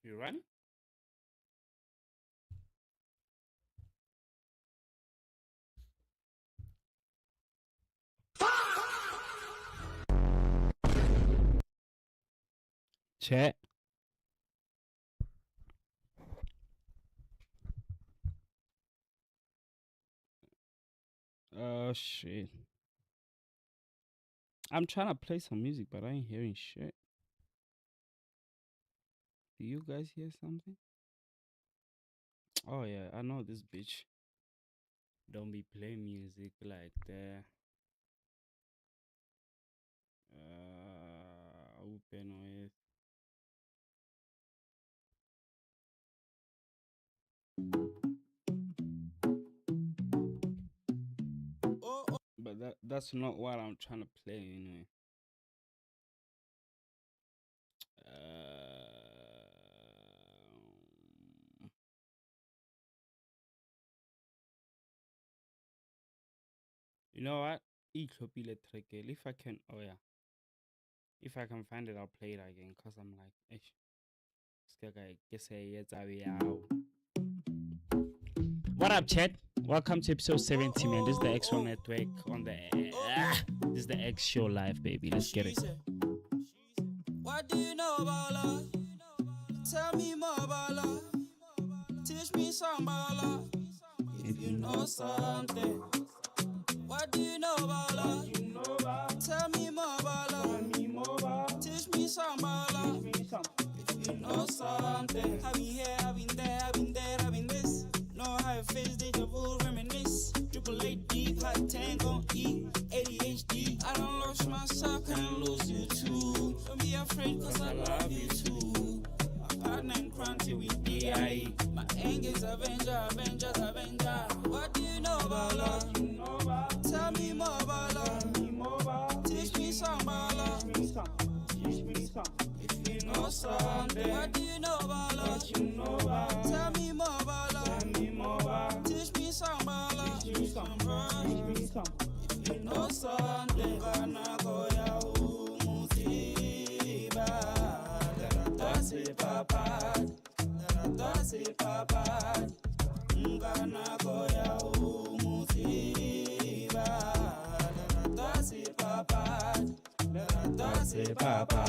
You ready? Chat. Oh shit. I'm trying to play some music, but I ain't hearing shit. Do you guys hear something? Oh yeah, I know this bitch. Don't be playing music like that. Open with. But that's not what I'm trying to play anyway. You know what? Itlhopile trekele. If I can, oh yeah. If I can find it, I'll play it again. Cause I'm like, ish. What up, chat? Welcome to episode 70, man. This is the X1 Network on the this is the X Show Live, baby. Let's get it. What do you know about love? Tell me more about love. Teach me some about love. If you know something. What do you know about love? Tell me more about love. Teach me some about love. If you know something. I've been here, I've been there, I've been there, I've been this. Know how it feels, deja vu, reminisce. Triple eight deep, hot tango, E, ADHD. I don't lose myself, can't lose you too. Don't be afraid, cause I love you too. My partner in crime till we die. My anger's Avenger, Avengers, Avenger. What do you know about love? Tell me more about love. Teach me some about love. If you know something. What do you know about love? Tell me more about love. Teach me some about love. If you know something. Gonna go ya musiba. Dase papa. Dase papa. Gonna go ya musiba. Dase papa. Dase papa.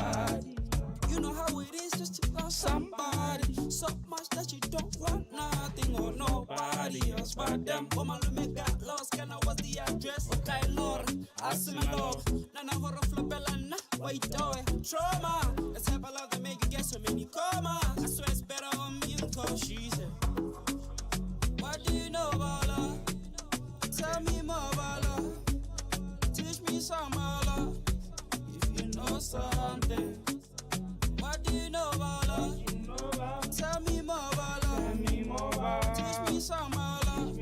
You know how it is just to love somebody so much that you don't want nothing or nobody else but them. Oh my me got lost, can I was the address? Okay, Lord, I see my love. Nana horror flopelana, wait, trauma. The type of love that make you get so many coma. I swear it's better on me cause she said. What do you know about love? Tell me more about love. Teach me some about love. If you know something. What do you know about love? Tell me more about love. Teach me some about love.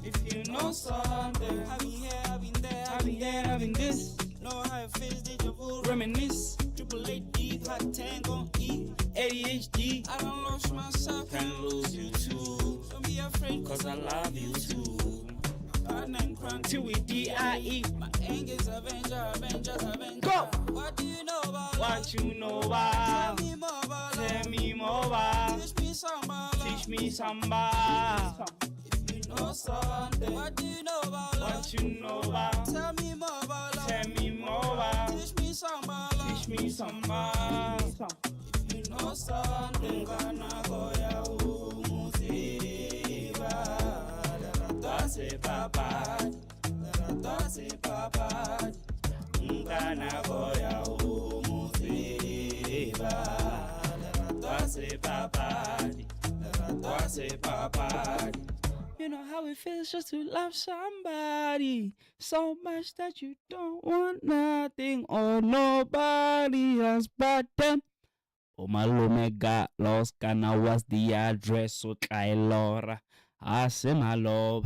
If you know something. I've been here, I've been there, I've been there, I've been this. Know how it feels, deja vu, reminisce. Triple eight deep, hot tango, E, ADHD. I don't lose myself, can't lose you too. Don't be afraid, cause I love you too. Partner in crime till we die. My anger's Avenger, Avengers, Avenger. Go! What do you know about love? What you know about? Tell me more about love. Tell me more about. Teach me some about love. Teach me some about. If you know something. What do you know about love? What you know about? Tell me more about love. Tell me more about. Teach me some about love. Teach me some about. If you know something. Gonna go ya musiba. Dase papa. Dase papa. Gonna go ya musiba. Dase papa. Dase papa. You know how it feels just to love somebody so much that you don't want nothing or nobody else but them. Oh, my lume got lost, kana was the address, so Kailora. I say my love.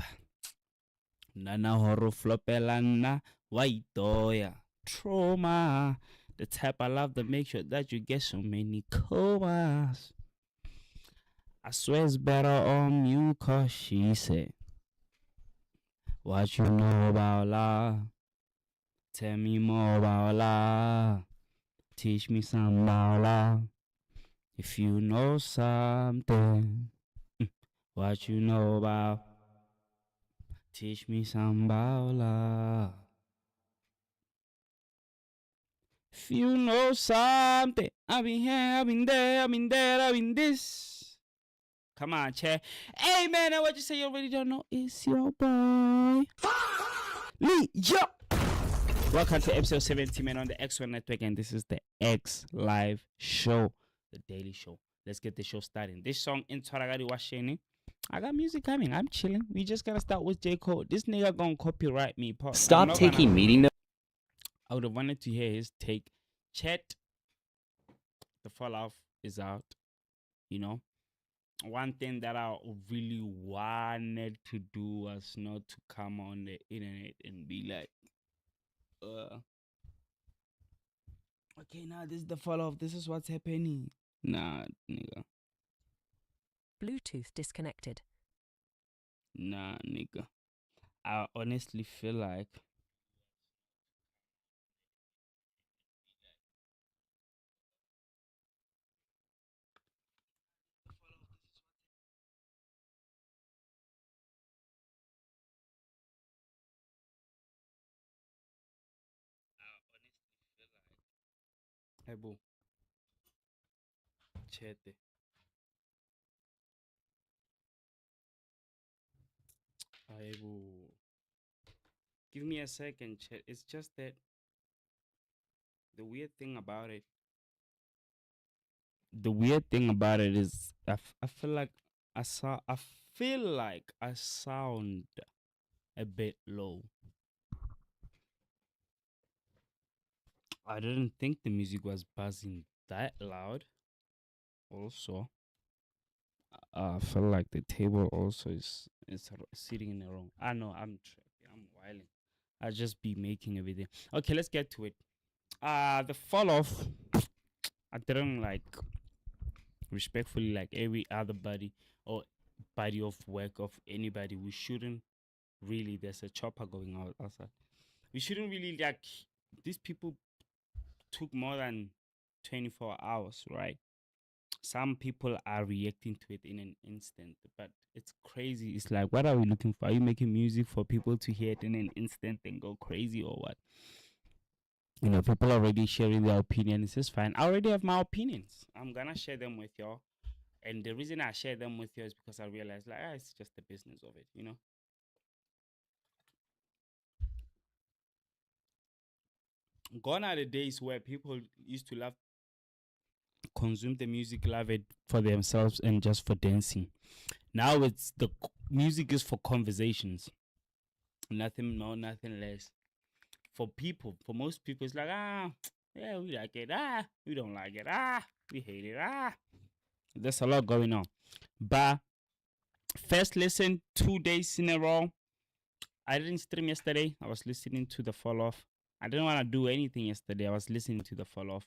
Nana horo flopelana, waitoya. Trauma. The type I love to make sure that you get so many comas. I swear it's better on you, cause she said. What you know about love? Tell me more about love. Teach me some about love. If you know something, what you know about, teach me some about love. If you know something, I've been here, I've been there, I've been there, I've been this. Come on, Che. Hey, man, what you say you already don't know? It's your boy, Lee. Yo! Welcome to episode 70, man, on the X1 Network, and this is the X Live Show, the daily show. Let's get the show started. This song, in Taragari Washeni. I got music coming. I'm chilling. We just gotta start with J. Cole. This nigga gonna copyright me. Stop taking meeting notes. I would have wanted to hear his take. Chet, the fall off is out. You know, one thing that I really wanted to do was not to come on the internet and be like, okay, now this is the fall off. This is what's happening. Nah, nigga. Bluetooth disconnected. Nah, nigga. I honestly feel like hey boo. Chete. Hey boo. Give me a second, Chet. It's just that the weird thing about it. The weird thing about it is I feel like I feel like I sound a bit low. I didn't think the music was buzzing that loud. Also, I feel like the table also is sitting in the wrong. I know I'm tripping. I'm wilding. I just be making everything. Okay, let's get to it. The fall off. I didn't like respectfully like every other body or body of work of anybody. We shouldn't really. There's a chopper going out outside. We shouldn't really like these people took more than 24 hours, right? Some people are reacting to it in an instant, but it's crazy. It's like, what are we looking for? Are you making music for people to hear it in an instant and go crazy or what? You know, people are already sharing their opinions. It's fine. I already have my opinions. I'm gonna share them with y'all. And the reason I share them with you is because I realized, like, it's just the business of it, you know? Gone are the days where people used to love consume the music, love it for themselves and just for dancing. Now it's music is for conversations. Nothing more, nothing less. For people, for most people, it's like, yeah, we like it. We don't like it. We hate it. There's a lot going on. But first listen 2 days in a row. I didn't stream yesterday. I was listening to the fall off. I didn't want to do anything yesterday. I was listening to the fall off.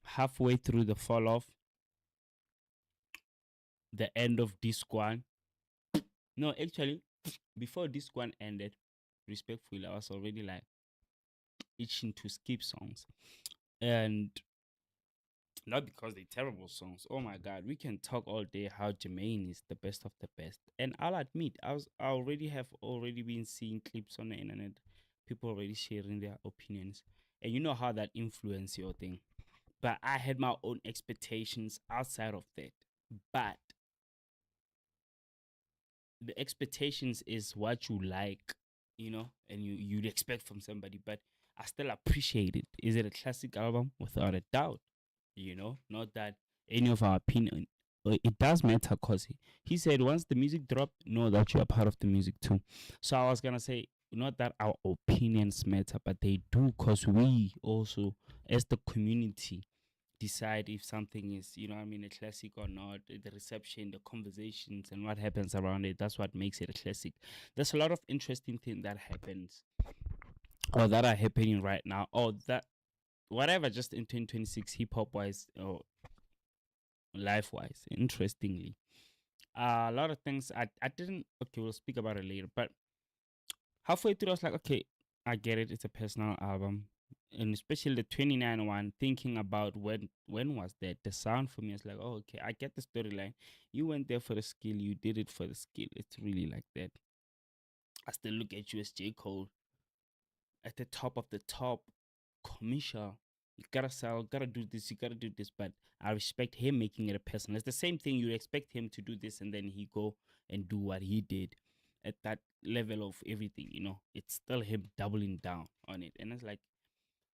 Halfway through the fall off, the end of disc one. No, actually, before disc one ended, respectfully, I was already like itching to skip songs. And not because they're terrible songs. Oh my god, we can talk all day how Jermaine is the best of the best. And I'll admit, I already been seeing clips on the internet, people already sharing their opinions. And you know how that influences your thing. But I had my own expectations outside of that. But the expectations is what you like, you know, and you'd expect from somebody. But I still appreciate it. Is it a classic album? Without a doubt. You know, not that any of our opinion. It does matter because he said once the music dropped, know that you are part of the music too. So I was gonna say, not that our opinions matter, but they do, because we also, as the community, decide if something is, you know what I mean, a classic or not. The reception, the conversations, and what happens around it, that's what makes it a classic. There's a lot of interesting things that happens or that are happening right now, or that whatever, just in 2026, hip-hop wise or life wise, interestingly. A lot of things I didn't, okay, we'll speak about it later, but halfway through I was like, okay, I get it, it's a personal album. and especially the 29 one, thinking about when was that, the sound for me is like, oh, okay, I get the storyline. You went there for the skill, you did it for the skill. It's really like that. I still look at you as J. Cole at the top of the top commercial. You gotta sell, gotta do this, you gotta do this. But I respect him making it a personal. It's the same thing. You expect him to do this and then he go and do what he did at that level of everything, It's still him doubling down on it. And it's like,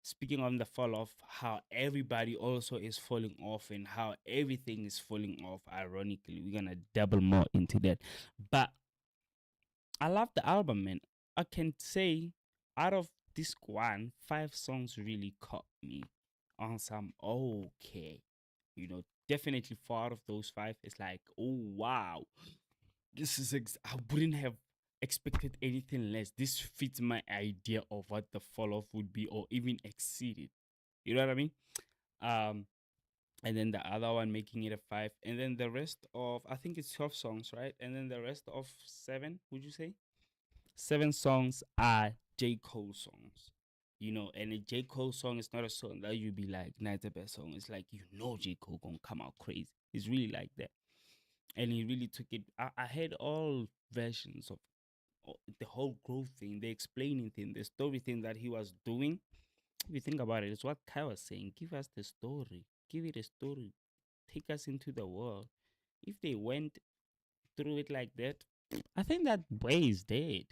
speaking on the fall off, how everybody also is falling off and how everything is falling off, ironically. We're gonna double more into that. But I love the album, man. I can say out of this one, 5 songs really caught me on some okay. Definitely 4 out of those 5 is like, oh wow. This is I wouldn't have expected anything less. This fits my idea of what the fall off would be or even exceed it. You know what I mean? And then the other one making it a 5. And then the rest of, I think it's 12 songs, right? And then the rest of 7, would you say? 7 songs are J. Cole songs. And a J. Cole song is not a song that you be like, nah, it's the best song. It's like, J. Cole gonna come out crazy. It's really like that. And he really took it. I had all versions of the whole growth thing, the explaining thing, the story thing that he was doing. If you think about it, it's what Kai was saying. Give us the story. Give it a story. Take us into the world. If they went through it like that, I think that way is dead.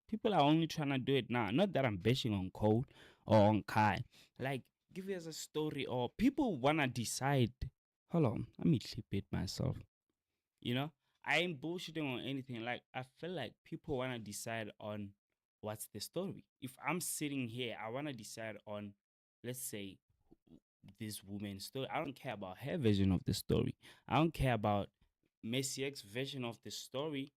People are only trying to do it now. Not that I'm bashing on Cole or on Kai. Like, give us a story, or people want to decide. Hold on, let me clip it myself. I ain't bullshitting on anything. Like, I feel like people want to decide on what's the story. If I'm sitting here, I want to decide on, let's say, this woman's story. I don't care about her version of the story. I don't care about Messiah's version of the story.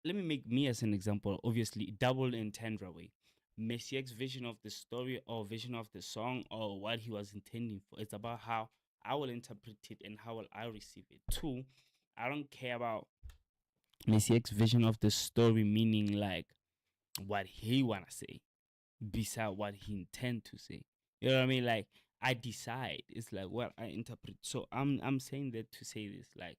Let me make me as an example. Obviously, double entendre way. Messiah's vision of the story or vision of the song or what he was intending for. It's about how I will interpret it and how will I receive it. 2, I don't care about Messiah's vision of the story, meaning like what he wanna say, beside what he intend to say. You know what I mean? Like, I decide. It's like what I interpret. So I'm saying that to say this, like,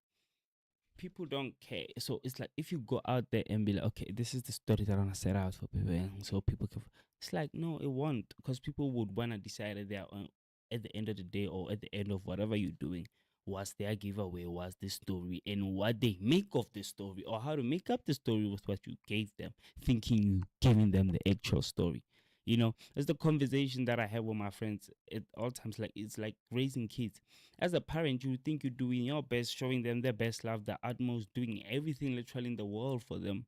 people don't care. So it's like, if you go out there and be like, okay, this is the story that I want to set out for people, and so people can. It's like, no, it won't, because people would want to decide at the end of the day or at the end of whatever you're doing, was their giveaway, was the story, and what they make of the story, or how to make up the story with what you gave them, thinking you giving them the actual story. It's the conversation that I have with my friends at all times. Like, it's like raising kids. As a parent, you think you're doing your best, showing them their best love, the utmost, doing everything literally in the world for them.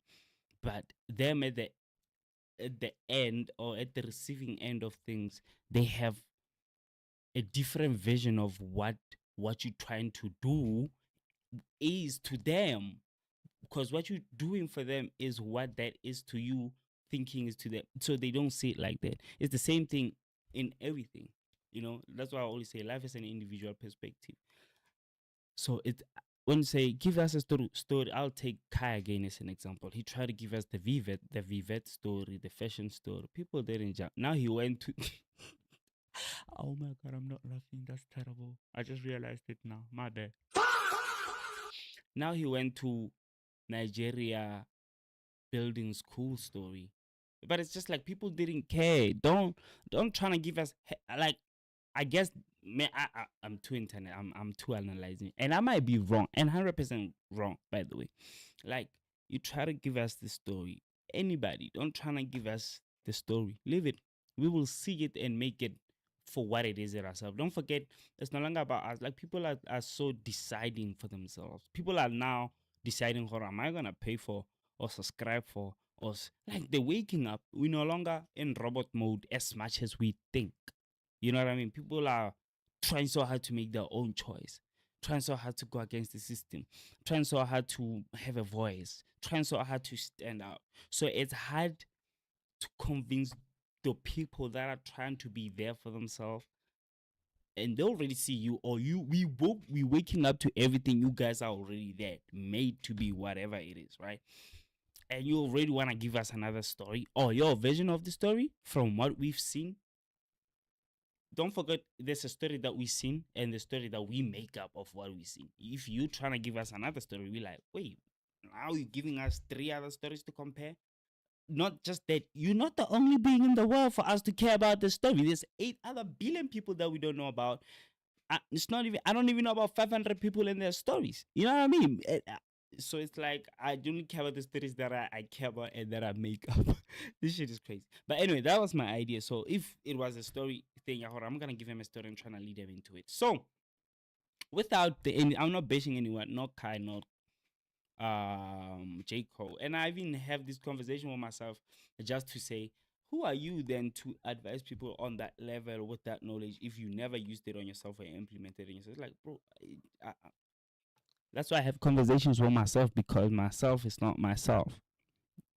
But them at the end, or at the receiving end of things, they have a different vision of what you're trying to do is to them. Because what you're doing for them is what that is to you, thinking is to them. So they don't see it like that. It's the same thing in everything. That's why I always say life is an individual perspective. So when you say give us a story, I'll take Kai again as an example. He tried to give us the Vivette story, the fashion story. People didn't jump. Now he went to oh my god, I'm not laughing. That's terrible. I just realized it now. My bad. Now he went to Nigeria building school story. But it's just like, people didn't care. Don't try to give us, like, I guess, man, I'm too internet. I'm too analyzing, and I might be wrong, and 100% wrong, by the way. Like, you try to give us the story. Anybody, don't try to give us the story. Leave it. We will see it and make it for what it is ourselves. Don't forget, it's no longer about us. Like, people are so deciding for themselves. People are now deciding, what am I gonna pay for or subscribe for? Or like, they're waking up. We're no longer in robot mode as much as we think. You know what I mean? People are trying so hard to make their own choice, trying so hard to go against the system, trying so hard to have a voice, trying so hard to stand out. So it's hard to convince the people that are trying to be there for themselves, and they already see you, or we waking up to everything. You guys are already there, made to be whatever it is, right? And you already want to give us another story or your version of the story from what we've seen. don't forget there's a story that we seen and the story that we make up of what we seen. If you trying to give us another story, we like, wait, now you're giving us 3 other stories to compare. Not just that, you're not the only being in the world for us to care about the story. There's 8 other billion people that we don't know about. It's not even, I don't even know about 500 people in their stories. You know what I mean? So it's like, I don't care about the stories that I care about and that I make up. This shit is crazy. But anyway, that was my idea. So if it was a story thing, I'm going to give him a story and trying to lead him into it. So without I'm not bashing anyone, not Kai, not J. Cole. And I even have this conversation with myself just to say, who are you then to advise people on that level with that knowledge if you never used it on yourself or implemented it on yourself? It's like, bro, that's why I have conversations with myself, because myself is not myself.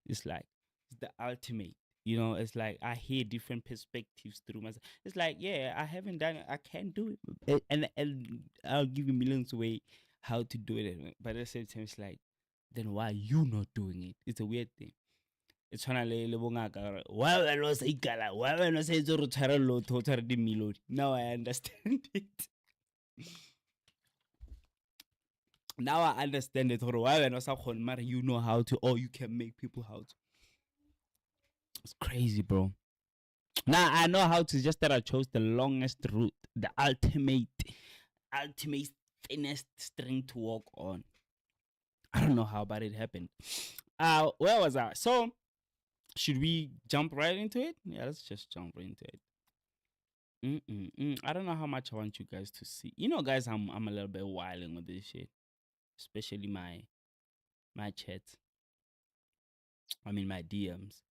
It's like, it's the ultimate. You know, it's like I hear different perspectives through myself. It's like, yeah, I haven't done it. I can't do it. And I'll give you millions of ways how to do it. But at the same time, it's like, then why are you not doing it? It's a weird thing. It's trying to le bongaka. Why I not say kala? Why I not say zoro tshara lotho tshara di melody? Now I understand it. Now I understand it. Why I not say matter? You know how to, or you can make people how to. It's crazy, bro. Now I know how to. Just that I chose the longest route, the ultimate thinnest string to walk on. I don't know how, but it happened. Where was I? So, should we jump right into it? Yeah, let's just jump right into it. I don't know how much I want you guys to see. You know, guys, I'm a little bit wilding with this shit, especially my chat. I mean, my DMs.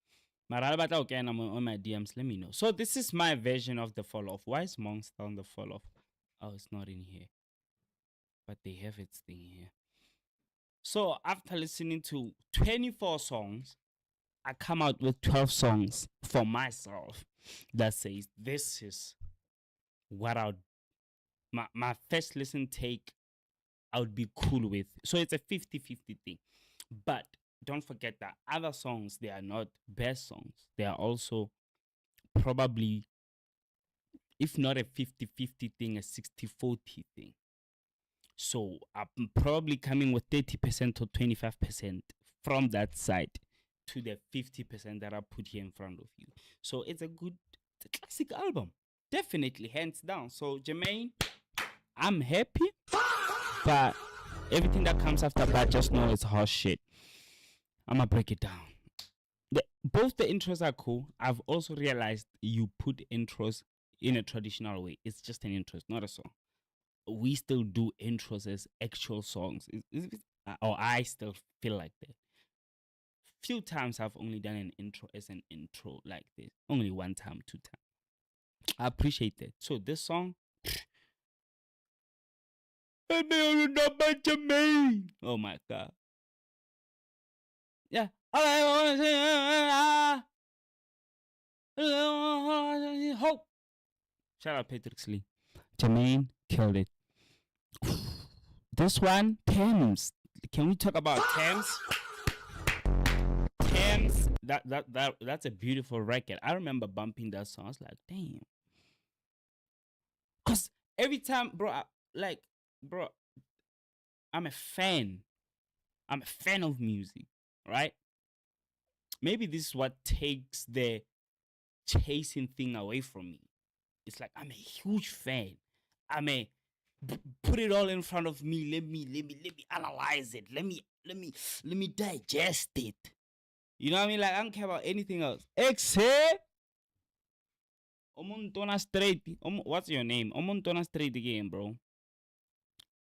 I'm on my DMs. Let me know. So this is my version of the fall off. Why is Monster on the fall off? Oh, it's not in here, but they have its thing here. So after listening to 24 songs, I come out with 12 songs for myself that says this is what my first listen take I would be cool with. So it's a 50-50 thing. But don't forget that other songs, they are not best songs. They are also probably, if not a 50-50 thing, a 60-40 thing. So I'm probably coming with 30% or 25% from that side to the 50% that I put here in front of you. So it's a classic album. Definitely, hands down. So Jermaine, I'm happy. But everything that comes after that, just know it's horse shit. I'm going to break it down. Both the intros are cool. I've also realized you put intros in a traditional way. It's just an intro, it's not a song. We still do intros as actual songs. Or I still feel like that. Few times I've only done an intro as an intro like this. Only 1 time, 2 times. I appreciate that. So this song... Oh my God. Yeah. All I want to say, hope. Shout out Patrick Lee. Jermaine killed it. This one, Thames. Can we talk about Thames? Thames. That's a beautiful record. I remember bumping that song. I was like, damn. Cause every time, bro, I'm a fan. I'm a fan of music, right? Maybe this is what takes the chasing thing away from me. It's like I'm a huge fan. Put it all in front of me. Let me analyze it. Let me digest it. You know what I mean? Like I don't care about anything else except Omontona Straight. What's your name? Omontona Straight again, bro.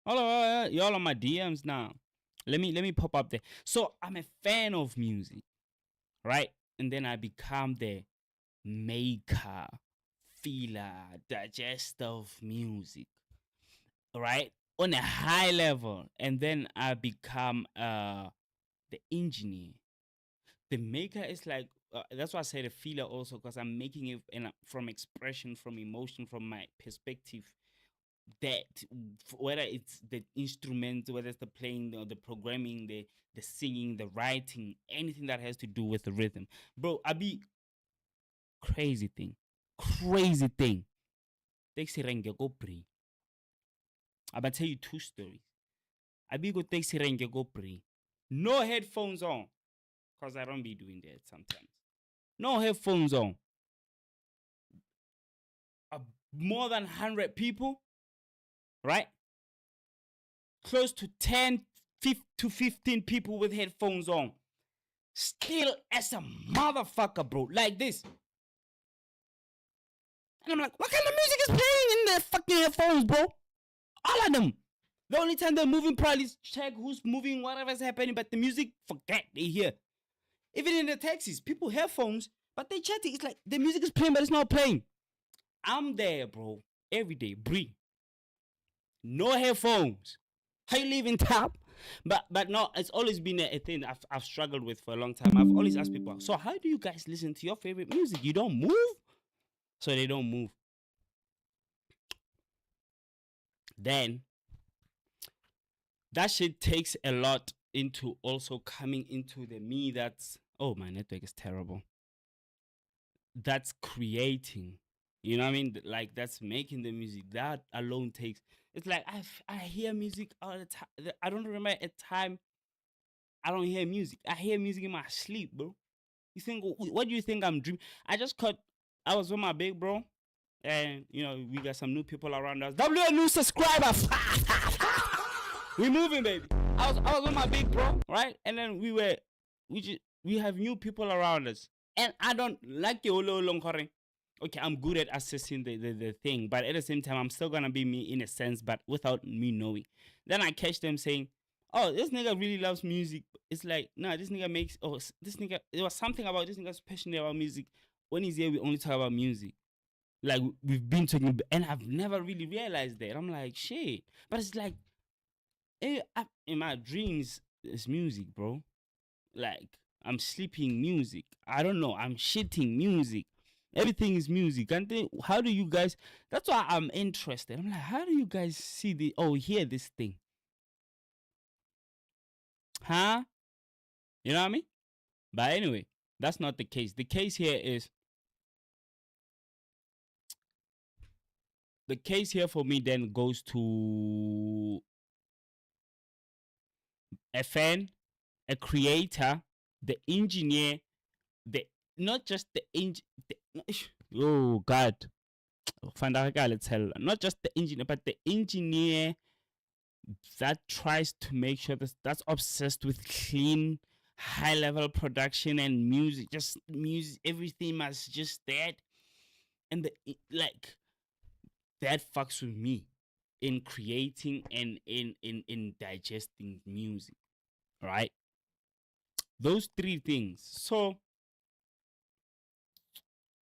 Y'all on my DMs now. Let me pop up there. So I'm a fan of music, right? And then I become the maker, feeler, digester of music, right? On a high level. And then I become the engineer. The maker is like, that's why I say the feeler also, because I'm making it from expression, from emotion, from my perspective. That whether it's the instrument, whether it's the playing or the programming, the singing, the writing, anything that has to do with the rhythm, bro, I be crazy thing. taxi rank go Bri. I'm gonna tell you 2 stories. I be go taxi rank go Bri. No headphones on. Cause I don't be doing that sometimes. No headphones on. More than 100 people, right? Close to 10 to 15 people with headphones on. Still as a motherfucker, bro. Like this. And I'm like, what kind of music is playing in their fucking headphones, bro? All of them. The only time they're moving probably is check who's moving, whatever's happening, but the music, forget they hear. Even in the taxis, people headphones, but they chatting. It's like the music is playing, but it's not playing. I'm there, bro. Every day, Bri. No headphones. How you leaving top? But no, it's always been a thing I've struggled with for a long time. I've always asked people, so how do you guys listen to your favorite music? You don't move? So they don't move. Then that shit takes a lot into also coming into the me that's, oh, my network is terrible. That's creating. You know what I mean? Like, that's making the music. That alone takes. It's like I hear music all the time. I don't remember a time I don't hear music. I hear music in my sleep, bro. You think, what do you think I'm dreaming? I was with my big bro, and you know, we got some new people around us. W new subscriber. We moving, baby. I was with my big bro, right? And then we have new people around us. And I don't like the long. Okay, I'm good at assessing the thing, but at the same time, I'm still gonna be me in a sense, but without me knowing. Then I catch them saying, oh, this nigga really loves music. It's like, nah, this nigga makes, oh, this nigga, there was something about this nigga's passionate about music. When he's here, we only talk about music. Like, we've been talking, and I've never really realized that. I'm like, shit. But it's like, in my dreams, it's music, bro. Like, I'm sleeping music. I don't know, I'm shitting music. Everything is music. And then, how do you guys, that's why I'm interested. I'm like, how do you guys see hear this thing? Huh? You know what I mean? But anyway, that's not the case. The case here for me then goes to a fan, a creator, the engineer, not just the oh God, not just the engineer, but the engineer that tries to make sure that's obsessed with clean, high level production and music, just music, everything must just that, and that fucks with me in creating and in digesting music, right? Those 3 things. So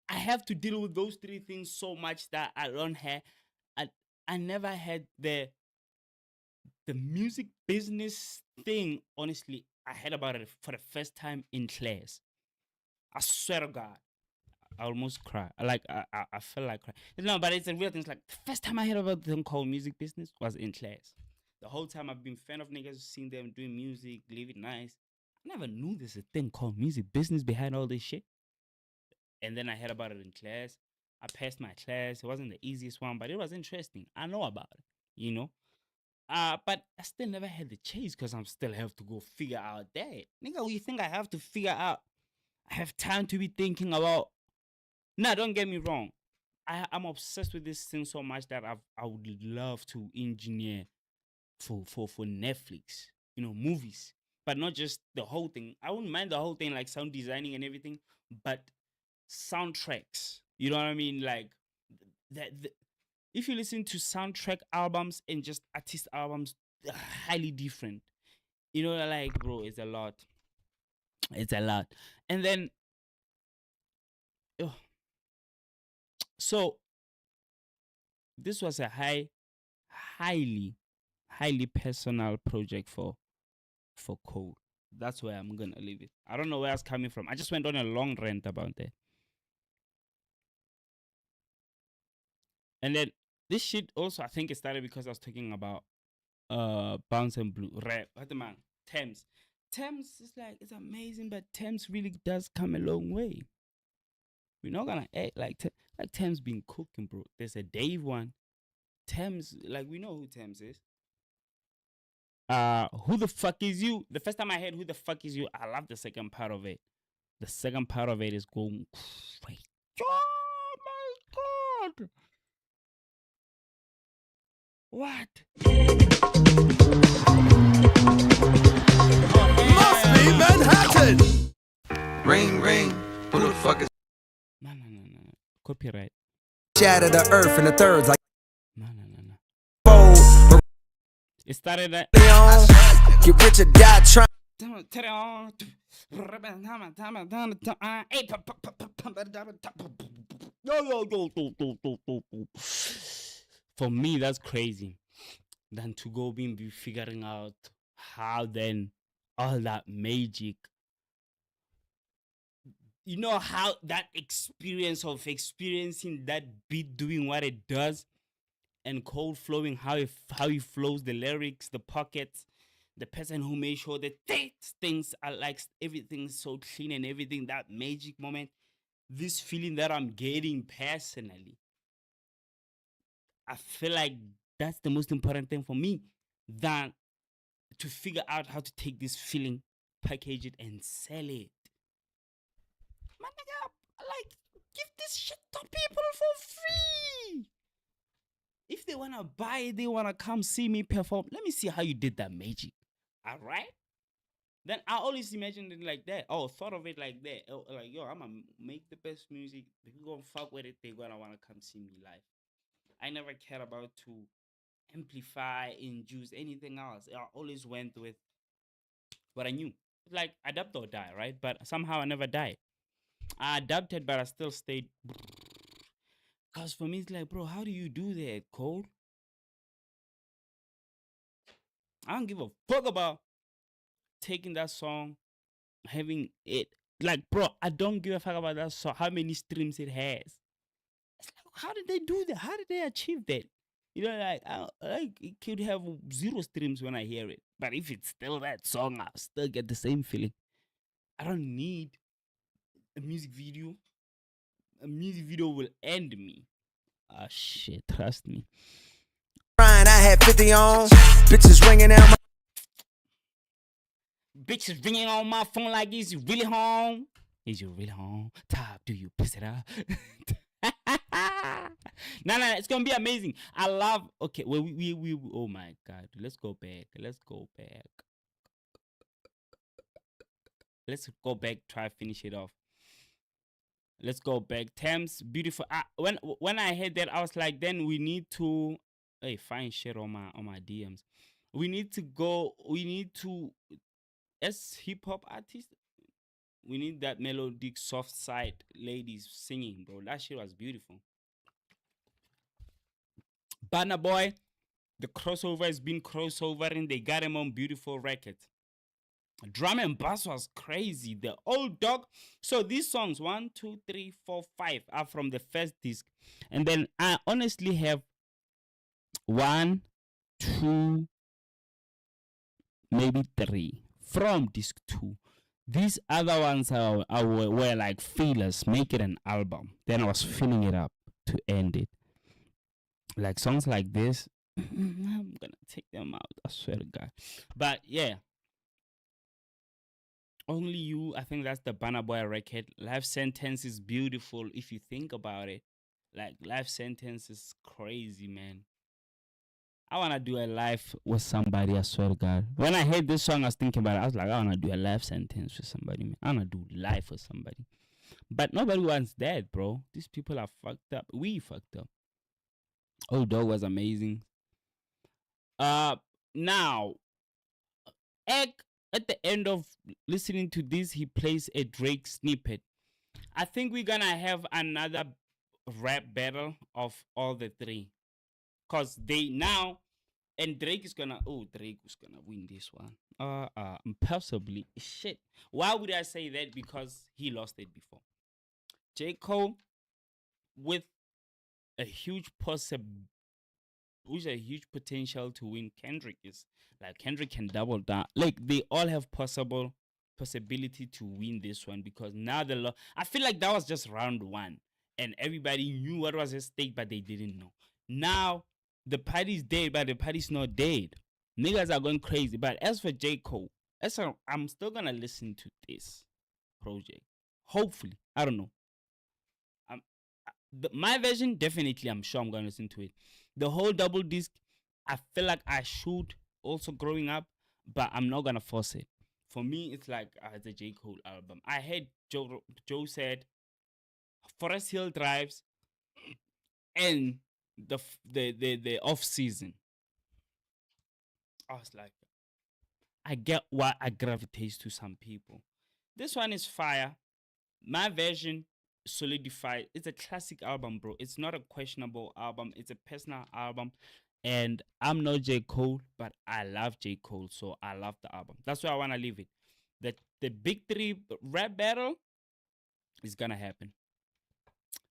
I have to deal with those 3 things so much that I don't have. I never had the music business thing. Honestly, I heard about it for the first time in class. I swear to God, I almost cry. I felt like crying. No, but it's a real thing. It's like the first time I heard about the thing called music business was in class. The whole time I've been fan of niggas, seeing them doing music, live it nice. I never knew there's a thing called music business behind all this shit. And then I heard about it in class. I passed my class. It wasn't the easiest one, but it was interesting. I know about it, you know. But I still never had the chase because I'm still have to go figure out that. Nigga, you think I have to figure out? I have time to be thinking about. Nah, don't get me wrong. I'm obsessed with this thing so much that I would love to engineer for Netflix, you know, movies. But not just the whole thing. I wouldn't mind the whole thing, like sound designing and everything, but soundtracks, you know what I mean? Like if you listen to soundtrack albums and just artist albums, they're highly different, you know. Like, bro, it's a lot. And then so this was a highly personal project for Cole. That's where I'm gonna leave it. I don't know where it's coming from. I just went on a long rant about that. And then this shit also, I think it started because I was talking about Bounce and Blue rap. What the man? Thames is like, it's amazing, but Thames really does come a long way. We're not gonna act like Like Thames been cooking, bro. There's a Dave one. Thames, like we know who Thames is. Who the fuck is you? The first time I heard who the fuck is you, I love the second part of it. The second part of it is going crazy. Oh my god! What? Must be Manhattan. Ring, ring. Who the fuck is No. Copyright. Shatter the earth in the thirds like No. fold. It started at. Get rich or die trying. For me, that's crazy. Than to go be figuring out how then all that magic. You know how that experience of experiencing that beat doing what it does, and Cold flowing how he flows, the lyrics, the pockets, the person who made sure that things are like everything's so clean and everything, that magic moment, this feeling that I'm getting personally, I feel like that's the most important thing for me, than to figure out how to take this feeling, package it, and sell it. My nigga, like, give this shit to people for free. If they wanna buy it, they wanna come see me perform. Let me see how you did that magic. All right. Then I always imagined it like that. Oh, thought of it like that. Oh, like, yo, I'm gonna make the best music. People gonna fuck with it. They gonna wanna come see me live. I never cared about to amplify, induce anything else. I always went with what I knew. Like adapt or die, right? But somehow I never died. I adapted, but I still stayed. Cause for me, it's like, bro, how do you do that, Cole? I don't give a fuck about taking that song, having it. Like, bro, I don't give a fuck about that song, how many streams it has. It's like, how did they do that? How did they achieve that? You know, like it could have 0 streams when I hear it. But if it's still that song, I'll still get the same feeling. I don't need a music video. A music video will end me. Ah, shit, trust me. Crying, I had 50 on. Bitches ringing out my. Bitches ringing on my phone like, is you really home? Is you really home? Top, do you piss it up? No, it's gonna be amazing. I love. Okay, well, we. Oh my god, let's go back. Let's go back. Try finish it off. Let's go back. Thames, beautiful. When I heard that, I was like, then we need to. Hey, find shit on my DMs. We need to. As hip hop artists, we need that melodic, soft side ladies singing, bro. That shit was beautiful. Burna Boy, the crossover has been crossovering. They got him on beautiful records. Drum and bass was crazy. The old dog. So these songs 1, 2, 3, 4, 5 are from the first disc, and then I honestly have 1, 2, maybe 3 from disc 2. These other ones were like feelers, make it an album. Then I was filling it up to end it. Like songs like this, I'm gonna take them out. I swear to God. But yeah, Only You. I think that's the Burna Boy record. Life Sentence is beautiful if you think about it. Like Life Sentence is crazy, man. I wanna do a live with somebody. I swear to God. When I heard this song, I was thinking about it. I was like, I wanna do a life sentence with somebody, man. I wanna do life with somebody. But nobody wants that, bro. These people are fucked up. We fucked up. Old Dog was amazing. Now, Egg, at the end of listening to this, he plays a Drake snippet. I think we're gonna have another rap battle of all the three. Cause they now, and Drake was gonna win this one. Possibly. Shit. Why would I say that? Because he lost it before. J. Cole, with a huge potential to win. Kendrick is like, Kendrick can double down. Like, they all have possibility to win this one, because now I feel like that was just round 1, and everybody knew what was at stake, but they didn't know. Now the party's dead, but the party's not dead. Niggas are going crazy. But as for J. Cole, I'm still gonna listen to this project. Hopefully, I don't know. My version, definitely, I'm sure I'm gonna listen to it. The whole double disc, I feel like I should also growing up, but I'm not gonna force it. For me, it's like it's a J. Cole album. I heard Joe said Forest Hill Drives and the off season. I was like, I get why I gravitate to some people. This one is fire. My version solidified. It's a classic album, bro. It's not a questionable album. It's a personal album. And I'm not J. Cole, but I love J. Cole, so I love the album. That's why I want to leave it. The big three rap battle is gonna happen.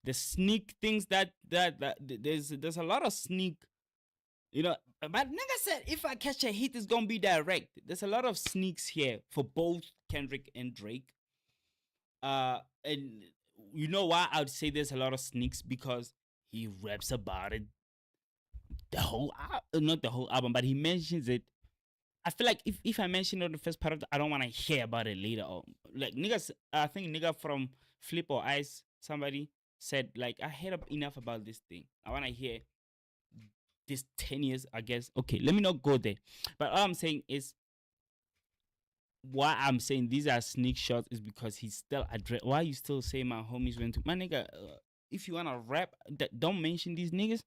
The sneak things that there's a lot of sneak, you know. But nigga said if I catch a hit, it's gonna be direct. There's a lot of sneaks here for both Kendrick and Drake. And you know why I would say there's a lot of sneaks? Because he raps about it. Not the whole album, but he mentions it. I feel like if I mention it on the first part of I don't want to hear about it later on. Like niggas, I think nigga from Flip or Ice, somebody said like I heard enough about this thing. I want to hear this 10 years, I guess. Okay, let me not go there. But all I'm saying is why I'm saying these are sneak shots is because he's still why you still say my homies went to my nigga. If you wanna rap, don't mention these niggas.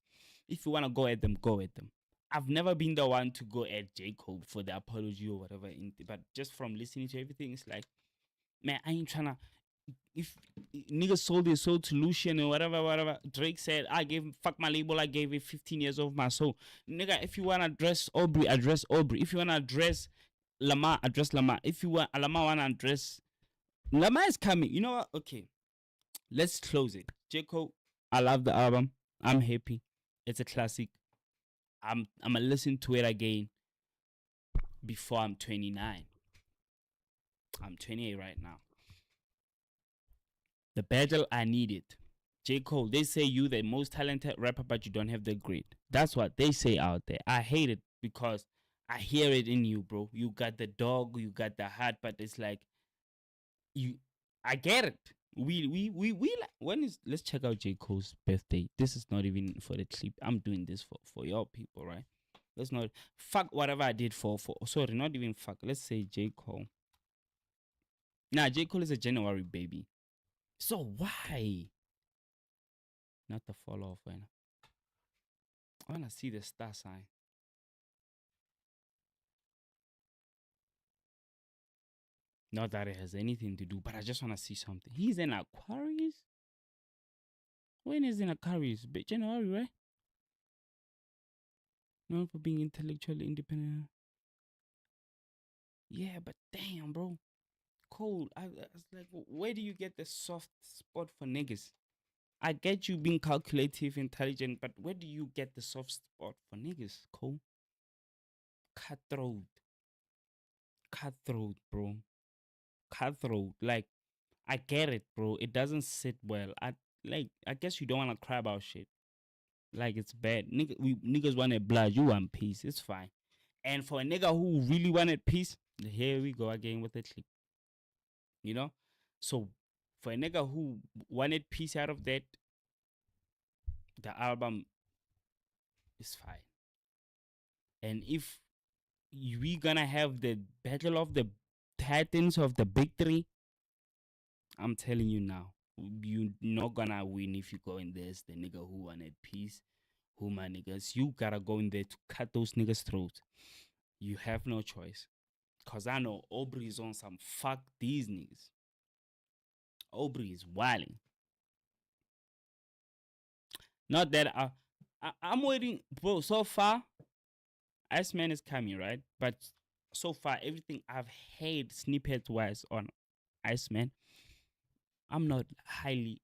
If you wanna go at them, go at them. I've never been the one to go at J. Cole for the apology or whatever. But just from listening to everything, it's like, man, I ain't trying to. If niggas sold their soul to Lucian or whatever, Drake said, fuck my label, I gave it 15 years of my soul. Nigga, if you want to address Aubrey, address Aubrey. If you want to address Lamar, address Lamar. If you want, Lamar want to address, Lamar is coming. You know what? Okay, let's close it. J. Cole, I love the album. I'm happy. It's a classic. I'm gonna listen to it again before I'm 29. I'm 28 right now. The battle, I need it. J. Cole, they say you the most talented rapper, but you don't have the grit. That's what they say out there. I hate it because I hear it in you, bro. You got the dog, you got the heart, but it's like I get it. Let's check out J. Cole's birthday. This is not even for the clip. I'm doing this for your people, right? Let's not fuck whatever I did for sorry, not even fuck. Let's say J. Cole. Nah, J. Cole is a January baby. So why? Not the follow off right now. I wanna see the star sign. Not that it has anything to do, but I just want to see something. He's in Aquarius? When is in Aquarius? January, right? Known for being intellectually independent. Yeah, but damn, bro. Cole, I was like, where do you get the soft spot for niggas? I get you being calculative, intelligent, but where do you get the soft spot for niggas, Cole? Cutthroat, bro. Cutthroat. Like, I get it, bro. It doesn't sit well. I guess you don't want to cry about shit. Like, it's bad. Niggas wanted blood. You want peace. It's fine. And for a nigga who really wanted peace, here we go again with the clip. You know? So, for a nigga who wanted peace out of that, the album is fine. And if we gonna have the battle of the titans of the big three, I'm telling you now, you not gonna win if you go in there as the nigga who wanted peace. Who my niggas, you gotta go in there to cut those niggas' throats. You have no choice. Cause I know Aubrey is on some fuck these niggas. Aubrey is wilding. Not that I'm waiting, bro. So far, Iceman is coming, right? But so far, everything I've heard snippet-wise on Iceman, I'm not highly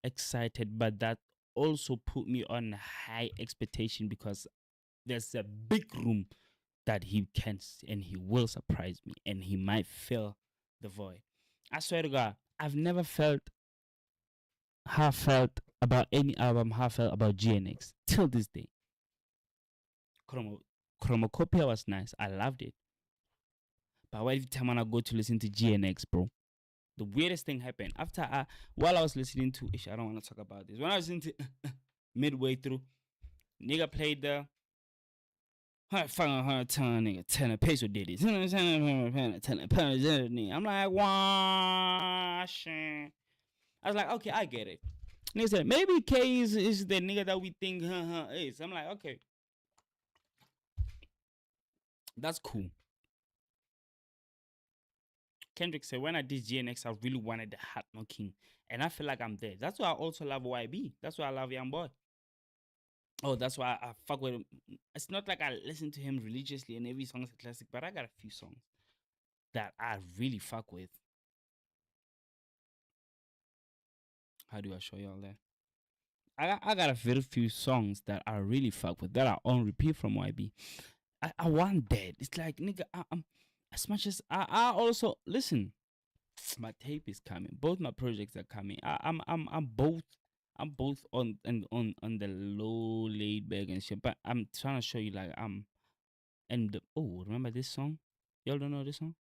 excited, but that also put me on high expectation because there's a big room that he can and he will surprise me and he might fill the void. I swear to God, I've never felt how I felt about any album, how I felt about GNX till this day. Chromocopia was nice. I loved it. But every time when I go to listen to GNX, bro, the weirdest thing happened. While I was listening to I don't want to talk about this. When I was listening to midway through, nigga played the 100 ton nigga 10 peso did it. I'm like, wow, shit. I was like, okay, I get it. Nigga said, maybe K is the nigga that we think is. I'm like, okay. That's cool. Kendrick said, when I did GNX, I really wanted the heart knocking. And I feel like I'm there. That's why I also love YB. That's why I love Young Boy. Oh, that's why I fuck with him. It's not like I listen to him religiously and every song is a classic, but I got a few songs that I really fuck with. How do I show y'all that? I got a very few songs that I really fuck with that are on repeat from YB. I want that. It's like, nigga, I'm as much as I also listen. My tape is coming. Both my projects are coming. I'm both on the low laid back and shit. But I'm trying to show you like remember this song? Y'all don't know this song?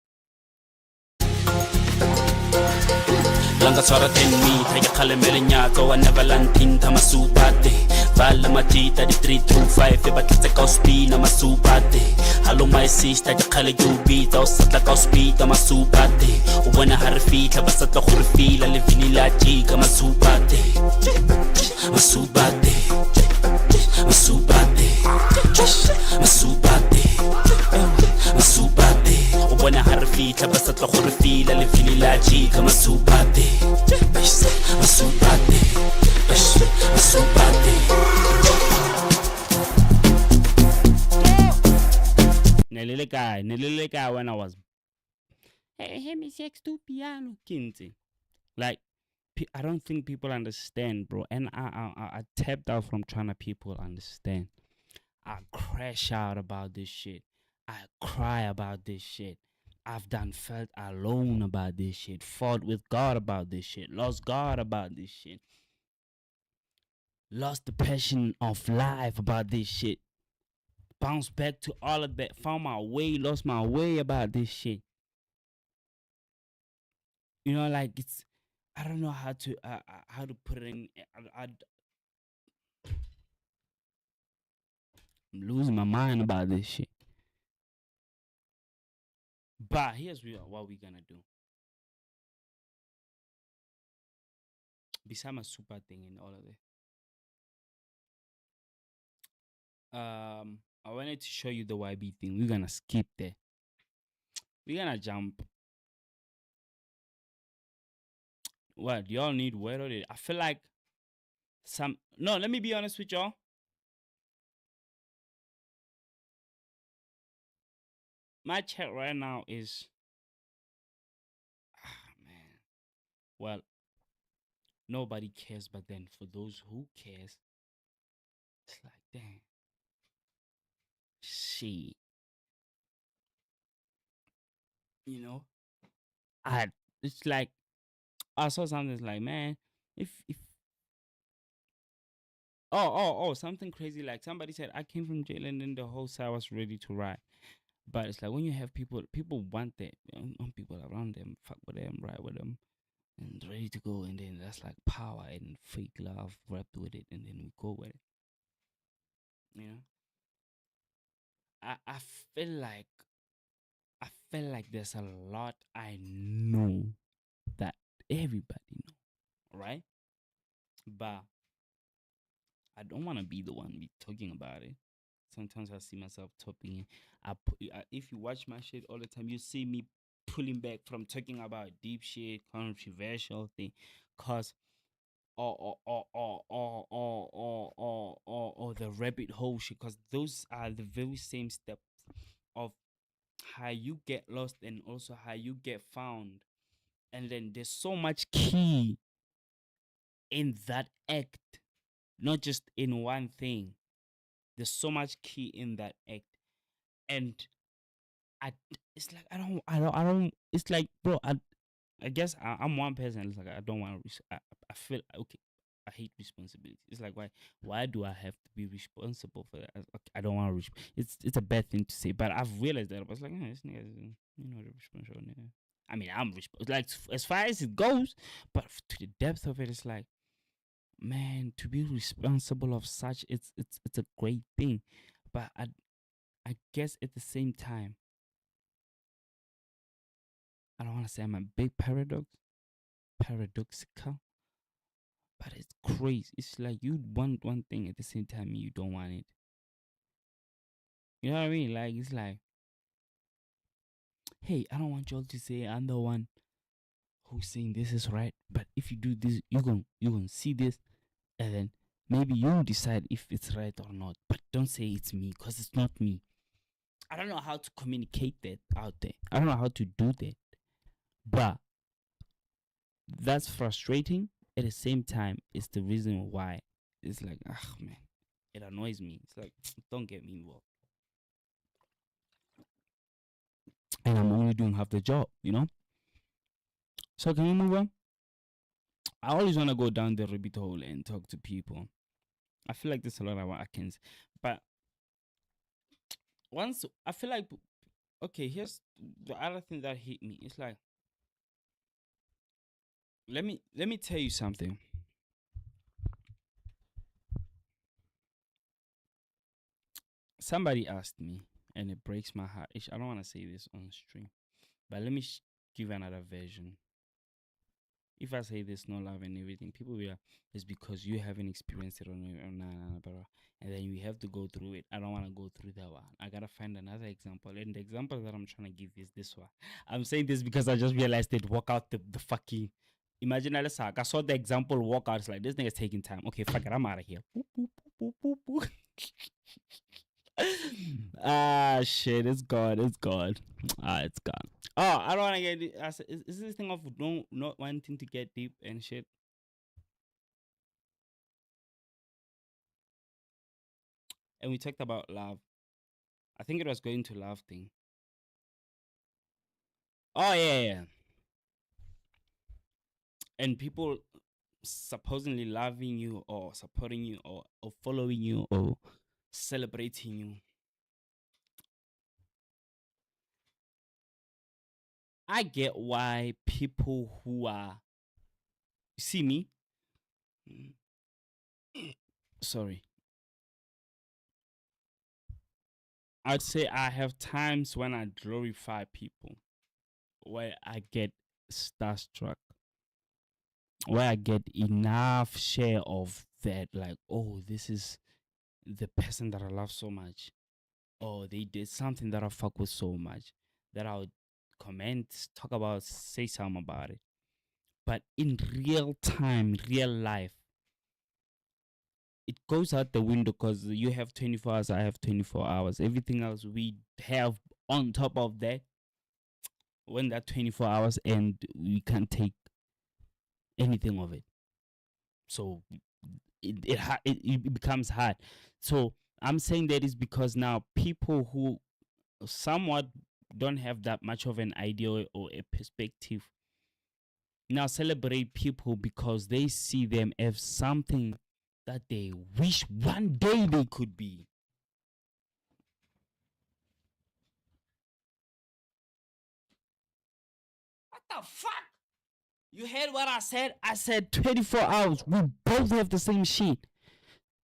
Langa tsara tenmi thaya khale mere nyaka wa neverlandin ta masupate vala matita di 325 e batletse ka spina masupate hallo my sister di khale you beat o satla ka spita masupate o bona ha re fitla ba satla go re fila le vinila tika masupate masupate masupate masupate masupate o bona ha re fitla ba satla go re fila le vinila tika masupate masupate masupate Nelele guy when I was hey me sex to piano kinti. Like I don't think people understand, bro. And I tapped out from trying to people understand. I crash out about this shit. I cry about this shit. I've felt alone about this shit. Fought with God about this shit. Lost God about this shit. Lost the passion of life about this shit. Bounced back to all of that. Found my way. Lost my way about this shit. You know, like it's. I don't know how to put it in. I'm losing my mind about this shit. But here's what we're gonna do. Besides my super thing and all of it. I wanted to show you the YB thing. We're gonna skip there. We're gonna jump. What? Y'all need word on it? I feel like no, let me be honest with y'all. My chat right now is man. Well, nobody cares, but then for those who cares, it's like damn. Shit. You know? It's like I saw something like, man, if something crazy like somebody said I came from jail and then the whole side was ready to ride. But it's like when you have people want that, want people around them, fuck with them, ride with them, and ready to go, and then that's like power and fake love wrapped with it, and then we go with it. You know, I feel like there's a lot I know that everybody know, right? But I don't want to be the one be talking about it. Sometimes I see myself talking. If you watch my shit all the time, you see me pulling back from talking about deep shit, controversial thing, cause or the rabbit hole shit, cause those are the very same steps of how you get lost and also how you get found, and then there's so much key in that act, not just in one thing. There's so much key in that act, and it's like I don't. It's like, bro, I guess I'm one person. It's like I don't want to. I feel okay. I hate responsibility. It's like why do I have to be responsible for that? I don't want to. It's a bad thing to say, but I've realized that I was like, this nigga, the responsible nigga. I mean, I'm responsible, like as far as it goes, but to the depth of it, it's like, man, to be responsible of such, it's a great thing, but I guess at the same time, I don't want to say I'm a big paradoxical, but it's crazy. It's like you want one thing at the same time you don't want it. You know what I mean? Like, it's like, hey, I don't want y'all to say I'm the one who's saying this is right, but if you do this, you're gonna see this, and then maybe you decide if it's right or not. But don't say it's me, because it's not me. I don't know how to communicate that out there. I don't know how to do that. But that's frustrating. At the same time, it's the reason why it's like, man, it annoys me. It's like, don't get me involved. And I'm only doing half the job, you know? So can we move on? I always want to go down the rabbit hole and talk to people. I feel like there's a lot of I can, but once I feel like, okay, here's the other thing that hit me. It's like, let me tell you something. Somebody asked me, and it breaks my heart. I don't want to say this on stream, but let me give another version. If I say there's no love and everything, people will be like, it's because you haven't experienced it and then you have to go through it. I don't want to go through that one. I gotta find another example. And the example that I'm trying to give is this one. I'm saying this because I just realized it. Walk out the fucking. Imagine I saw the example walk out. It's like, this nigga's taking time. Okay, fuck it, I'm out of here. Shit, it's gone. It's gone. It's gone. Oh, I don't want to get it. Is this thing of not wanting to get deep and shit? And we talked about love. I think it was going to love thing. Oh, yeah. And people supposedly loving you or supporting you or following you or celebrating you. I get why people who are, see me, sorry, I'd say I have times when I glorify people, where I get starstruck, where I get enough share of that, like, oh, this is the person that I love so much, or they did something that I fuck with so much, that I would comment, talk about, say something about it. But in real time, real life, it goes out the window because you have 24 hours, I have 24 hours. Everything else we have on top of that, when that 24 hours end, we can't take anything of it. So it becomes hard. So I'm saying that is because now people who somewhat don't have that much of an idea or a perspective now celebrate people because they see them as something that they wish one day they could be. What the fuck? You heard what I said? I said 24 hours. We both have the same shit.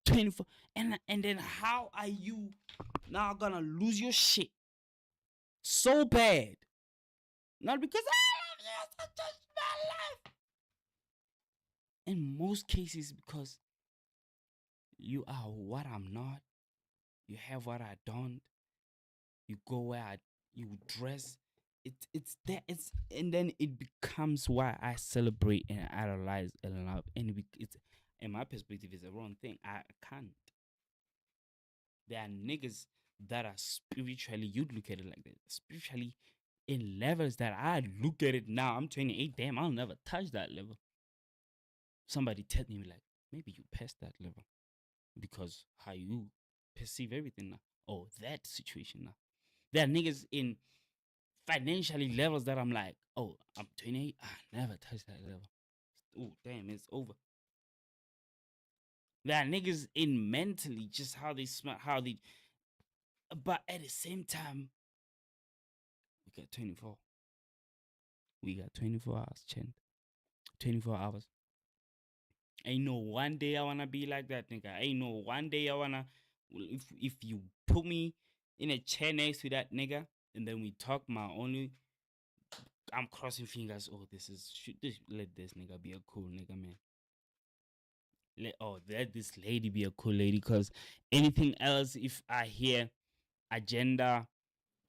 24. And then how are you now gonna lose your shit so bad? Not because I love you, it's just my life. In most cases, because you are what I'm not. You have what I don't. You go where you dress. It's there. And then it becomes why I celebrate and idolize and love. And it's in my perspective, it's a wrong thing. I can't. There are niggas that are spiritually. You'd look at it like that. Spiritually, in levels that I look at it now. I'm 28. Damn, I'll never touch that level. Somebody tell me like, maybe you passed that level because how you perceive everything now. Oh, that situation now. There are niggas in financially levels that I'm like, oh, I'm 28. I never touched that level. Oh, damn, it's over. There are niggas in mentally just how they smart, how they. But at the same time, we got 24. We got 24 hours, Chen. 24 hours. Ain't no one day I wanna be like that, nigga. Ain't no one day I wanna. If you put me in a chair next to that nigga, and then we talk, I'm crossing fingers. Oh, let this nigga be a cool nigga, man. Let this lady be a cool lady. Cause anything else, if I hear agenda,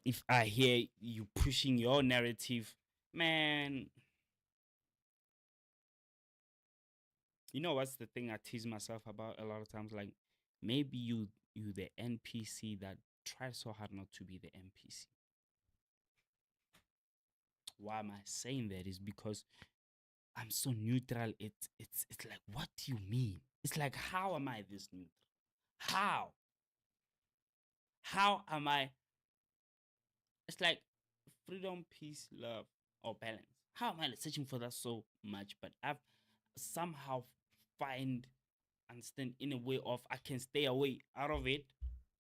if I hear you pushing your narrative, man. You know what's the thing I tease myself about a lot of times? Like, maybe you the NPC that tries so hard not to be the NPC. Why am I saying that? Is because I'm so neutral. It's like, what do you mean? It's like, how am I this neutral? How? How am I? It's like freedom, peace, love, or balance. How am I searching for that so much? But I've somehow understand in a way of I can stay away out of it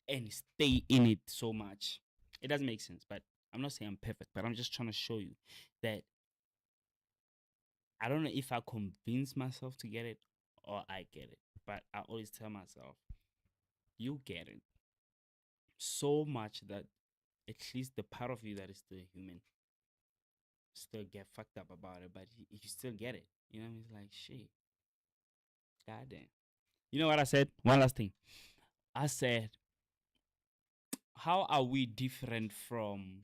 and stay in it so much. It doesn't make sense, but I'm not saying I'm perfect, but I'm just trying to show you that I don't know if I convince myself to get it or I get it, but I always tell myself, you get it so much that at least the part of you that is still human still get fucked up about it, but you still get it. You know, it's like, shit. Goddamn. You know what I said? One last thing. I said, how are we different from.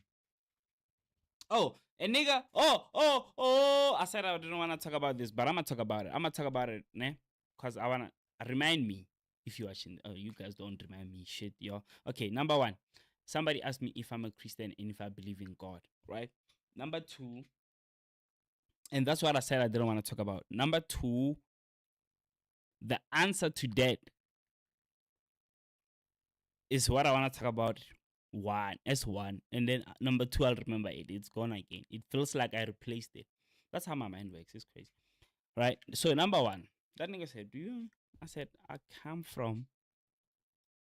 Oh, a nigga. Oh. I said I didn't want to talk about this, but I'm going to talk about it. I'm going to talk about it, ne? Because I want to remind me. If you watching, you guys don't remind me shit, yo. Okay, number one. Somebody asked me if I'm a Christian and if I believe in God, right? Number two. And that's what I said I didn't want to talk about. Number two. The answer to that is what I want to talk about. S1, and then number two, I'll remember it. It's gone again. It feels like I replaced it. That's how my mind works. It's crazy, right? So number one, that nigga said, "Do you?" I said, "I come from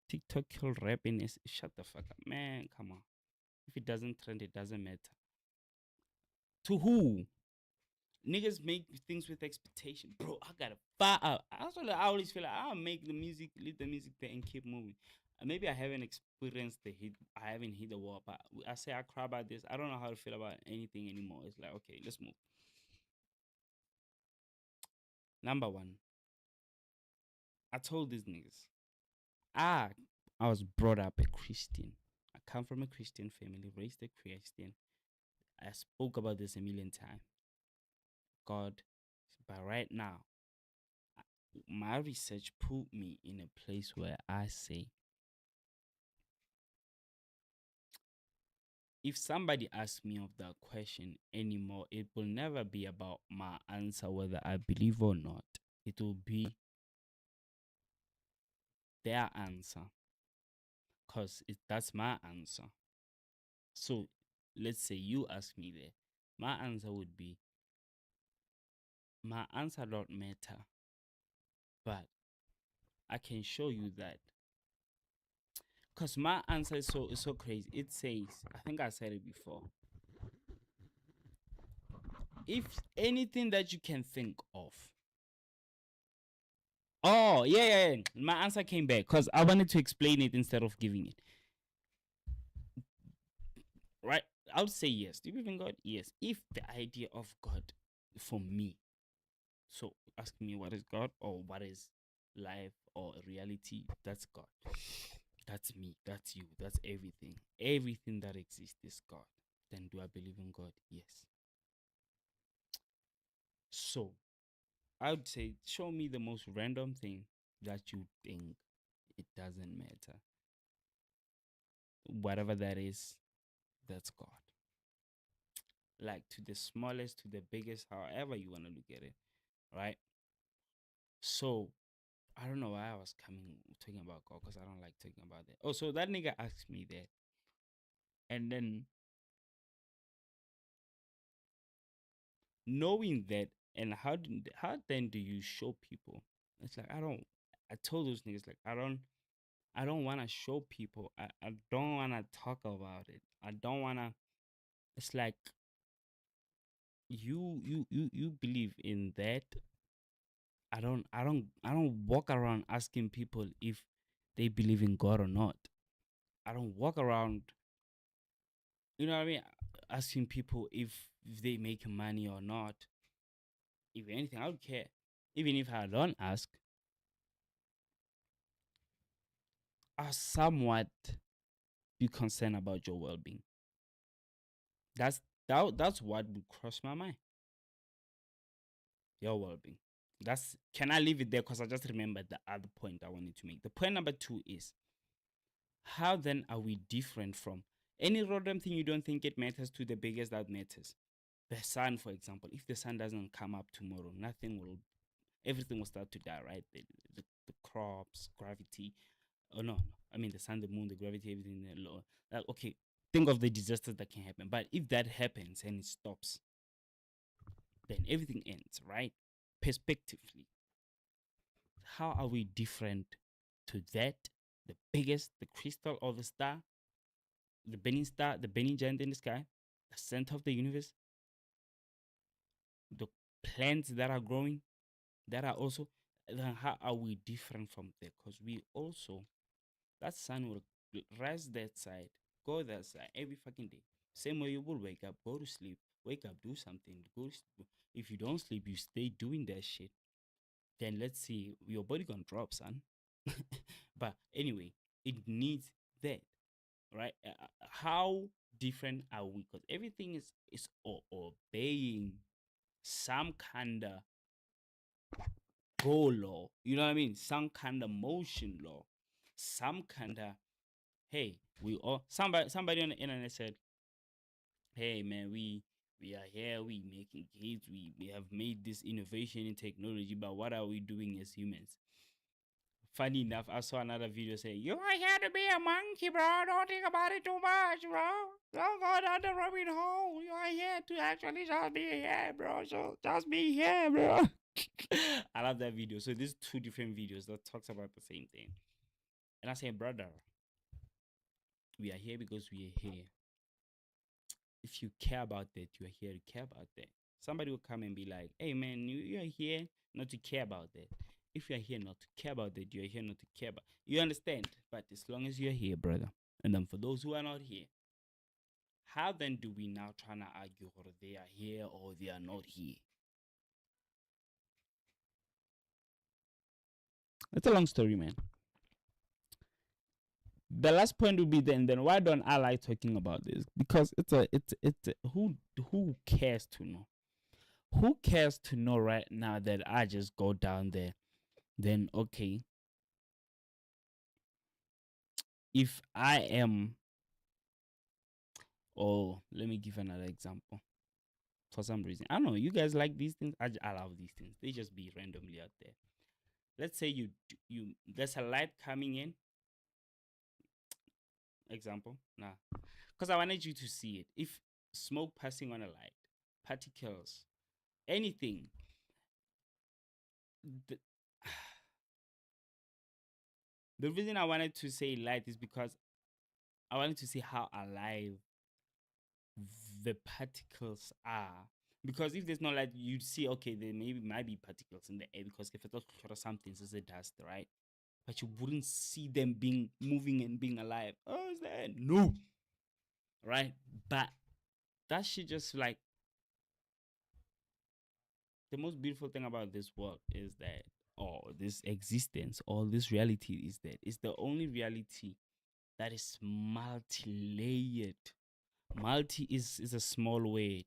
TikTok kill rapping." Shut the fuck up, man. Come on. If it doesn't trend, it doesn't matter. To who? Niggas make things with expectation, bro. I gotta fire out. I always feel like I'll make the music, leave the music there, and keep moving. Maybe I haven't experienced the hit. I haven't hit the wall, but I say I cry about this. I don't know how to feel about anything anymore. It's like, okay, let's move. Number one, I told these niggas, I was brought up a Christian. I come from a Christian family, raised a Christian. I spoke about this a million times. God, but right now, my research put me in a place where I say, if somebody asks me of that question anymore, it will never be about my answer, whether I believe or not. It will be their answer, because that's my answer. So let's say you ask me there, my answer would be, my answer don't matter, but I can show you that. Because my answer is so crazy. It says, I think I said it before, if anything that you can think of. Oh, yeah. My answer came back because I wanted to explain it instead of giving it. Right? I would say yes. Do you believe in God? Yes. If the idea of God for me, so ask me what is God or what is life or reality, that's God. That's me. That's you. That's everything. Everything that exists is God. Then do I believe in God? Yes. So I would say, show me the most random thing that you think it doesn't matter. Whatever that is, that's God. Like, to the smallest, to the biggest, however you want to look at it, right? So I don't know why I was talking about God, because I don't like talking about that. Oh, so that nigga asked me that, and then knowing that, and how then do you show people? It's like, I don't. I told those niggas like I don't want to show people. I don't want to talk about it. I don't want to. It's like you believe in that. I don't walk around asking people if they believe in God or not. I don't walk around, you know what I mean, asking people if they make money or not. If anything, I don't care. Even if I don't ask, I somewhat be concerned about your well-being. That's what would cross my mind. Your well-being. Can I leave it there? Because I just remembered the other point I wanted to make. The point number 2 is, how then are we different from any random thing you don't think it matters to the biggest that matters? The sun, for example. If the sun doesn't come up tomorrow, everything will start to die, right? The crops, gravity. Oh no, I mean the sun, the moon, the gravity, everything. Okay, think of the disasters that can happen. But if that happens and it stops, then everything ends, right? Perspectively, how are we different to that? The biggest, the crystal or the star, the burning giant in the sky, the center of the universe, the plants that are growing, that are also. Then how are we different from there? Because we also, that sun will rise that side, go that side every fucking day. Same way you will wake up, go to sleep, wake up, do something, go to sleep. If you don't sleep, you stay doing that shit. Then let's see, your body gonna drop, son. But anyway, it needs that, right? How different are we? Because everything is obeying some kind of goal law. You know what I mean? Some kind of motion law. Some kind of, hey, we all, somebody on the internet said, hey man, we are here, we making kids, we have made this innovation in technology, but what are we doing as humans? Funny enough, I saw another video saying, you are here to be a monkey, bro. Don't think about it too much, bro. Don't go down the rabbit hole. You are here to actually just be here, bro. So just be here, bro. I love that video. So there's 2 different videos that talks about the same thing. And I say, brother, we are here because we are here. If you care about that, you are here to care about that. Somebody will come and be like, hey man, you are here not to care about that. If you are here not to care about that, you are here not to care about. You understand? But as long as you are here, brother. And then for those who are not here, how then do we now try to argue whether they are here or they are not here? It's a long story, man. The last point would be then why don't I like talking about this? Because it's who cares to know? Who cares to know right now that I just go down there? Then okay, if I am, let me give another example. For some reason, I don't know, you guys like these things. I love these things. They just be randomly out there. Let's say you there's a light coming in. Example, because I wanted you to see it. If smoke passing on a light, particles, anything, the reason I wanted to say light is because I wanted to see how alive the particles are. Because if there's no light, you'd see, okay, there might be particles in the air, because if it's something, it's a dust, right? But you wouldn't see them being moving and being alive. Oh, is that? No. Right? But that shit just like, the most beautiful thing about this world is that, or this existence, or this reality is that it's the only reality that is multi-layered. Multi is a small word.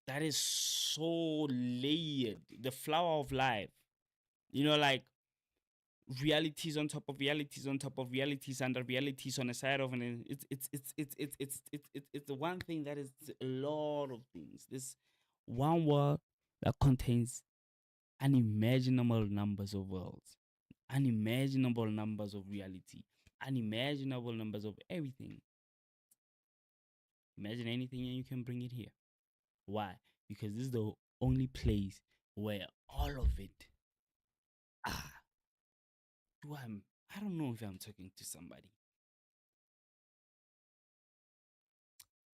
That is so layered. The flower of life. You know, like realities on top of realities on top of realities under realities on the side of an. It's the one thing that is a lot of things. This one world that contains unimaginable numbers of worlds, unimaginable numbers of reality, unimaginable numbers of everything. Imagine anything and you can bring it here. Why? Because this is the only place where all of it I don't know if I'm talking to somebody.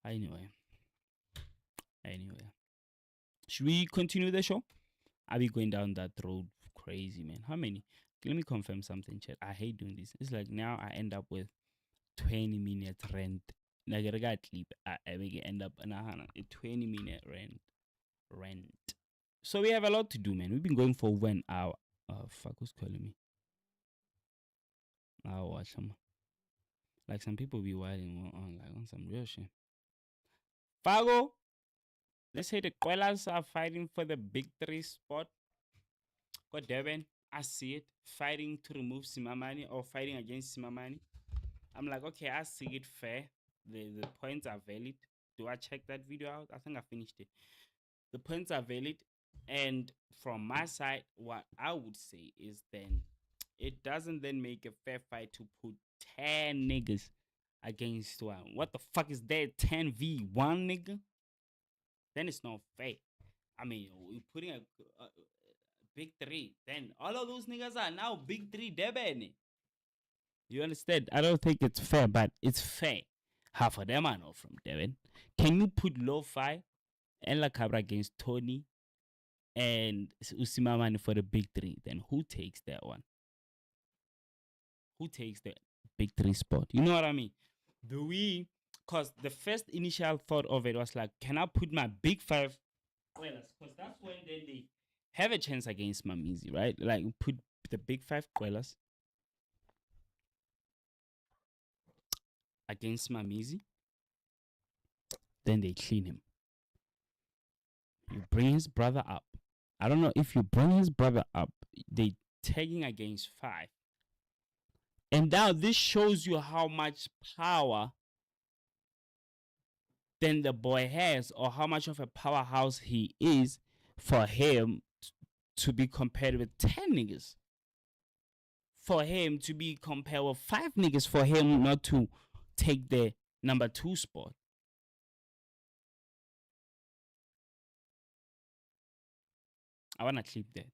Anyway. Should we continue the show? Are we going down that road crazy, man? How many? Let me confirm something, chat. I hate doing this. It's like now I end up with 20 minutes rent. Like I got clip. I end up in a 20-minute rent. So we have a lot to do, man. We've been going for 1 hour. Oh fuck, who's calling me? I'll watch them. Like some people be wilding on like on some real shit. Fago, let's say the Quellas are fighting for the big 3 spot. Got Devin, I see it. Fighting to remove Simamani or fighting against Simamani. I'm like, okay, I see it fair. The points are valid. Do I check that video out? I think I finished it. The points are valid. And from my side, what I would say is then it doesn't then make a fair fight to put 10 niggas against one. What the fuck is that? 10v1 nigga? Then it's not fair. I mean, we're putting a big 3. Then all of those niggas are now big 3 Deben. You understand? I don't think it's fair, but it's fair. Half of them are not from Devon. Can you put Lo-Fi and La Cabra against Tony and Usimamani for the big 3? Then who takes that one? Who takes the big 3 spot? You know what I mean? Because the first initial thought of it was like, can I put my big 5 Quellas? Because that's when then they have a chance against Mamizi, right? Like, put the big 5 Quellas against Mamizi. Then they clean him. You bring his brother up. I don't know if you bring his brother up, they tagging against 5. And now this shows you how much power then the boy has, or how much of a powerhouse he is for him to be compared with 10 niggas. For him to be compared with 5 niggas, for him not to take the number 2 spot. I want to clip that.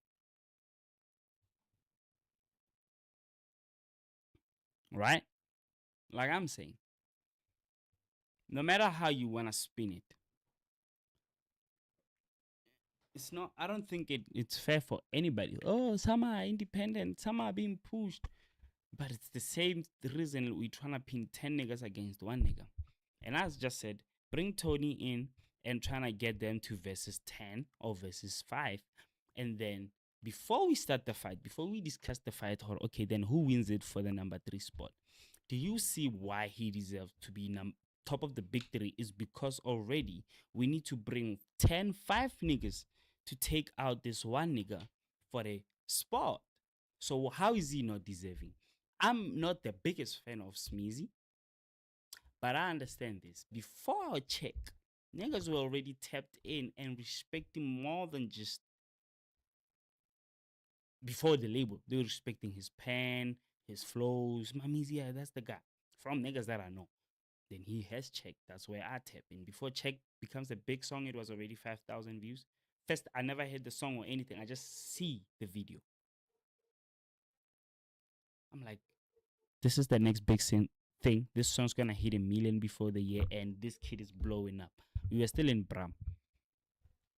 Right? Like I'm saying. No matter how you want to spin it. It's not, I don't think it's fair for anybody. Oh, some are independent, some are being pushed. But it's the same reason we're trying to pin 10 niggas against 1 nigga. And as just said, bring Tony in and trying to get them to versus 10 or versus 5. And then before we start the fight, before we discuss the fight, or okay, then who wins it for the number 3 spot? Do you see why he deserves to be top of the big 3? Is because already we need to bring 5 niggas to take out this 1 nigga for a spot. So how is he not deserving? I'm not the biggest fan of Smeezy, but I understand this. Before I check, niggas were already tapped in and respecting more than just before the label. They were respecting his pen, his flows. Mamizi, yeah, that's the guy. From niggas that I know. Then he has Check. That's where I tap in. Before Check becomes a big song, it was already 5,000 views. First, I never heard the song or anything. I just see the video. I'm like, this is the next big thing. This song's gonna hit 1 million before the year, and this kid is blowing up. We were still in Bram.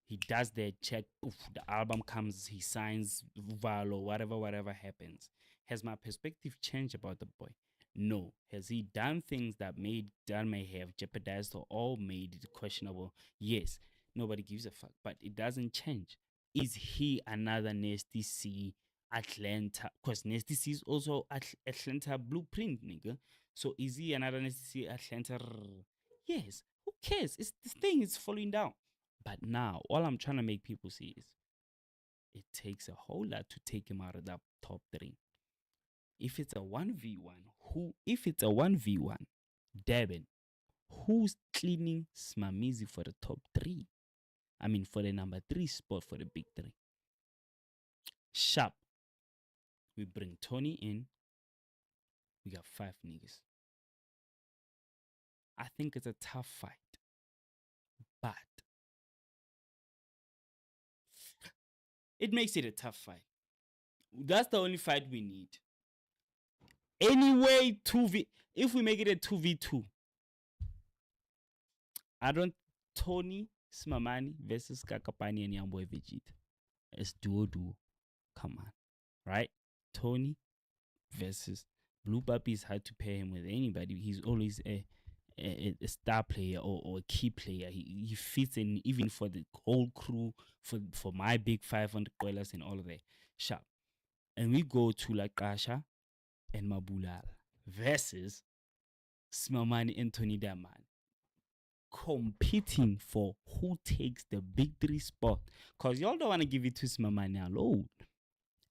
He does the Check. Oof, the album comes. He signs Valo. Whatever happens. Has my perspective changed about the boy? No. Has he done things that may have jeopardized or made it questionable? Yes. Nobody gives a fuck. But it doesn't change. Is he another Nasty C Atlanta? Because Nasty C is also Atlanta blueprint, nigga. So is he another Nasty C Atlanta? Yes. Who cares? This thing is falling down. But now, all I'm trying to make people see is it takes a whole lot to take him out of that top 3. If it's a 1v1, Devin, who's cleaning Smamizi for the top 3? I mean, for the number 3 spot for the big 3. Sharp. We bring Tony in. We got 5 niggas. I think it's a tough fight. But it makes it a tough fight. That's the only fight we need. Anyway, 2v. If we make it a 2v2, I don't. Tony Smamani versus Kakapani and Youngboy Vegeta. It's duo. Come on, right? Tony versus Blue Puppies had to pair him with anybody. He's always a star player or a key player. He fits in even for the whole crew, for my big 500 Koilas and all of that. Sharp. And we go to Lakasha and Mabulala versus Smamani and Tony Daman, competing for who takes the big 3 spot. Because y'all don't want to give it to Smamani alone.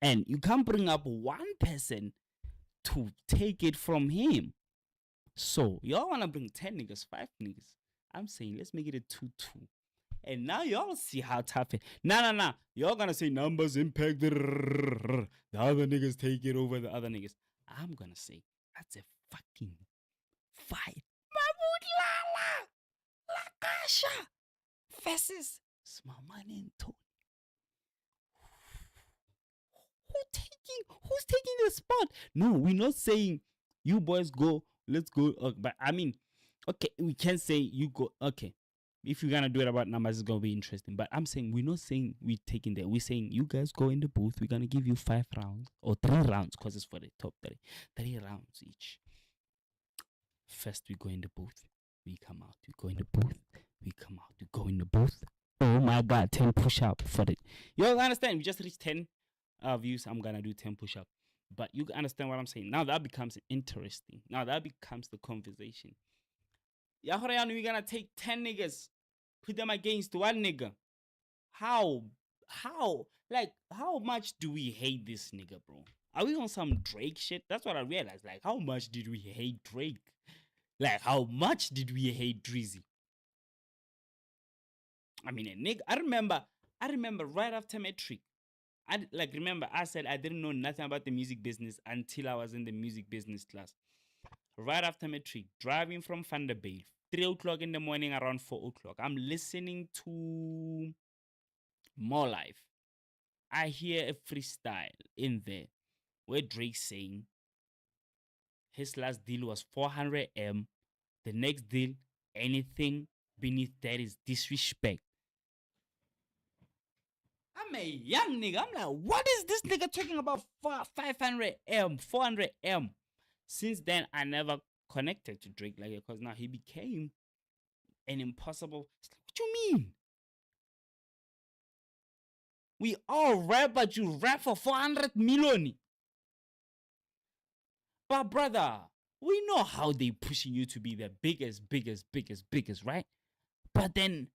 And you can't bring up one person to take it from him. So y'all want to bring 10 niggas, 5 niggas. I'm saying let's make it a 2-2. And now y'all see how tough it. Nah. Y'all gonna say numbers impact the other niggas take it over the other niggas. I'm gonna say that's a fucking fight. Mabulala Lakasha versus Smamani and Tony. Who's taking the spot? No, we're not saying you boys go, let's go. But I mean, okay, we can say you go. Okay, if you're gonna do it about numbers, it's gonna be interesting. But I'm saying we're not saying we're taking that. We're saying you guys go in the booth. We're gonna give you 5 rounds or 3 rounds because it's for the top 3. 3 rounds each. First, we go in the booth. We come out. We go in the booth. We come out. We go in the booth. Oh my God, 10 push-up for it. You all understand? We just reached 10 views. I'm gonna do 10 push-up. But you understand what I'm saying. Now that becomes interesting. Now that becomes the conversation. Yahoreanu, we're gonna take 10 niggas, put them against 1 nigga. How much do we hate this nigga, bro? Are we on some Drake shit? That's what I realized. Like, how much did we hate Drake? Like, how much did we hate Drizzy? I mean, a nigga. I remember right after Metric. I said I didn't know nothing about the music business until I was in the music business class. Right after Metric, driving from Vanderbilt, 3 o'clock in the morning, around 4 o'clock. I'm listening to More Life. I hear a freestyle in there where Drake's saying his last deal was 400M. The next deal, anything beneath that is disrespect. I'm a young nigga. I'm like, what is this nigga talking about 500M, 400M? Since then, I never connected to Drake like that because now he became an impossible. What you mean? We all rap, but you rap for 400 million. But brother, we know how they pushing you to be the biggest, right? But then,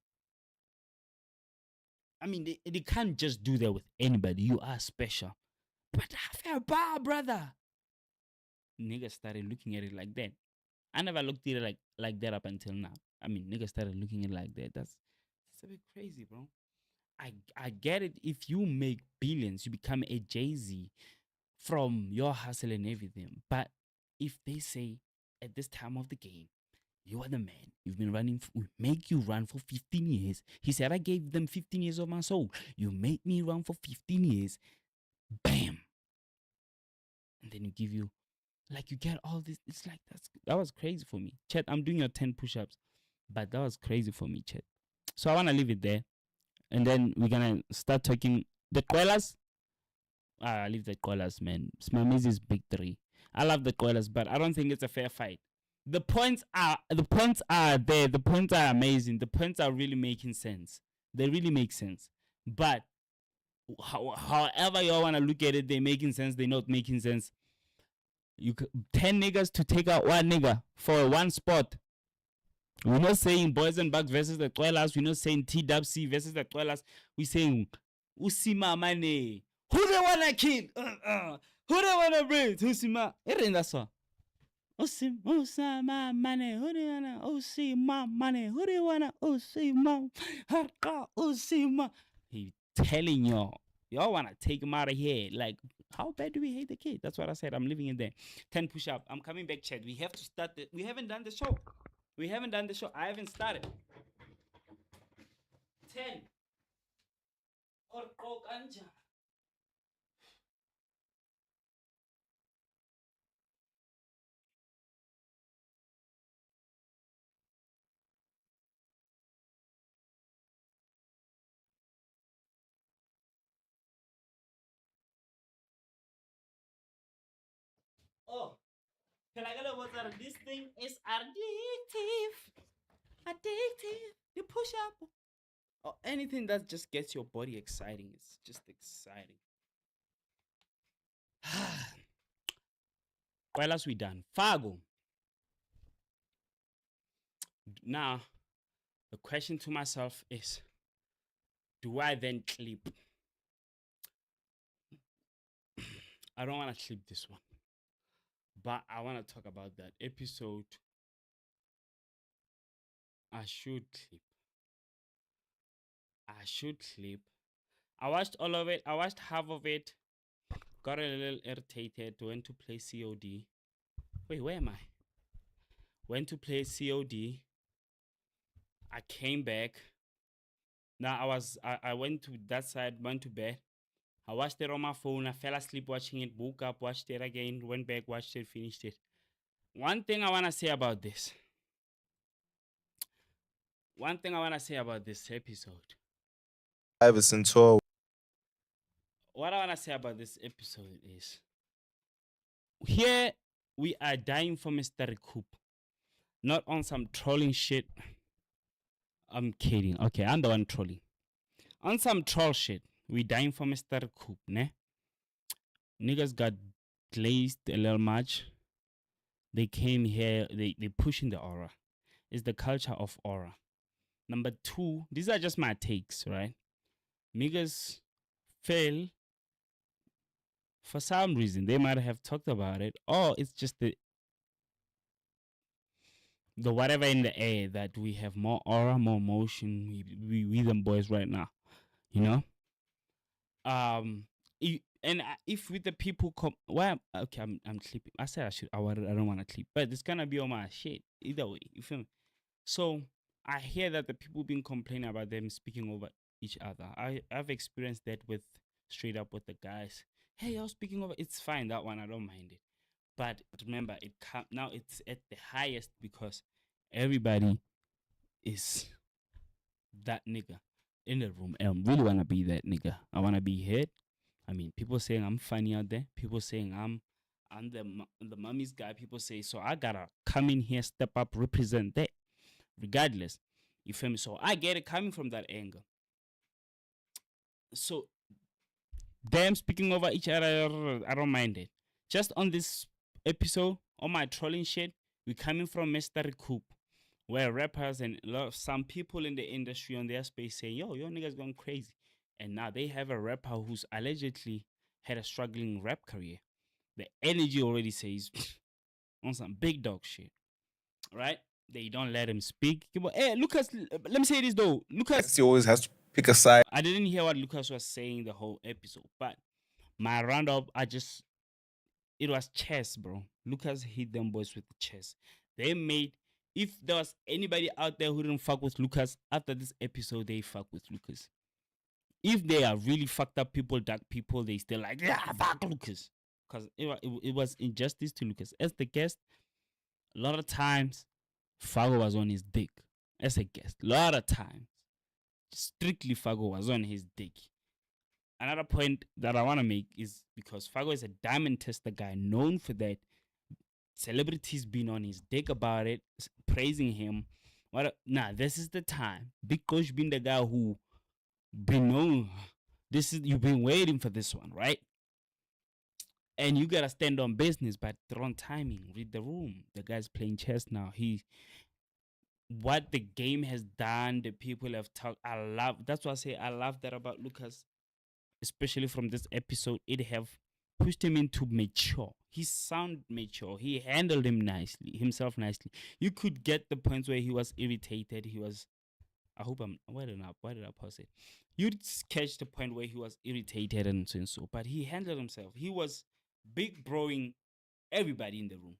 I mean, they can't just do that with anybody. You are special. But have a bar, brother. Niggas started looking at it like that. I never looked at it like that up until now. I mean, niggas started looking at it like that. That's a bit crazy, bro. I get it. If you make billions, you become a Jay-Z from your hustle and everything. But if they say at this time of the game, you are the man, you've been running, we make you run for 15 years. He said, I gave them 15 years of my soul. You make me run for 15 years. Bam. And then you get all this. It's like, that was crazy for me. Chat, I'm doing your 10 push-ups. But that was crazy for me, chat. So I want to leave it there. And then we're going to start talking. The Koilas. I leave the Koilas, man. Smamizi is big 3. I love the Koilas, but I don't think it's a fair fight. The points are there. The points are amazing. The points are really making sense. They really make sense. But however y'all want to look at it, they're making sense. They're not making sense. 10 niggas to take out 1 nigga for 1 spot. We're not saying Boys and Bucks versus the Koilas. We're not saying TWC versus the Koilas. We're saying Usima Mane. Who they wanna kill? Who they wanna bring? Usima. That's all. Usima Mane. Who they wanna? Usima Mane. Who they wanna? Usima. Harka Usima. He telling y'all. Y'all wanna take him out of here. Like, how bad do we hate the kid? That's what I said. I'm leaving it there. 10 push-up. I'm coming back, chat. We have to start it. We haven't done the show. I haven't started. 10. Or Kokanja. Oh, can I get a water? This thing is addictive. Addictive. The push up. Or anything that just gets your body exciting. It's just exciting. Well, as we done. Fargo. Now, the question to myself is, do I then clip? I don't want to clip this one. But I want to talk about that episode. I should clip. I watched all of it. I watched half of it. Got a little irritated. Went to play COD. Wait, where am I? Went to play COD. I came back. Now I went to that side, went to bed. I watched it on my phone. I fell asleep watching it, woke up, watched it again, went back, watched it, finished it. One thing I want to say about this. Episode. Iverson tour. What I want to say about this episode is, here we are dying for Mr. Recoup. Not on some trolling shit. I'm kidding. Okay, I'm the one trolling. On some troll shit, we dying for Mr. Recoup, ne? Niggas got glazed a little much. They came here, they pushing the aura. It's the culture of aura. Number two, these are just my takes, right? Niggas fail. For some reason, they might have talked about it, or it's just the whatever in the air that we have more aura, more motion. We them boys right now, you know. If with the people come, okay, I'm clipping. I said I don't want to clip, but it's gonna be on my shit either way. You feel me? So I hear that the people been complaining about them speaking over each other. I've experienced that with straight up with the guys. Hey, y'all speaking over. It's fine, that one, I don't mind it. But remember, now it's at the highest because everybody is that nigga in the room. And I really wanna be that nigga. I wanna be heard. I mean, people saying I'm funny out there. People saying I'm the mummy's guy. People say, so I gotta come in here, step up, represent that. Regardless, you feel me? So I get it coming from that angle. So them speaking over each other, I don't mind it. Just on this episode, on my trolling shit, we coming from Mr. Recoup, where rappers and some people in the industry on their space saying, yo niggas going crazy. And now they have a rapper who's allegedly had a struggling rap career. The energy already says on some big dog shit, right? They don't let him speak. Hey, Lucas, let me say this though. Lucas, He always has to pick a side. I didn't hear what Lucas was saying the whole episode, but my roundup, it was chess, bro. Lucas hit them boys with the chess. If there was anybody out there who didn't fuck with Lucas, after this episode, they fuck with Lucas. If they are really fucked up people, dark people, they still like, yeah, fuck Lucas. Because it was injustice to Lucas. As the guest, a lot of times, Fago was on his dick. As a guest, a lot of times, strictly Fago was on his dick. Another point that I want to make is because Fago is a diamond tester guy, known for that. Celebrities been on his dick about it, praising him. This is the time. Big Coach being the guy who been known. You've been waiting for this one, right? And you gotta stand on business, but the wrong timing. Read the room. The guy's playing chess now. What the game has done, the people have talked. That's why I say I love that about Lucas, especially from this episode. It have pushed him into mature. He sound mature. He handled himself nicely. You could get the points where he was irritated. Why did I pause it? You'd catch the point where he was irritated and so, but he handled himself. He was big broing everybody in the room.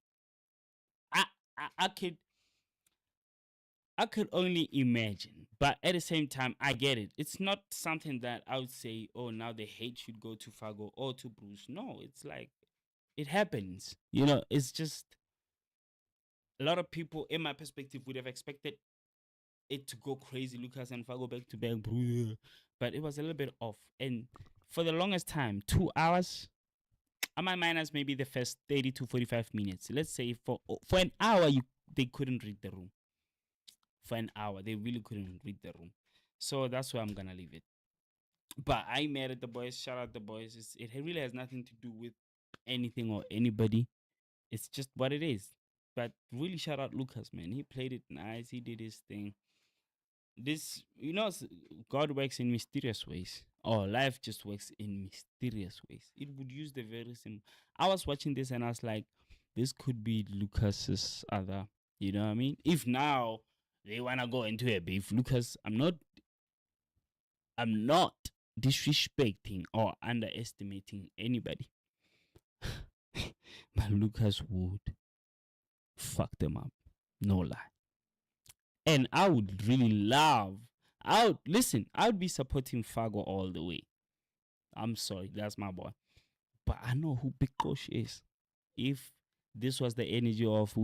I could only imagine, but at the same time, I get it. It's not something that I would say, oh, now the hate should go to Fago or to Bruce. No, it's like, it happens. You know, it's just, a lot of people, in my perspective, would have expected it to go crazy, Lucas and Fago back to back, but it was a little bit off. And for the longest time, 2 hours, I might minus maybe the first 30 to 45 minutes. Let's say for an hour, they couldn't read the room. For an hour, they really couldn't read the room. So that's where I'm gonna leave it. But I mad at the boys. Shout out the boys. It really has nothing to do with anything or anybody. It's just what it is. But really, shout out Lucas, man. He played it nice. He did his thing. This, God works in mysterious ways. Or life just works in mysterious ways. It would use the very simple. I was watching this and I was like, this could be Lucas's other. You know what I mean? If now they wanna go into a beef, Lucas, I'm not disrespecting or underestimating anybody. But Lucas would fuck them up. No lie. And I would really I would be supporting Fago all the way. I'm sorry, that's my boy. But I know who Big Kosh is. If this was the energy of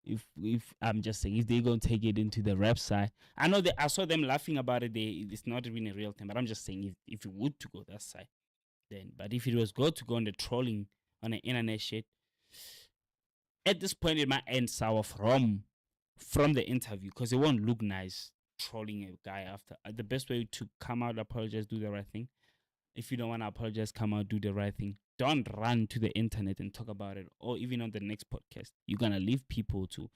if I'm just saying, if they're gonna take it into the rap side, I know that I saw them laughing about it. It's not even a real thing, but I'm just saying if it would to go that side, then. But if it was going to go on the trolling on the internet shit, at this point it might end sour from the interview, because it won't look nice trolling a guy after. The best way to come out, apologize, do the right thing. If you don't want to apologize, come out, do the right thing. Don't run to the internet and talk about it, or even on the next podcast. You're going to leave people to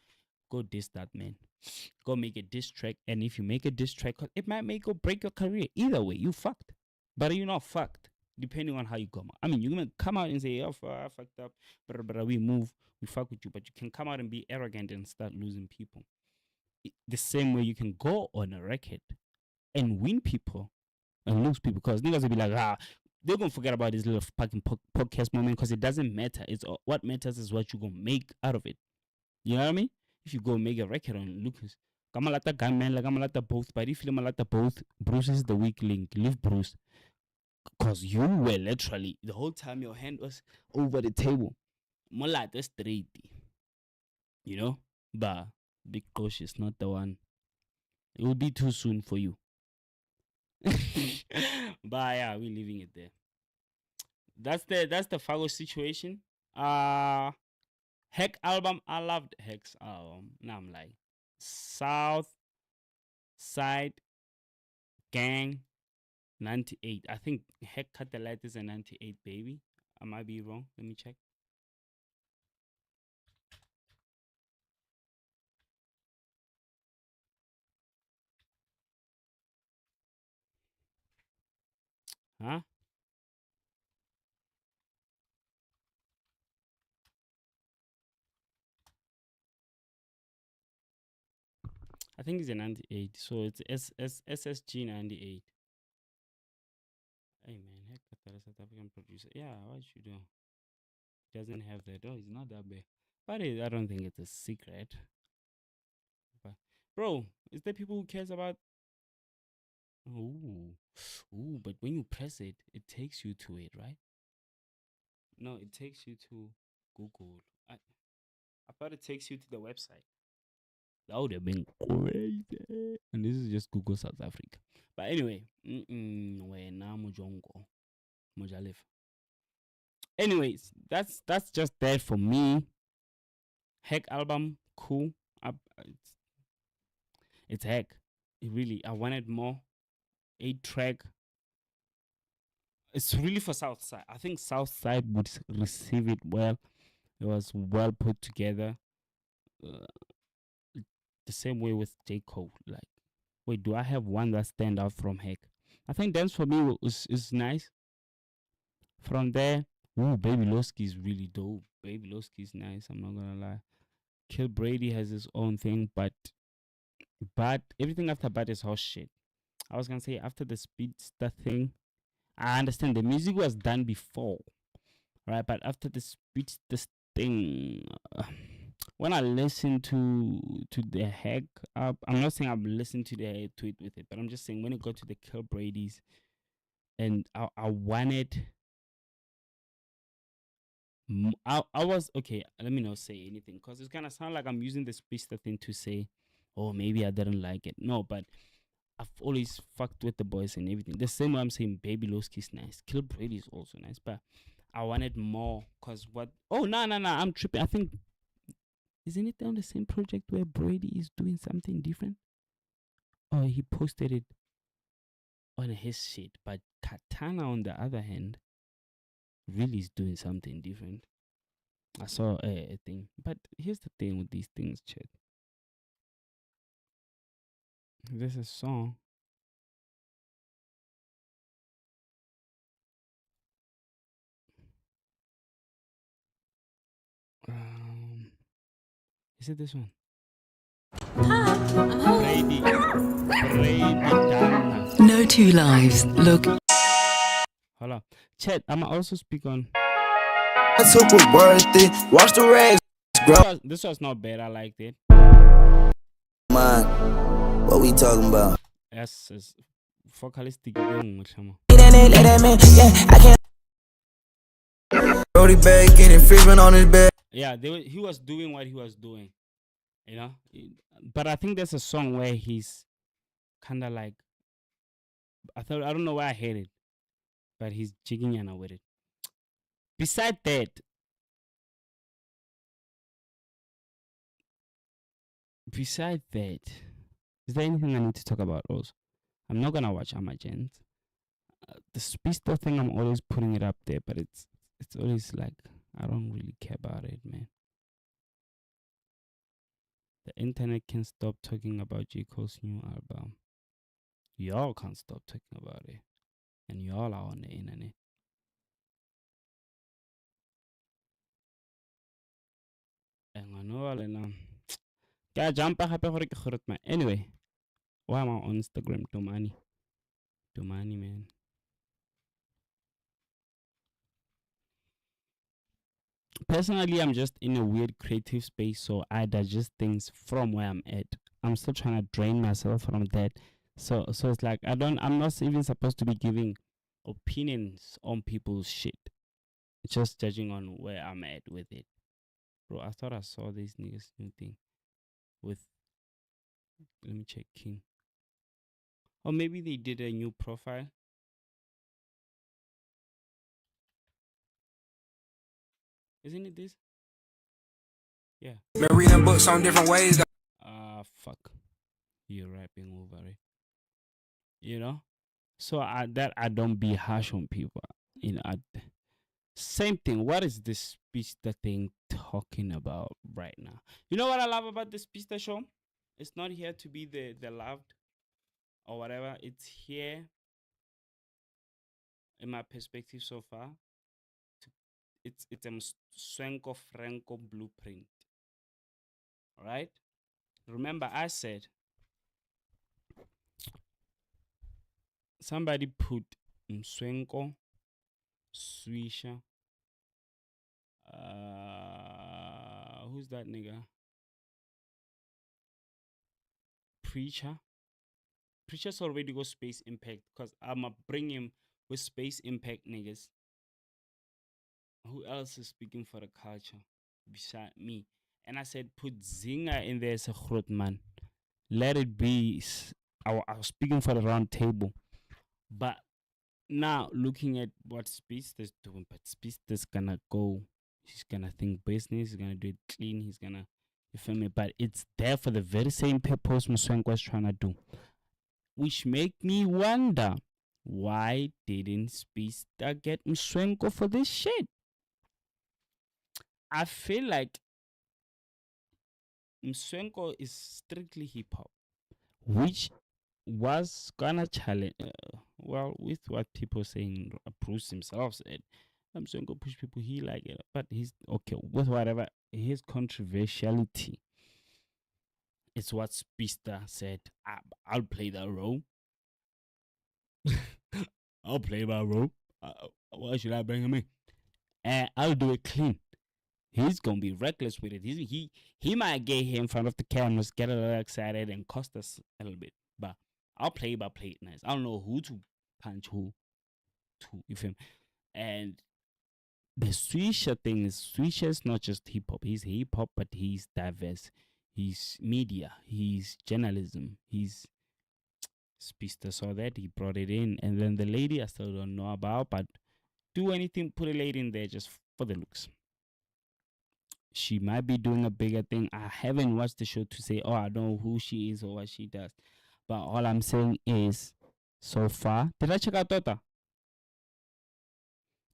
go diss that man. Go make a diss track, and if you make a diss track, it might make or break your career. Either way, you fucked. But you're not fucked, depending on how you come out. I mean, you can come out and say, oh, I fucked up, but we move, we fuck with you. But you can come out and be arrogant and start losing people. The same way you can go on a record and win people and lose people, because niggas will be like, they're gonna forget about this little fucking podcast moment, because it doesn't matter. It's what matters is what you're gonna make out of it. You know what I mean? If you go make a record on Lucas, Kamalata gunman, like Kamalata both, but if you Malata both, Bruce is the weak link. Leave Bruce, because you were literally the whole time your hand was over the table. Malata straight, you know, but Big Kosh is not the one. It will be too soon for you. But yeah, we're leaving it there. That's the Fago situation. Heck album, I loved Heck's album. Now I'm like, South Side Gang 98. I think Heck cut the letters in 98, baby. I might be wrong. Let me check. Huh? I think it's a 98, so it's SSG 98. Hey man, Heck cut the South African producer. Yeah, what you do? Doesn't have that. Oh, it's not that bad. But I don't think it's a secret. But, bro, is there people who cares about? Ooh, but when you press it, it takes you to it, right? No, it takes you to Google. I thought it takes you to the website. That would have been crazy. And this is just Google South Africa. But anyway, wena mojongo mojalif. Anyways, that's just that for me. Heck album, cool. It's Heck. It really, I wanted more. 8-track. It's really for Southside. I think Southside would receive it well. It was well put together. The same way with J. Cole. Like, wait, do I have one that stand out from Heck? I think Dance for Me is nice. From there, Baby Lowski is really dope. Baby Lowski is nice, I'm not gonna lie. Kill Brady has his own thing, but everything after But is horse shit. I was gonna say, after the Speedster thing, I understand the music was done before, right? But after the Speedster thing, when I listen to the Heck up, I'm not saying I've listened to the tweet with it, but I'm just saying when it got to the Kill Brady's, and I wanted. I was okay. Let me not say anything, because it's gonna sound like I'm using the Speedster thing to say, oh, maybe I didn't like it. No, but I've always fucked with the boys and everything. The same way I'm saying Baby Lowski is nice. Kill Brady is also nice, but I wanted more because what? Oh no, I'm tripping. I think isn't it on the same project where Brady is doing something different? Oh, he posted it on his shit, but Katana on the other hand really is doing something different. I saw a thing, but here's the thing with these things, chat. There's a song. Is it this one? Brady Dana. No two lives look. Hold on. Chat, I'ma also speak on. I took what worth it. Watch the rags grow. This was not bad. I liked it. Man, what we talking about? Yes, it's focalistic. Chama. Brody bag getting freezing on his bed. Yeah, he was doing what he was doing, you know. But I think there's a song where he's kind of like, I don't know why I hate it, but he's jigging Yana with it. Beside that, is there anything I need to talk about also? I'm not gonna watch Amagent. The Speedster thing, I'm always putting it up there, but it's always like I don't really care about it, man. The internet can stop talking about J. Cole's new album. Y'all can't stop talking about it, and y'all are on the internet. And I know all and yeah, jump happy for the anyway. Why am I on Instagram? Domani, man. Personally, I'm just in a weird creative space, so I digest things from where I'm at. I'm still trying to drain myself from that. So it's like I'm not even supposed to be giving opinions on people's shit. Just judging on where I'm at with it. Bro, I thought I saw this niggas new thing with, let me check King. Or maybe they did a new profile. Isn't it this? Yeah. Been reading books on different ways. Fuck. You're rapping over it. You know? So I don't be harsh on people. You know, same thing. What is this Speedster thing talking about right now? You know what I love about the Speedster show? It's not here to be the loved or whatever. It's here, in my perspective so far, it's a Swenko Franco blueprint. All right? Remember, I said somebody put Mswenko, Swisha. Who's that nigga? Preacher's already got Space Impact because I'ma bring him with Space Impact niggas. Who else is speaking for the culture beside me? And I said, put Zinga in there as a grot man. Let it be. I was speaking for the round table. But now, looking at what Speedster's doing, but Speedster's gonna go. He's gonna think business. He's gonna do it clean. He's gonna, you feel me? But it's there for the very same purpose Mswenko was trying to do. Which make me wonder, why didn't Speedster get Mswenko for this shit? I feel like Mswenko is strictly hip hop, which was gonna challenge. Well, with what people saying, Bruce himself said, Mswenko push people. He like it, but he's okay with whatever his controversiality. It's what Speedster said. I'll play that role. I'll play my role. Why should I bring him in? And I'll do it clean. He's gonna be reckless with it. He might get here in front of the cameras, get a little excited, and cost us a little bit. But I'll play it nice. I don't know who to punch who to, you feel me? And the Swisha thing is, Swisha is not just hip hop. He's hip hop, but he's diverse. He's media. He's journalism. He's Speedster saw that, he brought it in, and then the lady I still don't know about, but do anything, put a lady in there just for the looks. She might be doing a bigger thing. I haven't watched the show to say, oh, I know who she is or what she does. But all I'm saying is, so far, did I check out Tota?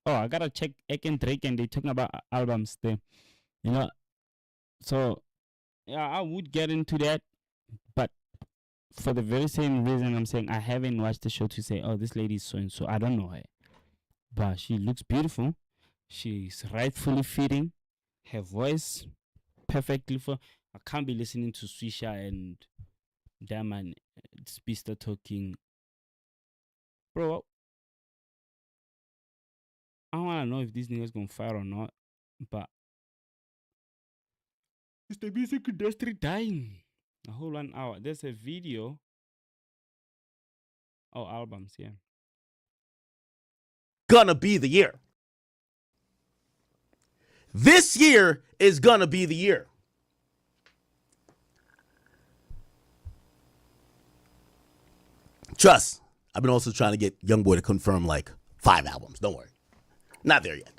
Oh, I gotta check Ek and Drake, and they talking about albums there. You know, so yeah, I would get into that, but for the very same reason I'm saying I haven't watched the show to say, oh, this lady is so and so. I don't know her, but she looks beautiful. She's rightfully fitting. Her voice perfectly for. I can't be listening to Swisha and Diamond Speedster talking, bro. I don't wanna know if this nigga's gonna fire or not, but it's the music industry dying. A whole 1 hour. There's a video. Oh, albums, yeah. Gonna be the year. This year is gonna be the year. Trust. I've been also trying to get YoungBoy to confirm like 5 albums. Don't worry. Not there yet.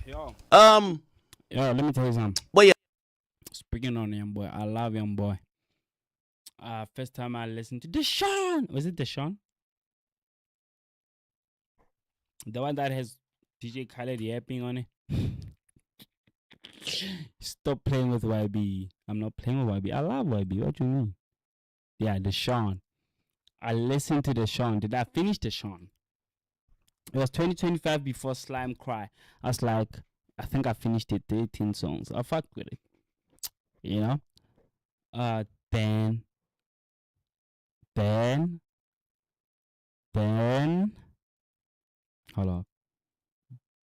Yo. Yeah, let me tell you something. But yeah. Speaking on YoungBoy, I love YoungBoy. First time I listened to Deshaun. Was it Deshaun? The one that has DJ Khaled yapping on it. Stop playing with YB. I'm not playing with YB. I love YB. What do you mean? Yeah, Deshaun. I listened to Deshaun. Did I finish Deshaun? It was 2025 before Slime Cry. I was like, I think I finished it. 13 songs. I fuck with it. You know? Then hold on.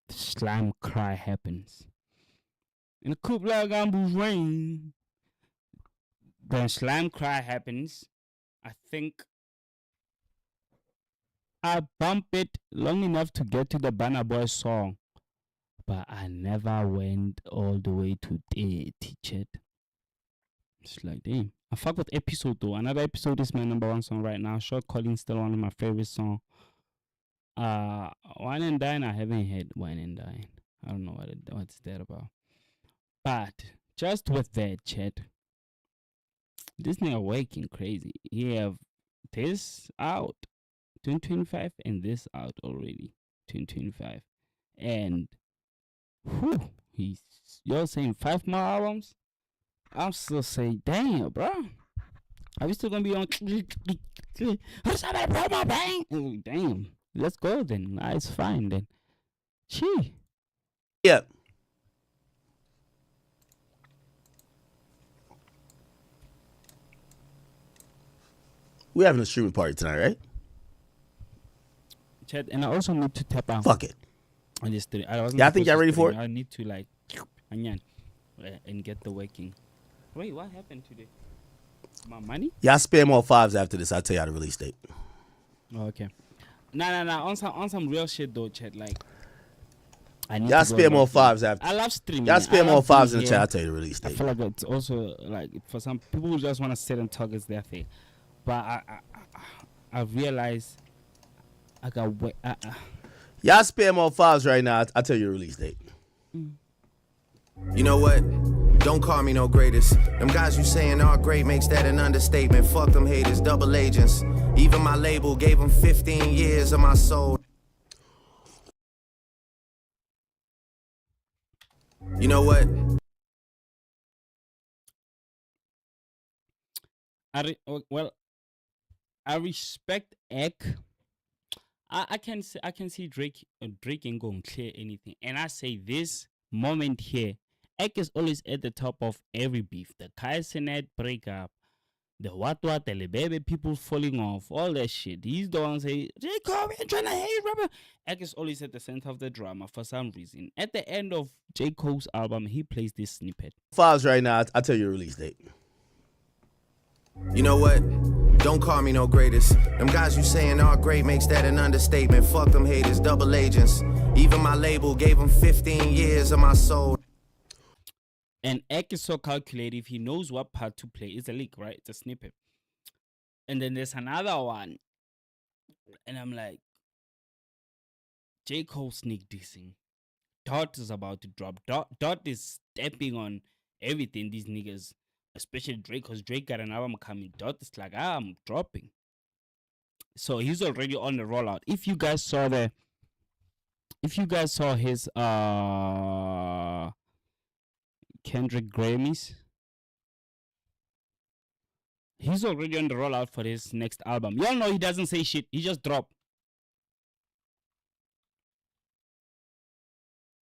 Slime Cry happens. In a coupe like Ambu's rain. Then Slime Cry happens. I think I bump it long enough to get to the Burna Boy song, but I never went all the way to teach it. It's like, damn. I fuck with Episode though. Another Episode is my number 1 song right now. Short Calling still one of my favorite songs. Wine and Dine, I haven't heard Wine and Dine. I don't know what's that about. But just with that, chat, this nigga working crazy. He have this out 2025 and this out already 2025, and you're saying 5 more albums. I'm still saying, damn, bro. Are we still gonna be on? Damn, let's go then. Nah, it's fine then. Gee. Yeah. We're having a streaming party tonight, right? Chat, and I also need to tap out. Fuck it. On this thing. I think y'all ready for it? I need to like and get the working. Wait, what happened today? My money? Y'all spam all 5s after this. I'll tell y'all the release date. Oh, okay. Nah. On some real shit though, chat. Like, I need y'all to spam all 5s after. I love streaming. Y'all spam all 5s in the chat. I'll tell you the release date. I feel like it's also like for some people who just want to sit and talk, it's their thing. But I realize I got wait. Y'all spam all 5s right now. I'll tell you the release date. You know what? Don't call me no greatest. Them guys you saying are great makes that an understatement. Fuck them haters, double agents. Even my label gave them 15 years of my soul. You know what? I respect Ek. I can see Drake ain't gonna clear anything, and I say this moment here, Ek is always at the top of every beef. The Kai Cenat breakup, the what the Lebebe people falling off, all that shit. He's the one say, Jacob, you're trying to hate rapper. Ek is always at the center of the drama for some reason. At the end of J. Cole's album, he plays this snippet. 5s right now. I'll tell you the release date. You know what? Don't call me no greatest. Them guys you saying are great makes that an understatement. Fuck them haters, double agents. Even my label gave them 15 years of my soul. And Ek is so calculative. He knows what part to play. It's a leak, right? It's a snippet. And then there's another one. And I'm like, J. Cole sneak dissing. Dot is about to drop. Dot is stepping on everything. These niggas, especially Drake, because Drake got an album coming. Dot is like, I'm dropping. So he's already on the rollout. If you guys saw his Kendrick Grammys, he's already on the rollout for his next album. Y'all know he doesn't say shit. He just dropped.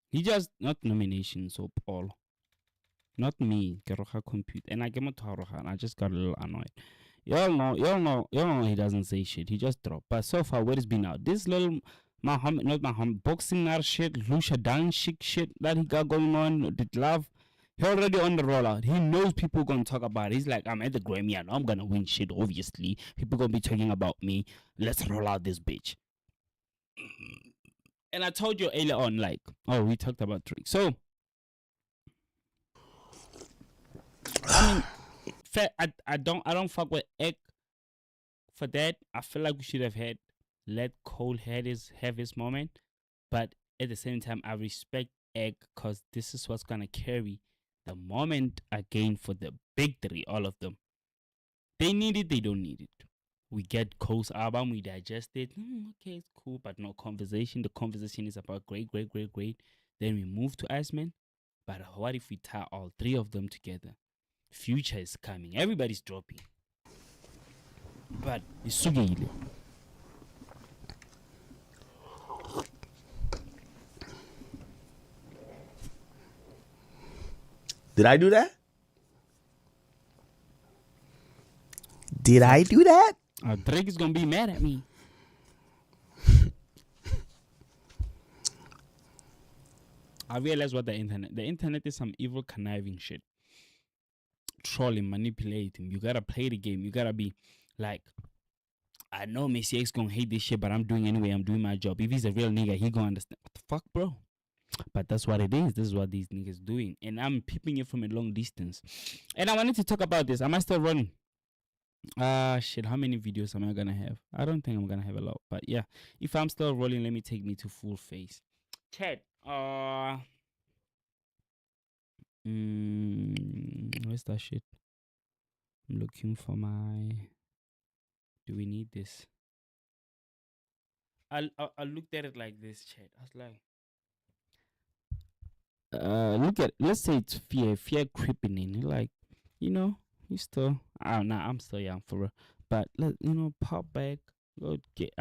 He just, not nominations, so Paul. Not me. Compute. And I came to and I just got a little annoyed. Y'all know he doesn't say shit. He just dropped. But so far, what has been out? This little boxing art shit, Lucia dance shit that he got going on, did love. He already on the rollout. He knows people gonna talk about it. He's like, I'm at the Grammy, I know I'm gonna win shit, obviously. People gonna be talking about me. Let's roll out this bitch. And I told you earlier on, like, oh, we talked about Drake. So, I mean, I don't fuck with Egg for that. I feel like we should have let Cole have his moment, but at the same time, I respect Egg because this is what's gonna carry the moment again for the big three, all of them. They need it, they don't need it. We get Cole's album, we digest it. Okay, it's cool, but no conversation. The conversation is about great. Then we move to Iceman. But what if we tie all three of them together? Future is coming. Everybody's dropping. But it's sugile. Did I do that? Did I do that? Drake is gonna be mad at me. I realize what the internet is some evil conniving shit. Trolling, manipulating. You gotta play the game. You gotta be like, I know Messi X gonna hate this shit, but I'm doing anyway. I'm doing my job. If he's a real nigga, he gonna understand. What the fuck, bro? But that's what it is. This is what these niggas doing. And I'm peeping it from a long distance. And I wanted to talk about this. Am I still running? Shit, how many videos am I gonna have? I don't think I'm gonna have a lot. But yeah, if I'm still rolling, let me take me to full face. Chat. Where's that shit? I'm looking for my... Do we need this? I looked at it like this, chat. I was like, look at, let's say it's fear creeping in. Like, you know, you still, I don't know, I'm still young for real. But pop back, go get.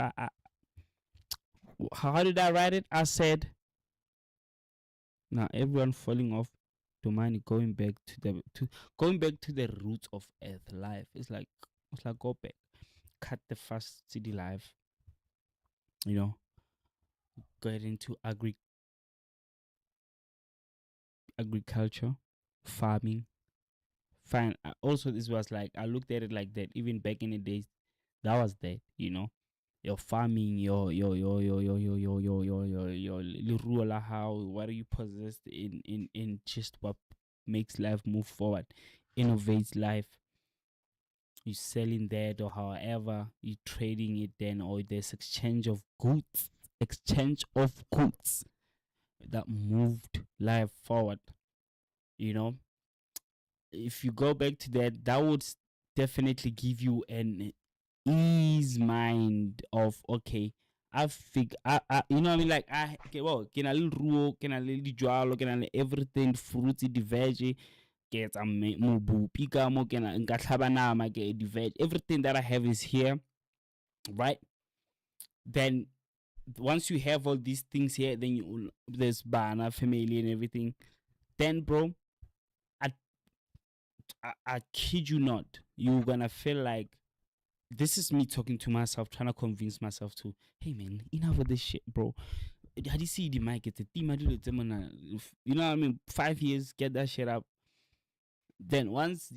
How did I write it? I said, now everyone falling off to money, going back to the roots of Earth life. It's like go back, cut the fast city life. Get into agriculture, farming. Fine. Also, this was like, I looked at it like that. Even back in the days, that was that. Your farming, your rural, how what are you possessed in just what makes life move forward, innovates life. You selling that, or however you trading it, then, or there's exchange of goods that moved life forward. If you go back to that would definitely give you an ease mind of, okay, I figure, you know what I mean? Like, can a little ruo, can a little dijwalo, can a everything, fruity, the veggie, get a mubu, pika mo, can a nkatlhabanama, get the veg, everything that I have is here, right? Then once you have all these things here, then there's bana, family, and everything. Then, bro, I kid you not, you're gonna feel like, this is me talking to myself, trying to convince myself to, hey man, enough of this shit, bro. How do you see the mic? You know what I mean? 5 years, get that shit up. Then once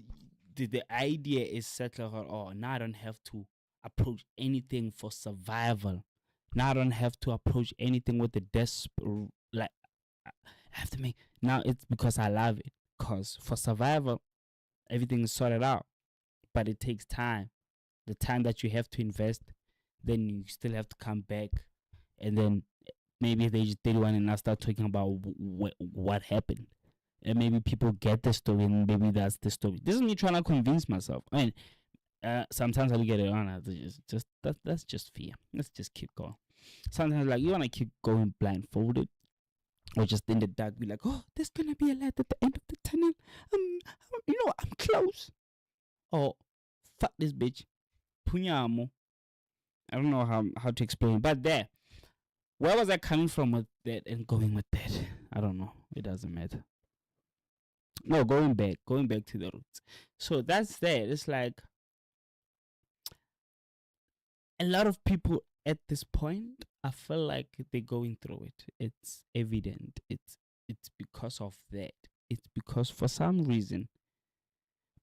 the idea is settled, now I don't have to approach anything for survival. Now I don't have to approach anything with the like, I have to make, now it's because I love it. Because for survival, everything is sorted out. But it takes time. The time that you have to invest, then you still have to come back and then maybe at the age of 31 and I start talking about what happened. And maybe people get the story and maybe that's the story. This is me trying to convince myself. I mean, sometimes I look at it on that's just fear. Let's just keep going. Sometimes like you want to keep going blindfolded or just in the dark, be like, oh, there's gonna be a light at the end of the tunnel. I'm close. Or fuck this bitch. Punyamo. I don't know how to explain it, but there. Where was I coming from with that and going with that? I don't know. It doesn't matter. No, going back to the roots. So that's that. It's like a lot of people at this point, I feel like they're going through it. It's evident. It's because of that. It's because for some reason,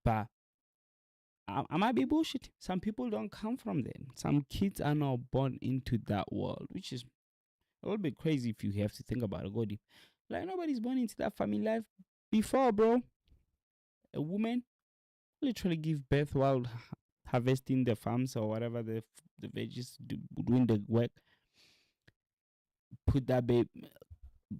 but I might be bullshit. Some people don't come from there. Some kids are not born into that world, which is a little bit crazy if you have to think about it. Go deep. Like nobody's born into that family life before, bro. A woman literally give birth while harvesting the farms or whatever the veggies doing the work. Put that babe,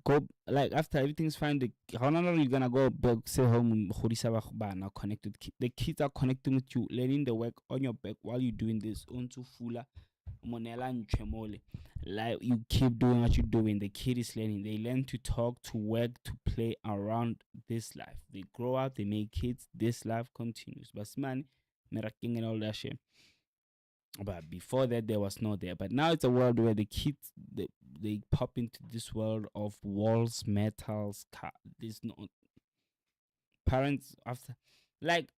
go like after everything's fine. How long are you gonna go back, stay home, now connected? The kids are connecting with you, learning the work on your back while you're doing this. Unto fula, monela and tremole. Like you keep doing what you're doing. The kid is learning. They learn to talk, to work, to play around this life. They grow up, they make kids. This life continues. But man, miraking and all that shit. But before that, there was no there. But now it's a world where the kids they pop into this world of walls, metals, car. There's no parents after. Like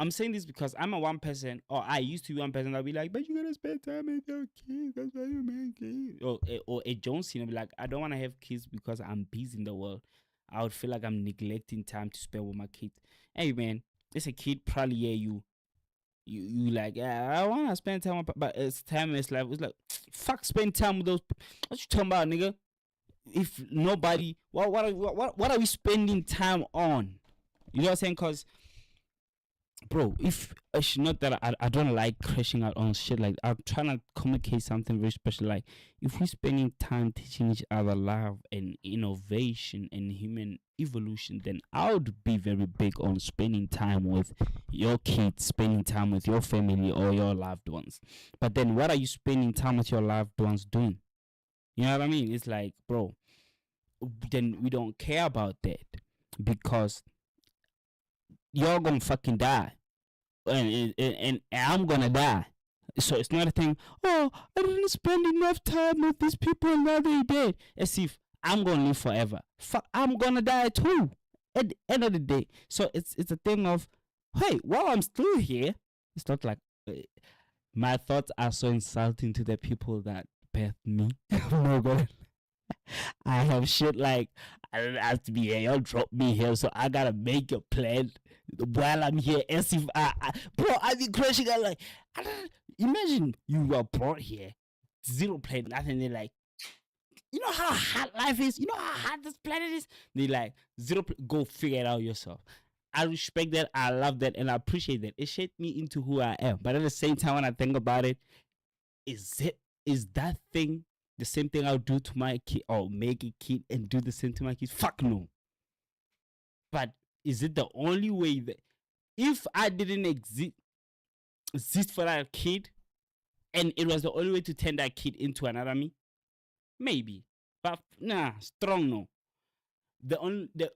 I'm saying this because I'm a one person, or I used to be one person that'll be like, but you gotta spend time with your kids. That's why you make kids. Or a Jones, be like, I don't want to have kids because I'm busy in the world. I would feel like I'm neglecting time to spend with my kids. Hey man, it's a kid probably you like, yeah, I want to spend time with, but it's time in his life. It's like, fuck, spend time with those. What you talking about, nigga? If nobody, what are we spending time on? You know what I'm saying? Cause, bro, if it's not that I don't like crashing out on shit, like I'm trying to communicate something very special. Like if we're spending time teaching each other love and innovation and human evolution, then I would be very big on spending time with your kids, spending time with your family or your loved ones. But then what are you spending time with your loved ones doing? You know what I mean? It's like, bro, then we don't care about that because you're gonna fucking die, and I'm gonna die. So it's not a thing. Oh, I didn't spend enough time with these people, and now they dead. As if I'm gonna live forever. Fuck, I'm gonna die too. At the end of the day, so it's a thing of, hey, while I'm still here, it's not like my thoughts are so insulting to the people that birthed me. I'm not gonna. I have shit like I don't have to be here. Y'all drop me here, so I gotta make a plan while I'm here. As if bro, I be crashing out like imagine you were brought here, zero plan, nothing. They're like, you know how hard life is. You know how hard this planet is. They like go figure it out yourself. I respect that. I love that, and I appreciate that. It shaped me into who I am. But at the same time, when I think about it, is that thing the same thing I'll do to my kid, or make a kid and do the same to my kids? Fuck no. But is it the only way that if I didn't exist for that kid, and it was the only way to turn that kid into another me? Maybe. But nah, strong no. The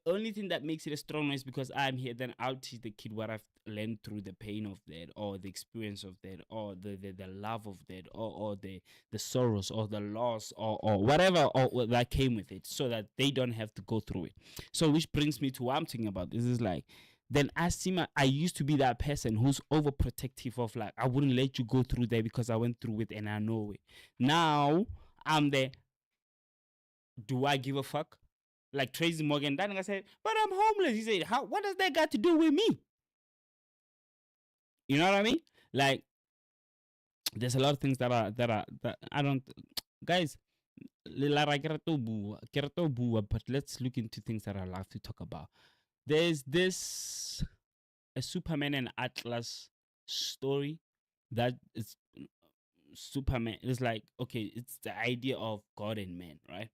only thing that makes it a strong no is because I'm here, then I'll teach the kid what I've learned through the pain of that, or the experience of that, or the love of that, or the sorrows, or the loss, or whatever or that came with it, so that they don't have to go through it. So which brings me to what I'm thinking about. This is like, then I used to be that person who's overprotective of like, I wouldn't let you go through there because I went through it and I know it. Now I'm there. Do I give a fuck? Like Tracy Morgan, that nigga said, but I'm homeless. He said, what does that got to do with me? You know what I mean? Like, there's a lot of things that I don't, guys, but let's look into things that I love to talk about. There's a Superman and Atlas story that is Superman. It's like, okay, it's the idea of God and man, right?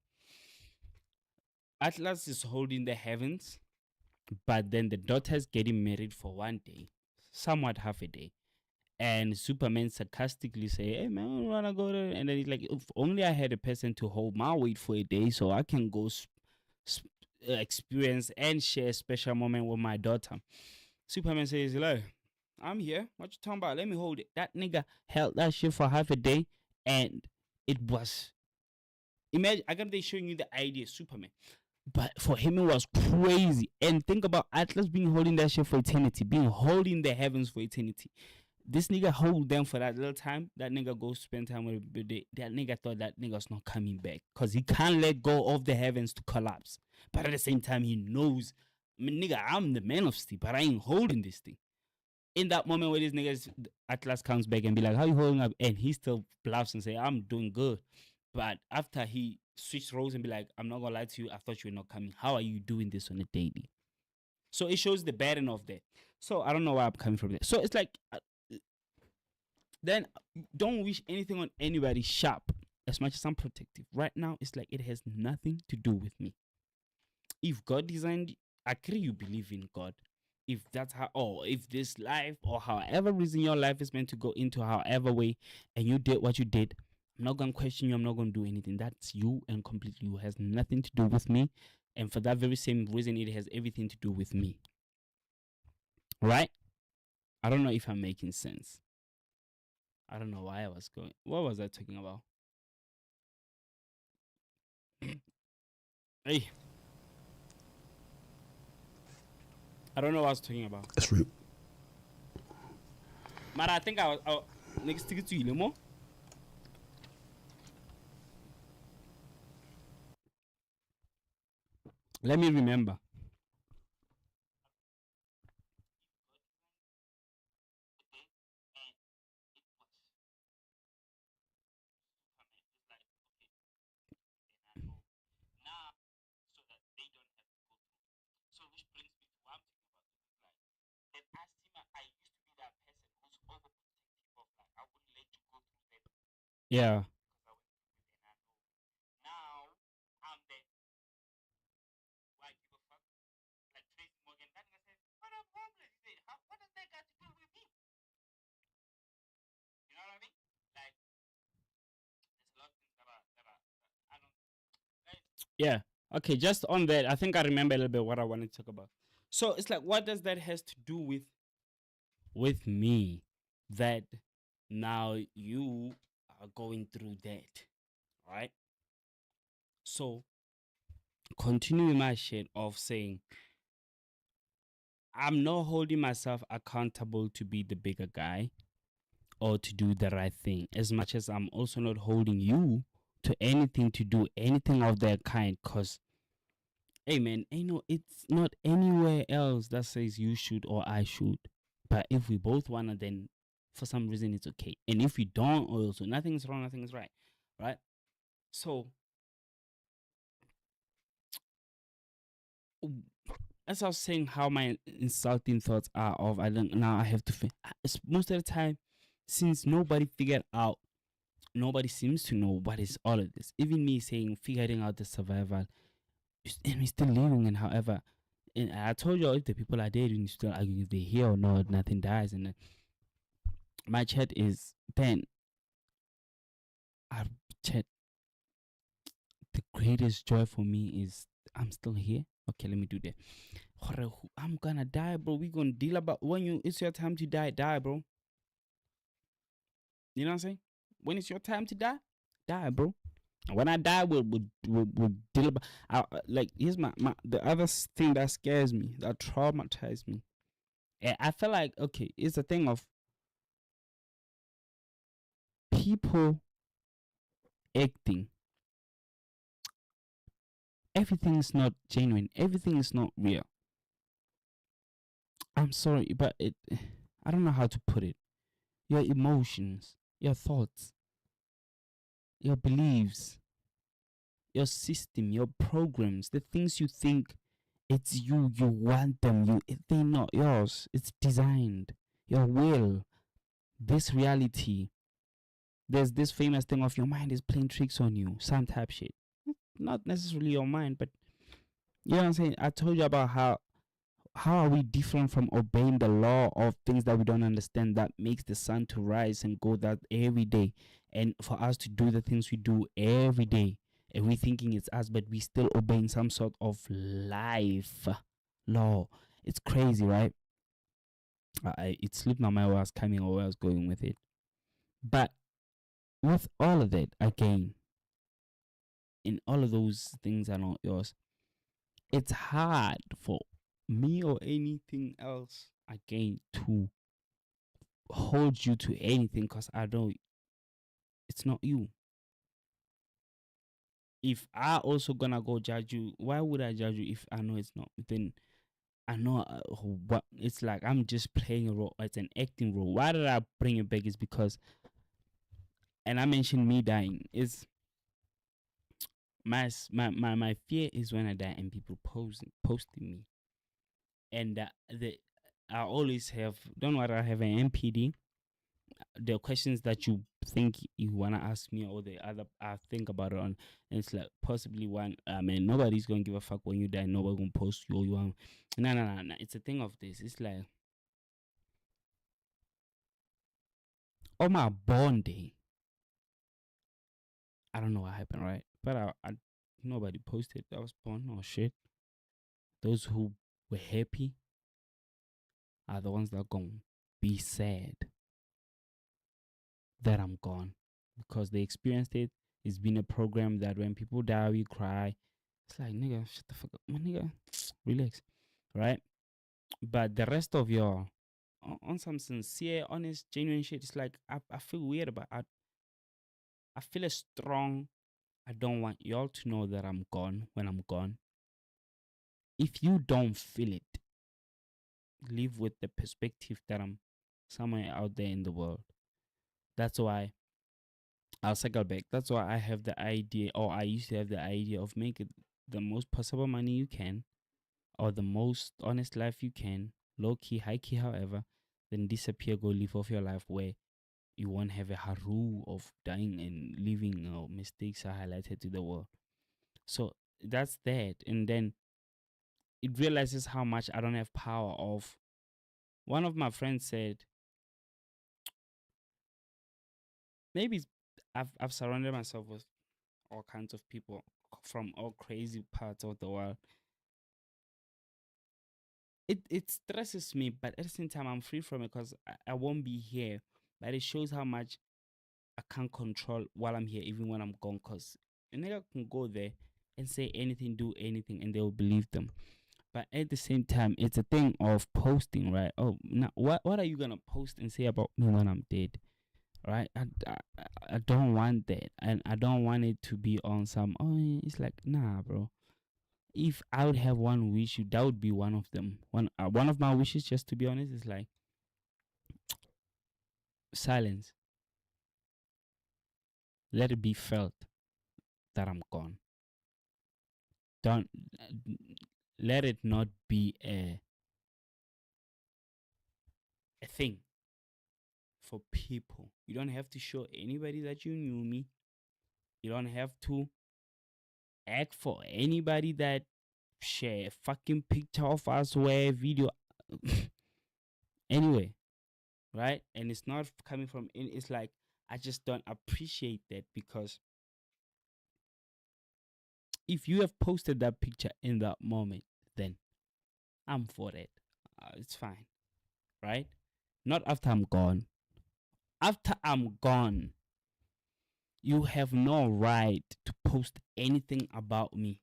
Atlas is holding the heavens, but then the daughter's getting married for one day, somewhat half a day. And Superman sarcastically say, hey man, I don't wanna go there. And then he's like, if only I had a person to hold my weight for a day so I can go experience and share a special moment with my daughter. Superman says, look, I'm here. What you talking about? Let me hold it. That nigga held that shit for half a day, and it was, imagine, I got they showing you the idea, Superman. But for him, it was crazy. And think about Atlas being holding that shit for eternity, being holding the heavens for eternity. This nigga hold them for that little time. That nigga go spend time with that nigga thought that nigga's not coming back because he can't let go of the heavens to collapse. But at the same time, he knows, I mean, nigga, I'm the man of steel, but I ain't holding this thing. In that moment where this nigga Atlas comes back and be like, how you holding up? And he still bluffs and say, I'm doing good. But after he switched roles and be like, I'm not gonna lie to you, I thought you were not coming. How are you doing this on a daily? So it shows the burden of that. So I don't know where I'm coming from there. So it's like, then don't wish anything on anybody sharp as much as I'm protective. Right now, it's like it has nothing to do with me. If God designed, I agree you believe in God. If that's how, or if this life or however reason your life is meant to go into however way, and you did what you did, I'm not going to question you. I'm not going to do anything. That's you and completely you. It has nothing to do with me. And for that very same reason, it has everything to do with me. Right? I don't know if I'm making sense. I don't know why I was going. What was I talking about? Hey. I don't know what I was talking about. That's rude. But I think I was next to you more. Let me remember. Yeah. Yeah. Okay, just on that, I think I remember a little bit what I wanted to talk about. So it's like, what does that has to do with me? That now you are going through that, right? So continue my shit of saying, I'm not holding myself accountable to be the bigger guy or to do the right thing, as much as I'm also not holding you to anything to do anything of that kind, because hey man, it's not anywhere else that says you should or I should. But if we both wanna, then for some reason it's okay. And if we don't, also nothing's wrong, nothing's right. Right? So as I was saying, how my insulting thoughts are of I have to most of the time, since nobody figured out, nobody seems to know what is all of this. Even me saying figuring out the survival, and we're still living. And however, and I told you, if the people are dead, you still arguing if they're here or not, nothing dies. And my chat is then. Our chat. The greatest joy for me is I'm still here. Okay, let me do that. I'm gonna die, bro. We gonna deal about when it's your time to die, bro. You know what I'm saying? When it's your time to die, bro. When I die, we'll deal about. Like, here's the other thing that scares me, that traumatized me. And I feel like, okay, it's a thing of people acting. Everything is not genuine. Everything is not real. I'm sorry, but I don't know how to put it. Your emotions, your thoughts, your beliefs, your system, your programs, the things you think it's you want them, they're not yours. It's designed. Your will, this reality, there's this famous thing of your mind is playing tricks on you, some type shit. Not necessarily your mind, but you know what I'm saying? I told you about how are we different from obeying the law of things that we don't understand, that makes the sun to rise and go that every day, and for us to do the things we do every day, and we thinking it's us, but we still obeying some sort of life law. It's crazy, right? It slipped my mind where I was coming or where I was going with it. But with all of that, again, in all of those things are not yours, it's hard for me or anything else, again, to hold you to anything, because I know it's not you. If I also gonna go judge you, why would I judge you if I know it's not? Then I know what it's like. I'm just playing a role. It's an acting role. Why did I bring it back? Is because, and I mentioned me dying. Is my fear is when I die and people posting me, and I always have. Don't worry, I have an MPD. The questions that you think you wanna ask me, or the other I think about it on, and it's like possibly one. I mean, nobody's gonna give a fuck when you die. Nobody gonna post you. Or you want. No. It's a thing of this. It's like on my born day. I don't know what happened, right? But I nobody posted that I was born or shit. Those who were happy are the ones that are gonna be sad that I'm gone, because they experienced it. It's been a program that when people die, we cry. It's like, nigga, shut the fuck up, my nigga, relax, right? But the rest of y'all, on some sincere, honest, genuine shit, it's like I feel weird about it. I feel a strong. I don't want y'all to know that I'm gone when I'm gone. If you don't feel it, live with the perspective that I'm somewhere out there in the world. That's why I'll cycle back. That's why I have the idea, or I used to have the idea of making the most possible money you can, or the most honest life you can, low key, high key, however, then disappear, go live off your life where you won't have a haru of dying and living, mistakes are highlighted to the world. So that's that. And then it realizes how much I don't have power of. One of my friends said, maybe I've surrounded myself with all kinds of people from all crazy parts of the world. It stresses me, but at the same time I'm free from it, because I won't be here. But it shows how much I can't control while I'm here, even when I'm gone, because a nigga can go there and say anything, do anything, and they will believe them. But at the same time, it's a thing of posting, right? Oh, now what are you gonna post and say about me when I'm dead? Right? I don't want that, and I don't want it to be on some. Oh, it's like, nah, bro. If I would have one wish, that would be one of them. One of my wishes, just to be honest, is like silence. Let it be felt that I'm gone. Don't let it not be a thing for people. You don't have to show anybody that you knew me. You don't have to act for anybody that share a fucking picture of us or a video. Anyway, right? And it's not coming from it's like I just don't appreciate that, because if you have posted that picture in that moment, then I'm for it. It's fine, right? Not after I'm gone. After I'm gone, you have no right to post anything about me,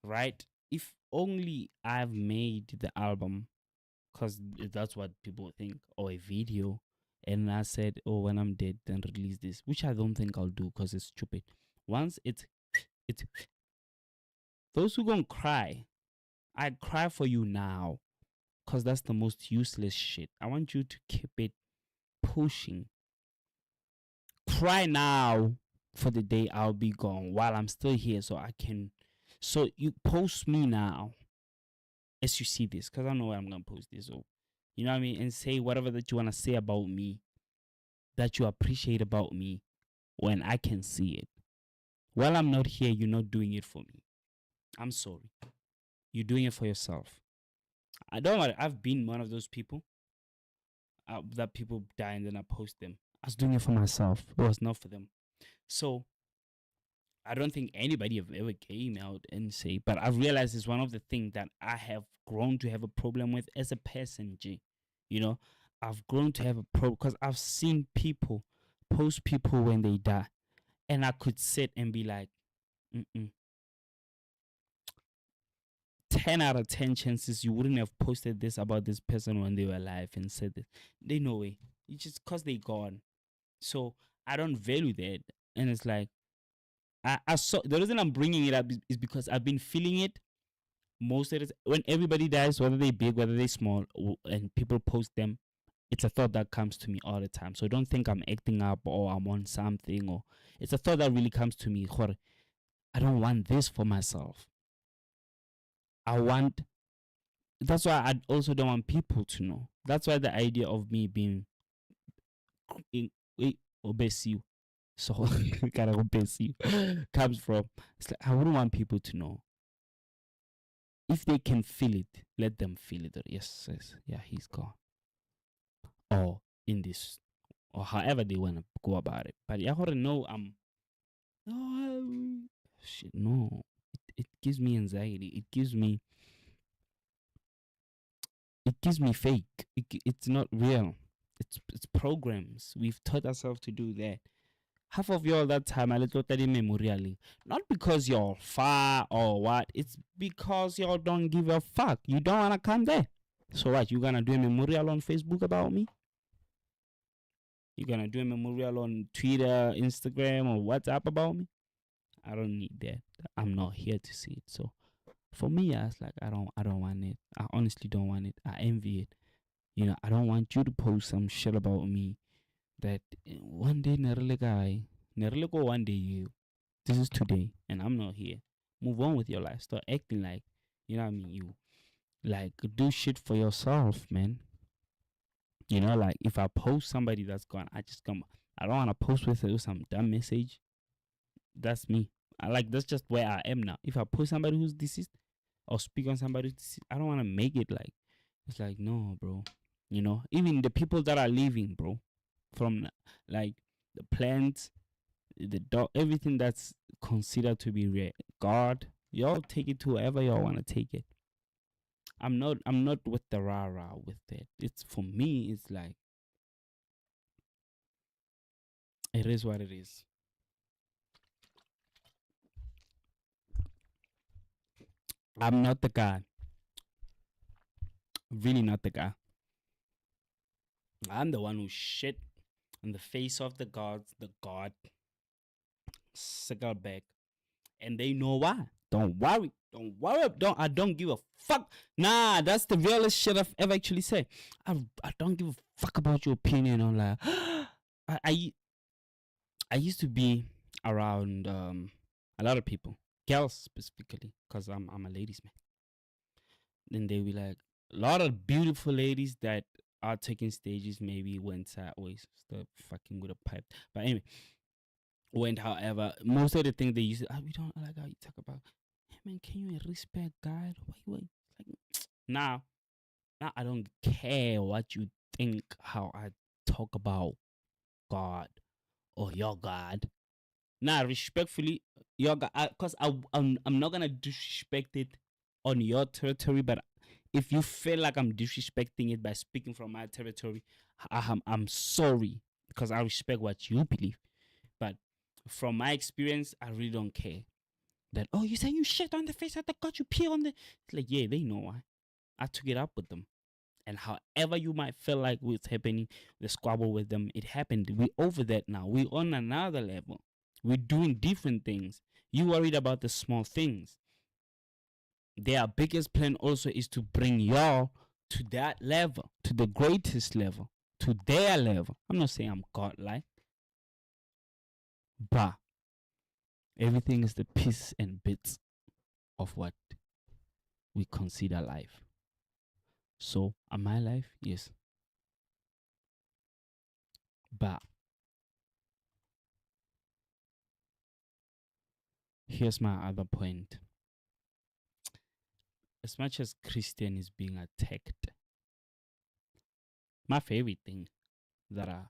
right? If only I've made the album, because that's what people think, or a video, and I said, oh, when I'm dead, then release this, which I don't think I'll do, because it's stupid. Once it's those who gonna cry, I'd cry for you now, because that's the most useless shit. I want you to keep it pushing. Cry now for the day I'll be gone while I'm still here, so you post me now as you see this, because I know where I'm gonna post this, or you know what I mean, and say whatever that you want to say about me, that you appreciate about me, when I can see it. While I'm not here, you're not doing it for me. I'm sorry. You're doing it for yourself. I don't worry. I've been one of those people that people die and then I post them. I was doing it for myself. It was not for them. So I don't think anybody have ever came out and say, but I've realized it's one of the things that I have grown to have a problem with as a person, G. You know, I've grown to have a problem because I've seen people post people when they die. And I could sit and be like, 10 out of 10 chances you wouldn't have posted this about this person when they were alive and said this. They know it. It's just because they gone. So I don't value that. And it's like, I saw the reason I'm bringing it up is because I've been feeling it most of it. When everybody dies, whether they big, whether they small, and people post them, it's a thought that comes to me all the time. So don't think I'm acting up or I'm on something, or it's a thought that really comes to me. I don't want this for myself. That's why I also don't want people to know. That's why the idea of me being obese so kind of obese comes from. It's like I wouldn't want people to know. If they can feel it, let them feel it. Yes, yeah, he's gone. Or in this, or however they want to go about it. But I already know shit. No, it gives me anxiety. It gives me fake. It's not real. It's programs. We've taught ourselves to do that. Half of y'all that time I little study memorially. Not because you're far or what. It's because y'all don't give a fuck. You don't wanna come there. So what? You gonna do a memorial on Facebook about me? You gonna do a memorial on Twitter, Instagram, or WhatsApp about me? I don't need that. I'm not here to see it. So for me, I was like, I don't want it. I honestly don't want it. I envy it. You know, I don't want you to post some shit about me that one day go one day you. This is today and I'm not here. Move on with your life. Start acting like, you know what I mean, you like do shit for yourself, man. You know, like if I post somebody that's gone, I don't want to post with some dumb message. That's me. That's just where I am now. If I post somebody who's deceased or speak on somebody who's deceased, I don't want to make it like, it's like, no, bro. You know, even the people that are leaving, bro, from like the plants, the dog, everything that's considered to be rare. God, y'all take it to wherever y'all want to take it. I'm not with the rah-rah with that. It's for me, it's like, it is what it is. I'm not the guy. Really not the guy. I'm the one who shit on the face of the gods, the God, Sickleback, and they know why. Don't worry. I don't give a fuck. Nah, that's the realest shit I've ever actually said. I don't give a fuck about your opinion on like I used to be around a lot of people, girls specifically, because I'm a ladies man. Then they be like a lot of beautiful ladies that are taking stages maybe went sideways, start fucking with a pipe. But anyway, went however, most of the things they used to, we don't like how you talk about, hey man, can you respect God? Wait. Like, now I don't care what you think how I talk about God or your God. Now respectfully, your God, because I'm not gonna disrespect it on your territory, but if you feel like I'm disrespecting it by speaking from my territory, I'm sorry, because I respect what you believe. But from my experience, I really don't care. That, oh, you say you shit on the face of the God, you pee on the... It's like, yeah, they know why. I took it up with them. And however you might feel like what's happening, the squabble with them, it happened. We're over that now. We're on another level. We're doing different things. You worried about the small things. Their biggest plan also is to bring y'all to that level, to the greatest level, to their level. I'm not saying I'm godlike, but everything is the piece and bits of what we consider life. So, am I life? Yes. But here's my other point. As much as Christian is being attacked, my favorite thing that I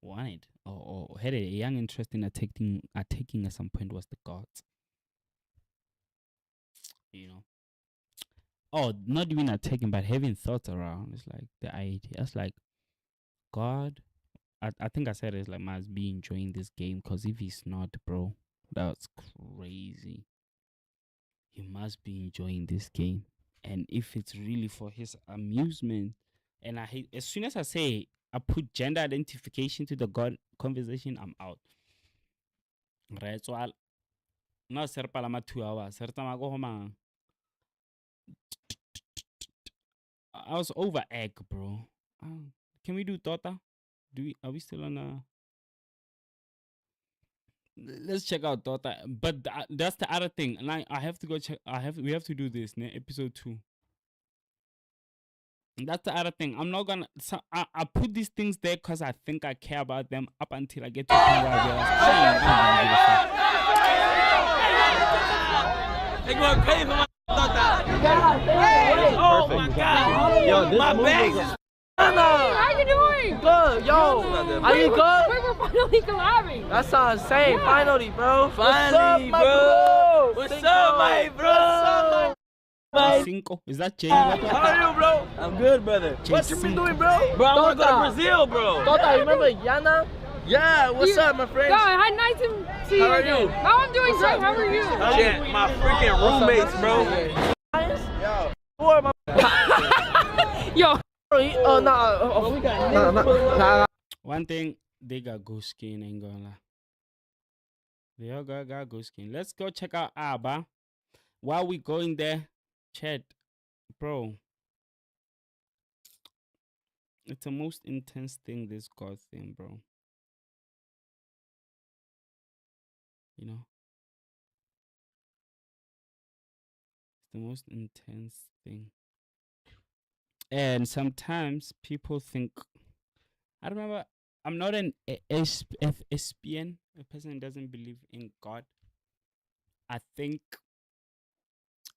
wanted or had a young interest in attacking at some point was the gods. You know. Oh, not even attacking, but having thoughts around. It's like the idea. It's like God. I think I said it's like must be enjoying this game, because if he's not, bro, that's crazy. He must be enjoying this game, and if it's really for his amusement, and I hate as soon as I say I put gender identification to the God conversation, I'm out. Right, so I'll now serpa lama 2 hours. I was over egg, bro. Can we do Tota? Are we still on a? Let's check out Tota. But that's the other thing. And I have to go check. We have to do this, episode 2. That's the other thing. I'm not gonna. So I put these things there because I think I care about them up until I get to the point where I realize They going crazy for my Tota. Oh my God! Yo, my bag is. How you doing? Good, yo. Are you good? We're finally collabing. That sounds insane. Yeah. Finally, bro. Finally, What's up, bro. What's What's up, up, my my bro? Cinco. Is that Jay? How are you, bro? I'm good, brother. What you been doing, bro? Bro, I want to go to Tota. Brazil, bro. Tota, you remember Yana? Yeah, what's up, my friend? Hi, nice to see you How are again. you? Oh, I'm doing great. How are you? Shit, my freaking roommates, bro. Yo. Who are my... Yo. Nah. One thing, they got good skin, ain't gonna lie. They all got good skin. Let's go check out Abba. While we going there, chat, bro. It's the most intense thing, this God thing, bro. You know? It's the most intense thing. And sometimes people think, I remember, I'm not an SPN, a person who doesn't believe in God. I think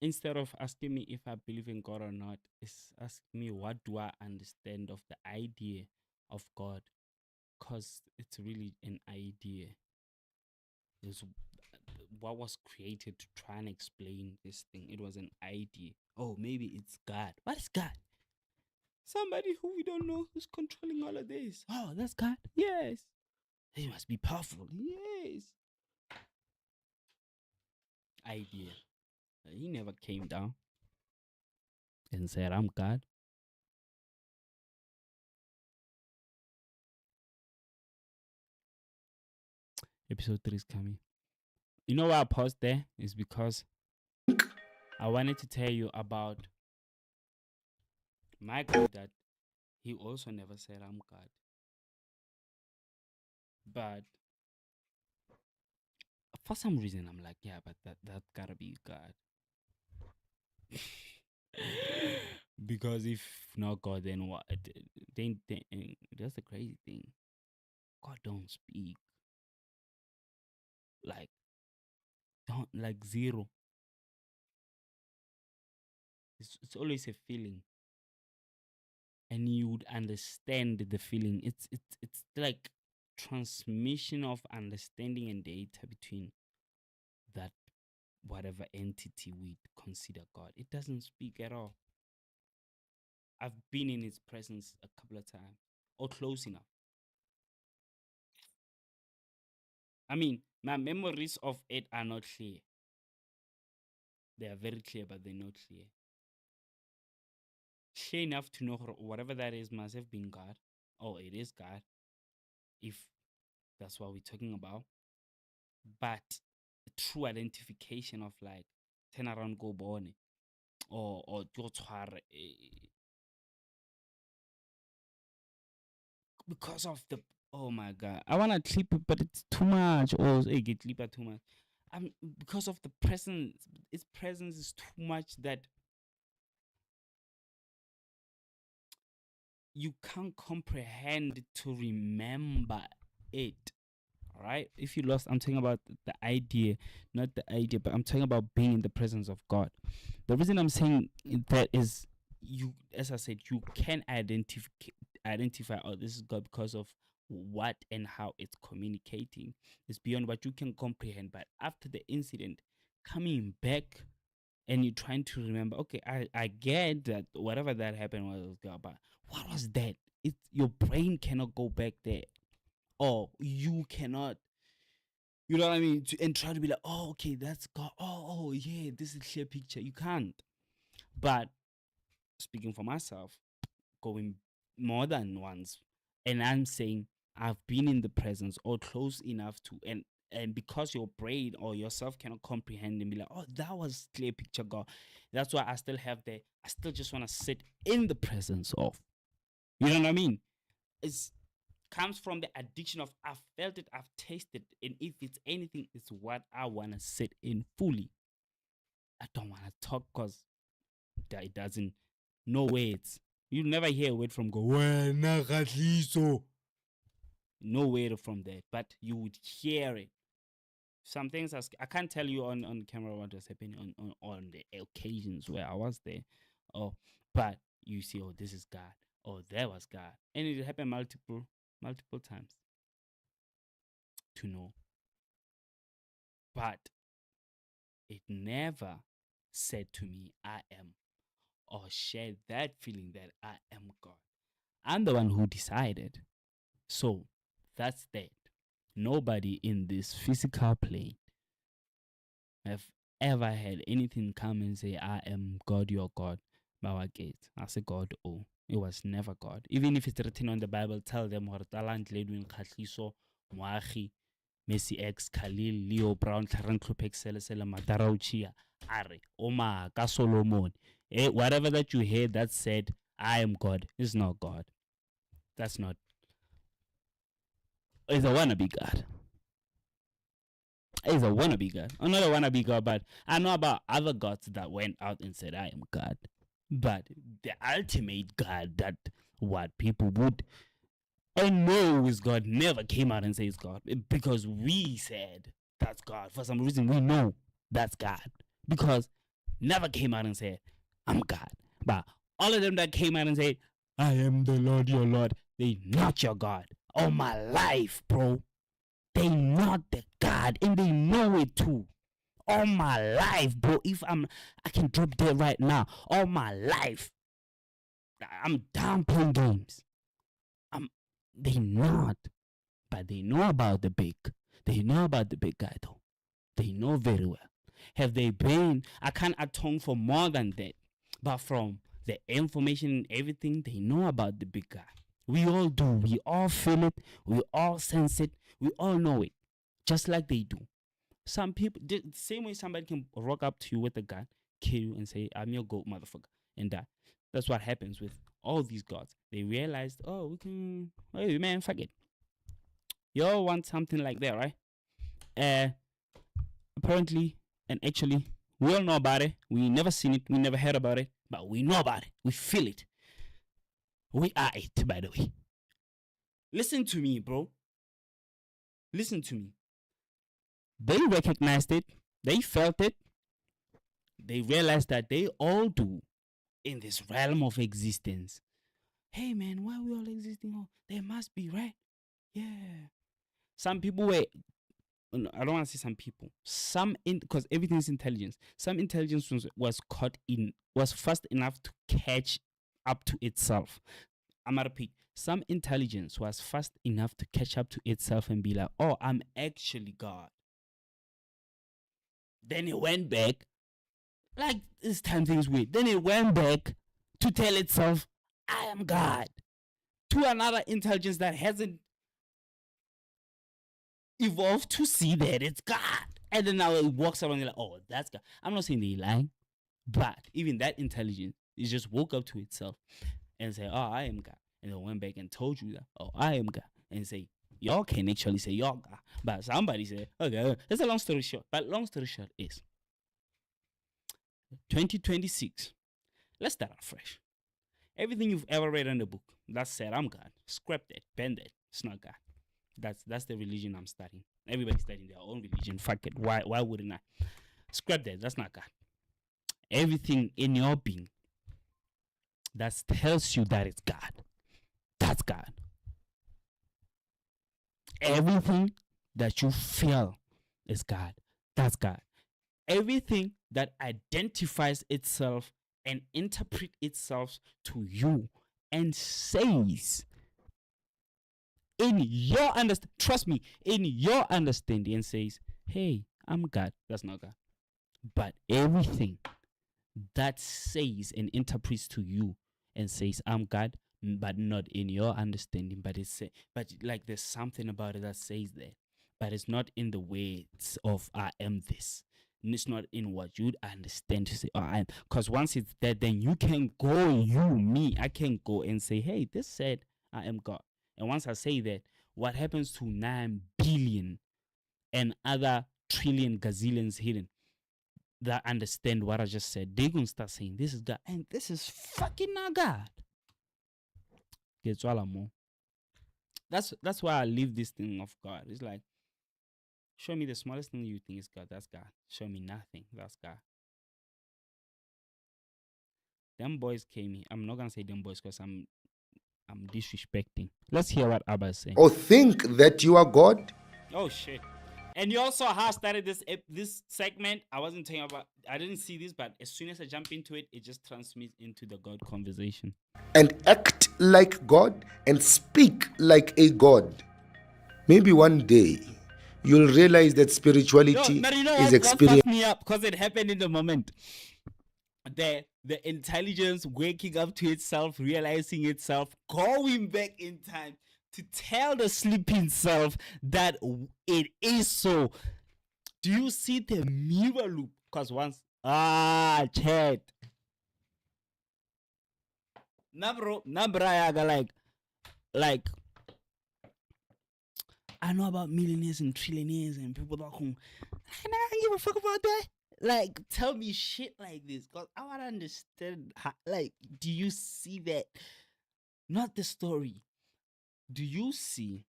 instead of asking me if I believe in God or not, it's asking me what do I understand of the idea of God, because it's really an idea. It's what was created to try and explain this thing. It was an idea. Oh, maybe it's God. What is God? Somebody who we don't know who's controlling all of this. Oh, that's God. Yes. He must be powerful. Yes. Idea. He never came down and said, I'm God. Episode 3 is coming. You know why I paused there? Is because I wanted to tell you about my God, that he also never said I'm God. But for some reason I'm like, yeah, but that gotta be God. Because if not God, then what? Then that's the crazy thing. God don't speak. Like, don't, like, zero. It's always a feeling. And you would understand the feeling. It's like transmission of understanding and data between that whatever entity we consider God. It doesn't speak at all. I've been in its presence a couple of times, or close enough. I mean, my memories of it are not clear. They are very clear, but they're not clear. Clear enough to know whatever that is must have been God. Oh, it is God, if that's what we're talking about. But true identification of like turn around, go born, or go tshware, because of the, oh my God, I wanna clip it, but it's too much. Or get clipper too much. Because of the presence, its presence is too much that you can't comprehend to remember it, right? If you lost, I'm talking about the idea, not the idea, but I'm talking about being in the presence of God. The reason I'm saying that is you, as I said, you can identify, oh, this is God because of what and how it's communicating. It's beyond what you can comprehend. But after the incident, coming back and you're trying to remember, okay, I get that whatever that happened was God, but what was that? Your brain cannot go back there, or you cannot, you know what I mean, and try to be like, oh, okay, that's God. Oh yeah, this is a clear picture. You can't. But speaking for myself, going more than once, and I'm saying I've been in the presence or close enough to, and because your brain or yourself cannot comprehend and be like, oh, that was clear picture God. That's why I still just want to sit in the presence of. You know what I mean? It's comes from the addiction of I've felt it, I've tasted, and if it's anything, it's what I want to sit in fully. I don't want to talk because it doesn't, no words. You never hear a word from God. No word from that, but you would hear it. Some things I can't tell you on camera what was happening on the occasions where I was there. Oh, but you see, oh, this is God. Oh, there was God. And it happened multiple times to know. But it never said to me, I am, or shared that feeling that I am God. I'm the one who decided. So that's that. Nobody in this physical plane have ever had anything come and say, I am God, your God. I say God, oh. It was never God. Even if it's written on the Bible, tell them Edwin Khatliso, Moagi, Messi X, Khalil, Leo Brown, Taran Klopek, Selesela, Matarauchia, Are, Oma, Ka Solomon. Whatever that you hear that said, I am God, is not God. That's not. It's a wannabe God. It's a wannabe God. I'm not a wannabe God, but I know about other gods that went out and said, I am God. But the ultimate God that what people would know is God never came out and says God, because we said that's God. For some reason we know that's God, because never came out and said I'm God. But all of them that came out and said I am the Lord your Lord, they not your God. All my life, bro, they not the God, and they know it too. All my life, bro. I can drop dead right now. All my life, I'm down playing games. They not, but they know about the big. They know about the big guy though. They know very well. Have they been? I can't atone for more than that, but from the information and everything, they know about the big guy. We all do. We all feel it. We all sense it. We all know it, just like they do. Some people, the same way somebody can rock up to you with a gun, kill you, and say, I'm your goat, motherfucker, and die. That's what happens with all these gods. They realized, oh, we can, hey, man, fuck it. You all want something like that, right? Apparently, and actually, we all know about it. We never seen it. We never heard about it. But we know about it. We feel it. We are it, by the way. Listen to me, bro. Listen to me. They recognized it. They felt it. They realized that they all do in this realm of existence. Hey, man, why are we all existing? Oh, there must be, right? Yeah. Some people were, I don't want to say some people. Because everything is intelligence. Some intelligence was fast enough to catch up to itself. I'm going to repeat. Some intelligence was fast enough to catch up to itself and be like, oh, I'm actually God. Then it went back, like this time things weird. Then it went back to tell itself, I am God. To another intelligence that hasn't evolved to see that it's God. And then now it walks around and like, oh, that's God. I'm not saying they're lying, but even that intelligence, it just woke up to itself and say, oh, I am God. And then went back and told you that, oh, I am God. And say, y'all can actually say y'all God. But somebody said, okay, that's a long story short. But long story short is 2026. Let's start afresh. Everything you've ever read in the book that said I'm God, scrap that, bend that. It's not God. That's the religion I'm studying. Everybody's studying their own religion. Fuck it. Why wouldn't I? Scrap that. That's not God. Everything in your being that tells you that it's God, that's God. Everything that you feel is God, that's God. Everything that identifies itself and interprets itself to you and says in your understanding, trust me, in your understanding, and says, hey, I'm God, that's not God. But everything that says and interprets to you and says, I'm God, but not in your understanding, but like there's something about it that says that, but it's not in the words of I am this. And it's not in what you'd understand to say, oh, I am. Because once it's that, then you can go, I can go and say, hey, this said I am God. And once I say that, what happens to 9 billion and other trillion gazillions hidden that understand what I just said? They're going to start saying, this is God. And this is fucking not God. That's why I leave this thing of God. It's like, show me the smallest thing you think is God. That's God. Show me nothing. That's God. Them boys came here. I'm not going to say them boys because I'm disrespecting. Let's hear what Abba is saying. Or think that you are God? Oh, shit. And you also how I started this segment. I didn't see this, but as soon as I jump into it, it just transmits into the God conversation. And act like God and speak like a God. Maybe one day you'll realize that spirituality is experience. Fucked me up because it happened in the moment. The intelligence waking up to itself, realizing itself, going back in time to tell the sleeping self that it is so. Do you see the mirror loop? Because once chat. Like I know about millionaires and trillionaires and people that come. I don't give a fuck about that. Like, tell me shit like this, cause I want to understand. How, like, do you see that? Not the story. Do you see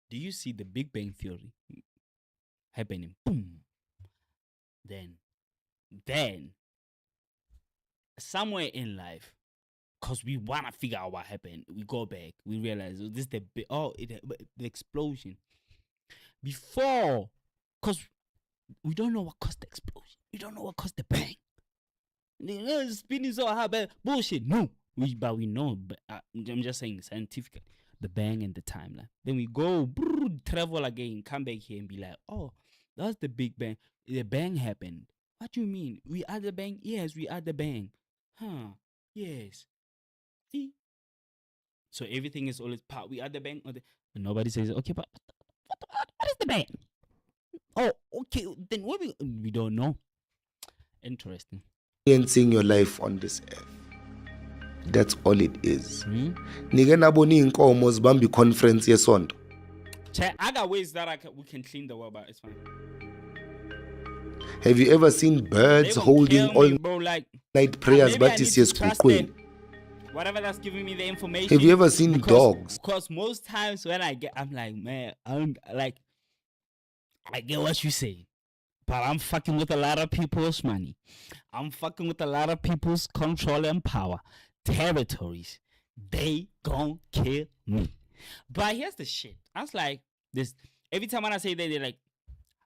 the Big Bang Theory happening? Boom. Then somewhere in life, cause we wanna figure out what happened, we go back. We realize this is the explosion. Before, cause we don't know what caused the explosion. We don't know what caused the bang. It's spinning so hard, but bullshit. No, but we know. But I'm just saying scientifically, the bang and the timeline. Then we go travel again, come back here and be like, oh, that's the Big Bang. The bang happened. What do you mean? We are the bang? Yes, we are the bang. Huh? Yes. See? So everything is always part. We are the bang. But nobody says, okay, but what is the bang? Oh, okay. Then what we don't know. Interesting. Experiencing your life on this earth. That's all it is. Nige naboni inkomo zibambi conference yesonto. I got ways that we can clean the world, but it's fine. Have you ever seen birds holding all night prayers? But it's yes, whatever that's giving me the information. Have you ever seen dogs? Because most times when I'm like, man, I get what you say, but I'm fucking with a lot of people's money. I'm fucking with a lot of people's control and power, territories. They gon' kill me. But here's the shit. I was like, this every time when I say that, they're like,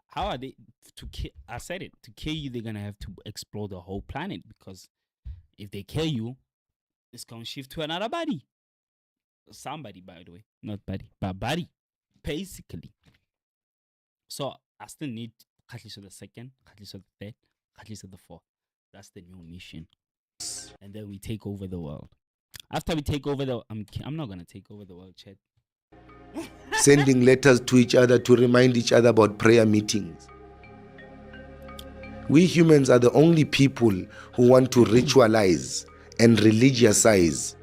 how are they to kill? I said it, to kill you, they're gonna have to explode the whole planet, because if they kill you, it's gonna shift to another body. Somebody, by the way, not body, but body, basically. So I still need Katliso the second, Katliso the third, Katliso the fourth. That's the new mission. And then we take over the world. After we take over I'm not gonna take over the world, Chet. Sending letters to each other to remind each other about prayer meetings. We humans are the only people who want to ritualize and religiousize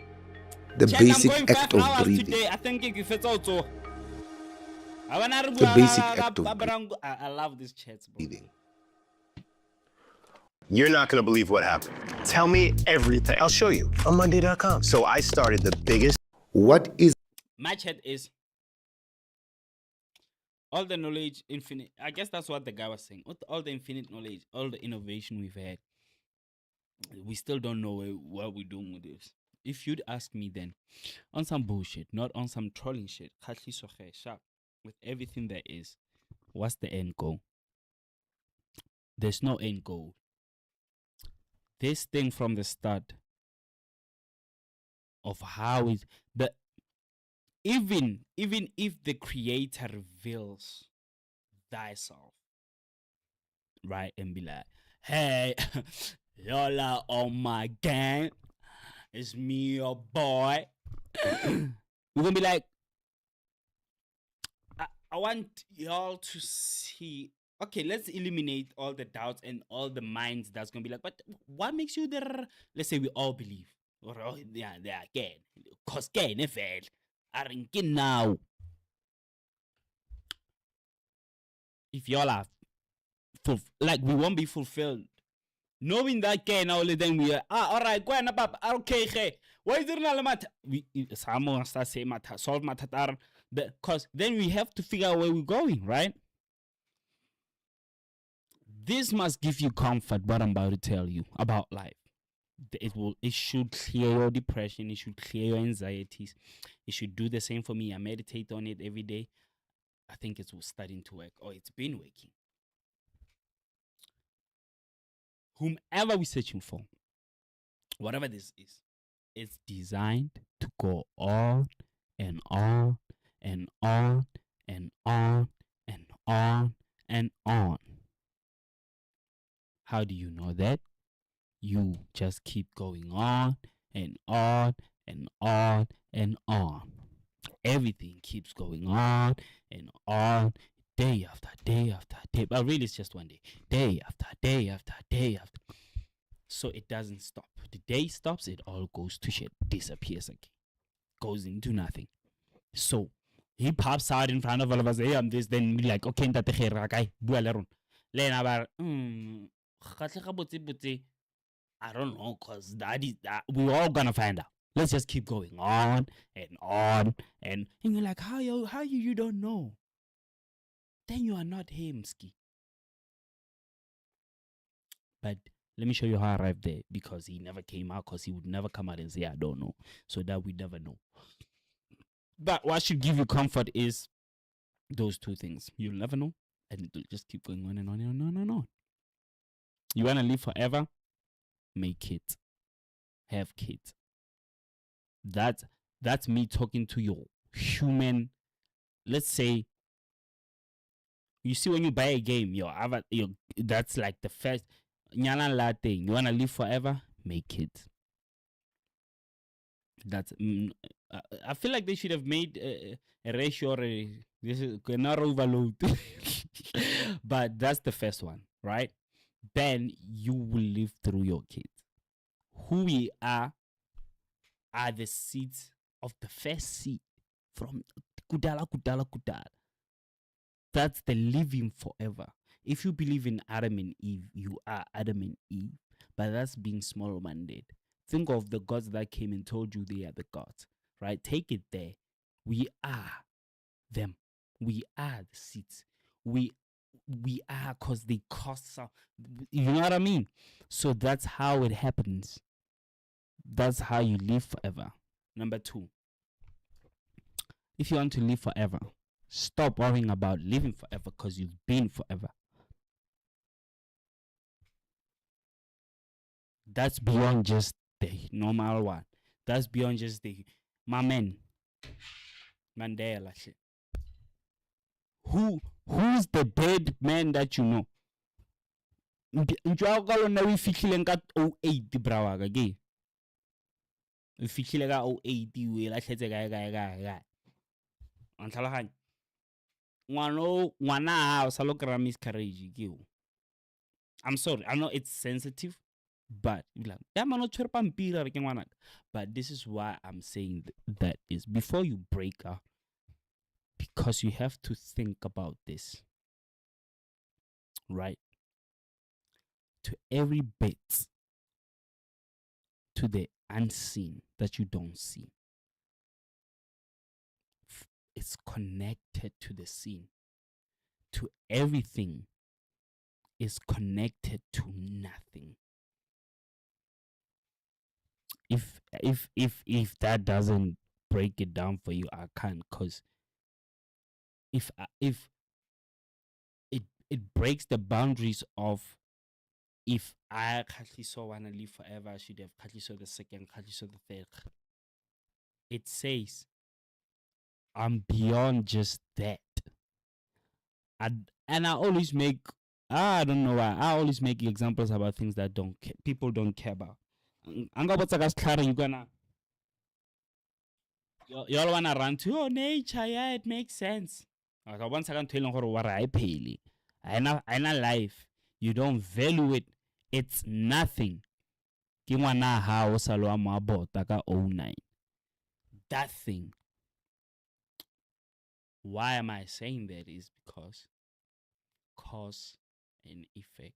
the basic act of breathing. Today. I think if it's also the basic act of breathing. I love this chat. You're not going to believe what happened. Tell me everything. I'll show you on Monday.com. So I started the biggest. What is... My chat is all the knowledge, infinite. I guess that's what the guy was saying. All the infinite knowledge, all the innovation we've had, we still don't know what we're doing with this. If you'd ask me then, on some bullshit, not on some trolling shit, sharp, with everything there is, what's the end goal? There's no end goal. This thing from the start of how it, the even if the creator reveals thyself, right, and be like, hey, y'all on my gang, it's me, your boy. We're gonna be like, I want y'all to see. Okay, let's eliminate all the doubts and all the minds that's gonna be like, but what makes you the? Let's say we all believe, or yeah, again, cause again, if I now, if y'all are like, we won't be fulfilled. Knowing that again, now then we are all right. Go and okay, hey, why is there no matter? We someone start saying matter, solve matter, cause then we have to figure out where we're going, right? This must give you comfort. What I'm about to tell you about life. It should clear your depression. It should clear your anxieties. It should do the same for me. I meditate on it every day. I think it's starting to work, or it's been working. Whomever we're searching for, whatever this is, it's designed to go on and on and on and on and on and on. How do you know that? You just keep going on and on and on and on. Everything keeps going on and on, day after day after day. But really, it's just one day. Day after day after day after. So it doesn't stop. The day stops, it all goes to shit. Disappears again. Goes into nothing. So he pops out in front of all of us. Hey, I'm this. Then we like, okay, ntate khere kai bua le rona. Le na ba I don't know, cause we're all gonna find out. Let's just keep going on and on and you're like, how you don't know? Then you are not him, ski. But let me show you how I arrived there, because he never came out, because he would never come out and say I don't know, so that we never know. But what should give you comfort is those two things. You'll never know, and it'll just keep going on and on and on and on. You wanna live forever? Make kids. Have kids. That's me talking to your human. Let's say, you see, when you buy a game, that's like the first nyana la thing. You wanna live forever? Make kids. That's I feel like they should have made a ratio. This is not overload, but that's the first one, right? Then you will live through your kids. Who we are the seeds of the first seed from Kudala. That's the living forever. If you believe in Adam and Eve, you are Adam and Eve. But that's being small-minded. Think of the gods that came and told you they are the gods, right? Take it there. We are them. We are the seeds. We are, because they cost some. You know what I mean? So that's how it happens. That's how you live forever. Number 2. If you want to live forever, stop worrying about living forever, because you've been forever. That's beyond just the normal one. That's beyond just the my man Mandela shit. Who's the dead man that you know? Ntwa ka lona we fihlileng ka 08 brawaga ke. We fihlile ka 08 we la hletse ga. Antlhalaganya. Ngwana o sa lo kra miscarriage ke o. I'm sorry, I know it's sensitive, but like, but this is why I'm saying that is before you break up, because you have to think about this, right? To every bit, to the unseen that you don't see, it's connected to the seen. to everything is connected to nothing. If that doesn't break it down for you, I can't. Cause if it breaks the boundaries of, if I Khatliso wanna live forever, I should have Khatliso the second, Khatliso the third. It says I'm beyond just that. And I always make, I don't know why, I always make examples about things that people don't care about. Anga what's you gonna y'all wanna run to, oh, nature, yeah, it makes sense. Okay, once I can tell you what I pay, I know life. You don't value it, it's nothing. Ke ngwana ha o sa lo a mo abota ka 09. That thing. Why am I saying that? Is because cause and effect.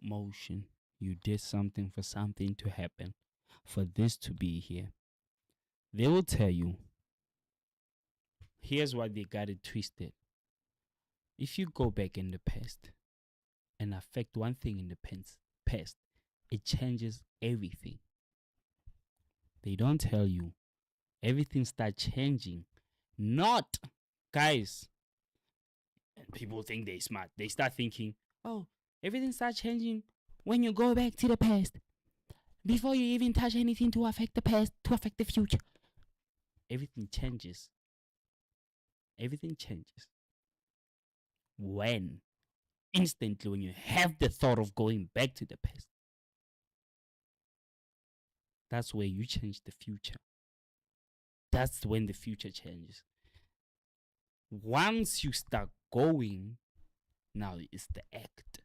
Motion. You did something for something to happen, for this to be here. They will tell you, here's why they got it twisted. If you go back in the past and affect one thing in the past, it changes everything. They don't tell you everything starts changing. Not, guys, and people think they're smart. They start thinking, oh, everything starts changing when you go back to the past. Before you even touch anything to affect the past, to affect the future. Everything changes. Everything changes. Instantly when you have the thought of going back to the past, that's where you change the future. That's when the future changes. Once you start going, now it's the act.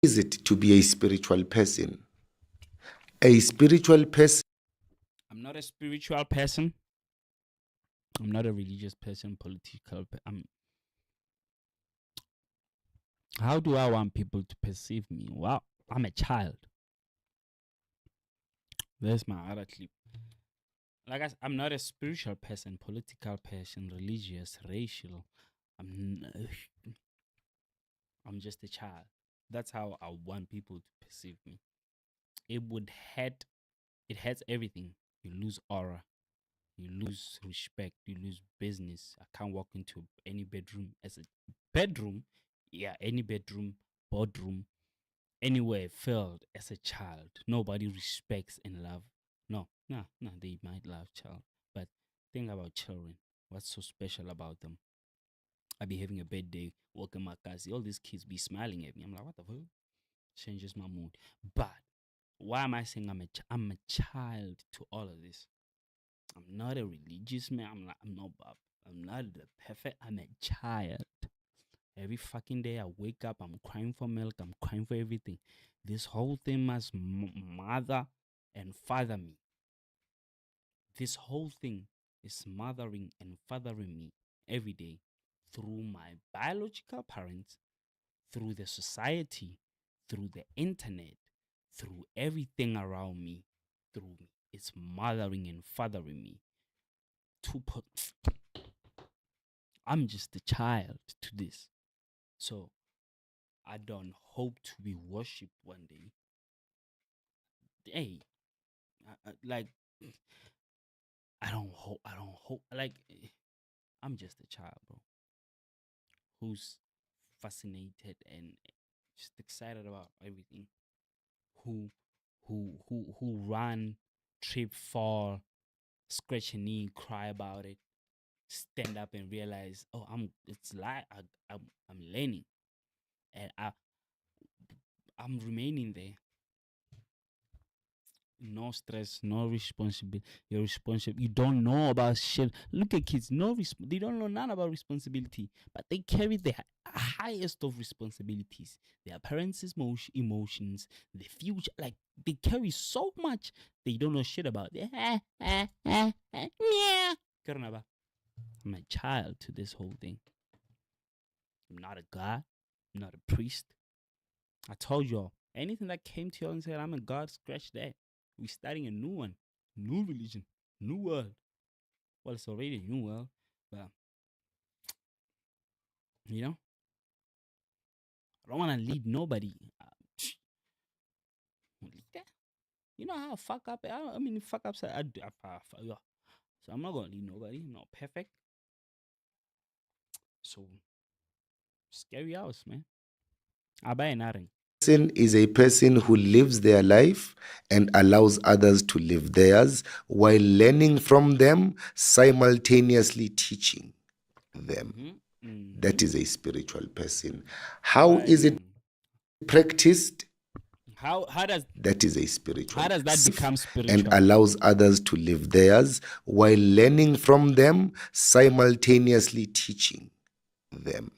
Is it to be a spiritual person? A spiritual person. I'm not a spiritual person. I'm not a religious person, political. How do I want people to perceive me? Well, I'm a child. There's my other clip. Like I said, I'm not a spiritual person, political person, religious, racial. I'm just a child. That's how I want people to perceive me. It hurts everything. You lose aura. You lose respect. You lose business. I can't walk into any bedroom as a bedroom. Yeah, any bedroom, boardroom, anywhere filled as a child. Nobody respects and love. No, they might love child. But think about children. What's so special about them? I be having a bad day, walking my car, see all these kids be smiling at me. I'm like, what the fuck? Changes my mood. But why am I saying I'm a child to all of this? I'm not a religious man. I'm not the perfect. I'm a child. Every fucking day I wake up, I'm crying for milk. I'm crying for everything. This whole thing must mother and father me. This whole thing is mothering and fathering me every day through my biological parents, through the society, through the internet, through everything around me, through me. It's mothering and fathering me. I'm just a child to this. So I don't hope to be worshipped one day. Hey, I don't hope. Like, I'm just a child, bro, who's fascinated and just excited about everything. Who run, trip, fall, scratch a knee, cry about it, stand up and realize, oh, I'm learning, and I'm remaining there. No stress, no responsibility. You're responsible. You don't know about shit. Look at kids. They don't know none about responsibility, but they carry the highest of responsibilities. Their parents' emotions, the future. Like, they carry so much they don't know shit about. Yeah. I'm a child to this whole thing. I'm not a god. I'm not a priest. I told y'all, anything that came to y'all and said I'm a god, scratch that. We're starting a new one. New religion, new world. Well, it's already a new world, but you know, I don't want to lead nobody. You know how fuck up. I mean, fuck ups. Yeah. So I'm not gonna lead nobody. I'm not perfect. So scary house, man. I buy nothing. Person is a person who lives their life and allows others to live theirs while learning from them, simultaneously teaching them. That is a spiritual person. How is it practiced? How does that is a spiritual? How does that become spiritual? And allows others to live theirs while learning from them, simultaneously teaching them.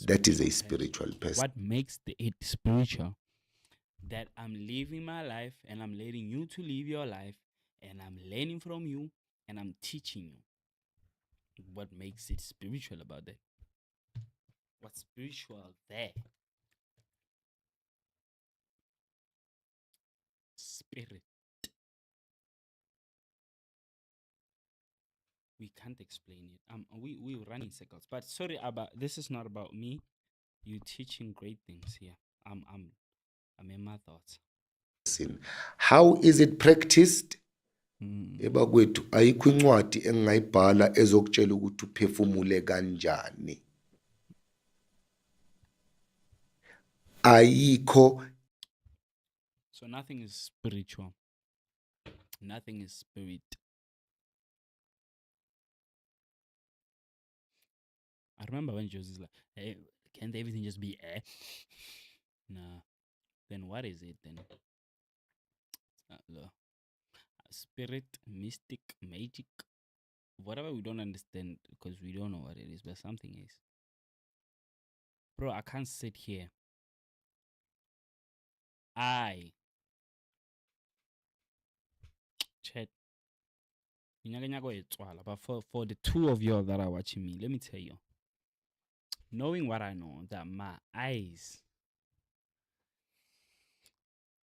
That is a spiritual person. What makes it spiritual? That I'm living my life and I'm letting you to live your life and I'm learning from you and I'm teaching you. What makes it spiritual about that? What's spiritual there? Spirit. We can't explain it. We run in circles. But sorry about this. Is not about me. You teaching great things here. I'm in my thoughts. How is it practiced? Eba kwethu ayikho incwadi engayibhala ezokutshela ukuthi uphefumule kanjani. Ayikho. So nothing is spiritual. Nothing is spirit. I remember when Josie's like, hey, can't everything just be air? Nah. Then what is it then? Spirit, mystic, magic, whatever we don't understand because we don't know what it is, but something is. Bro, I can't sit here. Chat. But for the two of you that are watching me, let me tell you. Knowing what I know, that my eyes,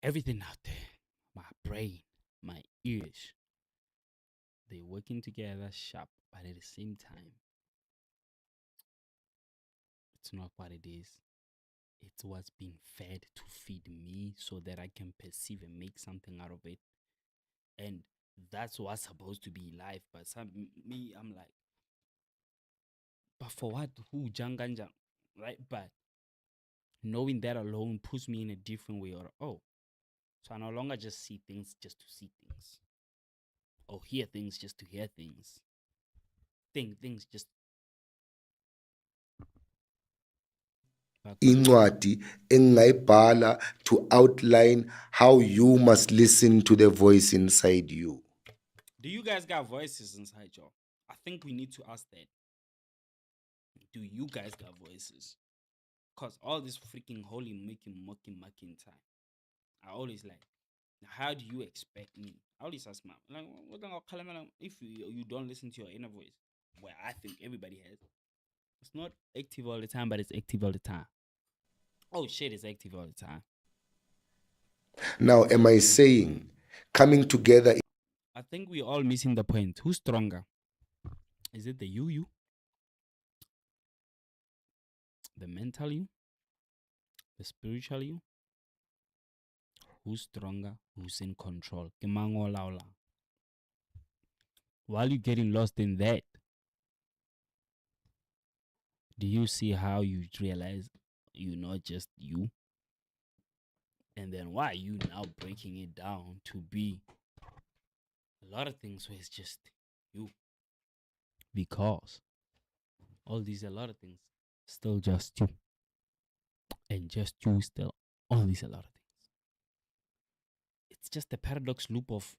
everything out there, my brain, my ears, they're working together sharp, but at the same time, it's not what it is. It's what's being fed to feed me so that I can perceive and make something out of it. And that's what's supposed to be life. But I'm like, but for what? Who? Jang? Right? But knowing that alone puts me in a different way. So I no longer just see things just to see things. Or hear things just to hear things. Think things just. Incwadi engayibhala to outline how you must listen to the voice inside you. Do you guys got voices inside y'all? I think we need to ask that. Do you guys got voices? Cause all this freaking holy mocking time. I always like, how do you expect me? I always ask my like, if you don't listen to your inner voice, well, I think everybody has. It's not active all the time, but it's active all the time. Oh shit, it's active all the time. Now, am I saying coming together? I think we're all missing the point. Who's stronger? Is it the you? The mental you? The spiritual you? Who's stronger? Who's in control? While you're getting lost in that, do you see how you realize you're not just you? And then why are you now breaking it down to be a lot of things where it's just you? Because all these, a lot of things, still just you. And just you still, all these, a lot of things. It's just a paradox loop of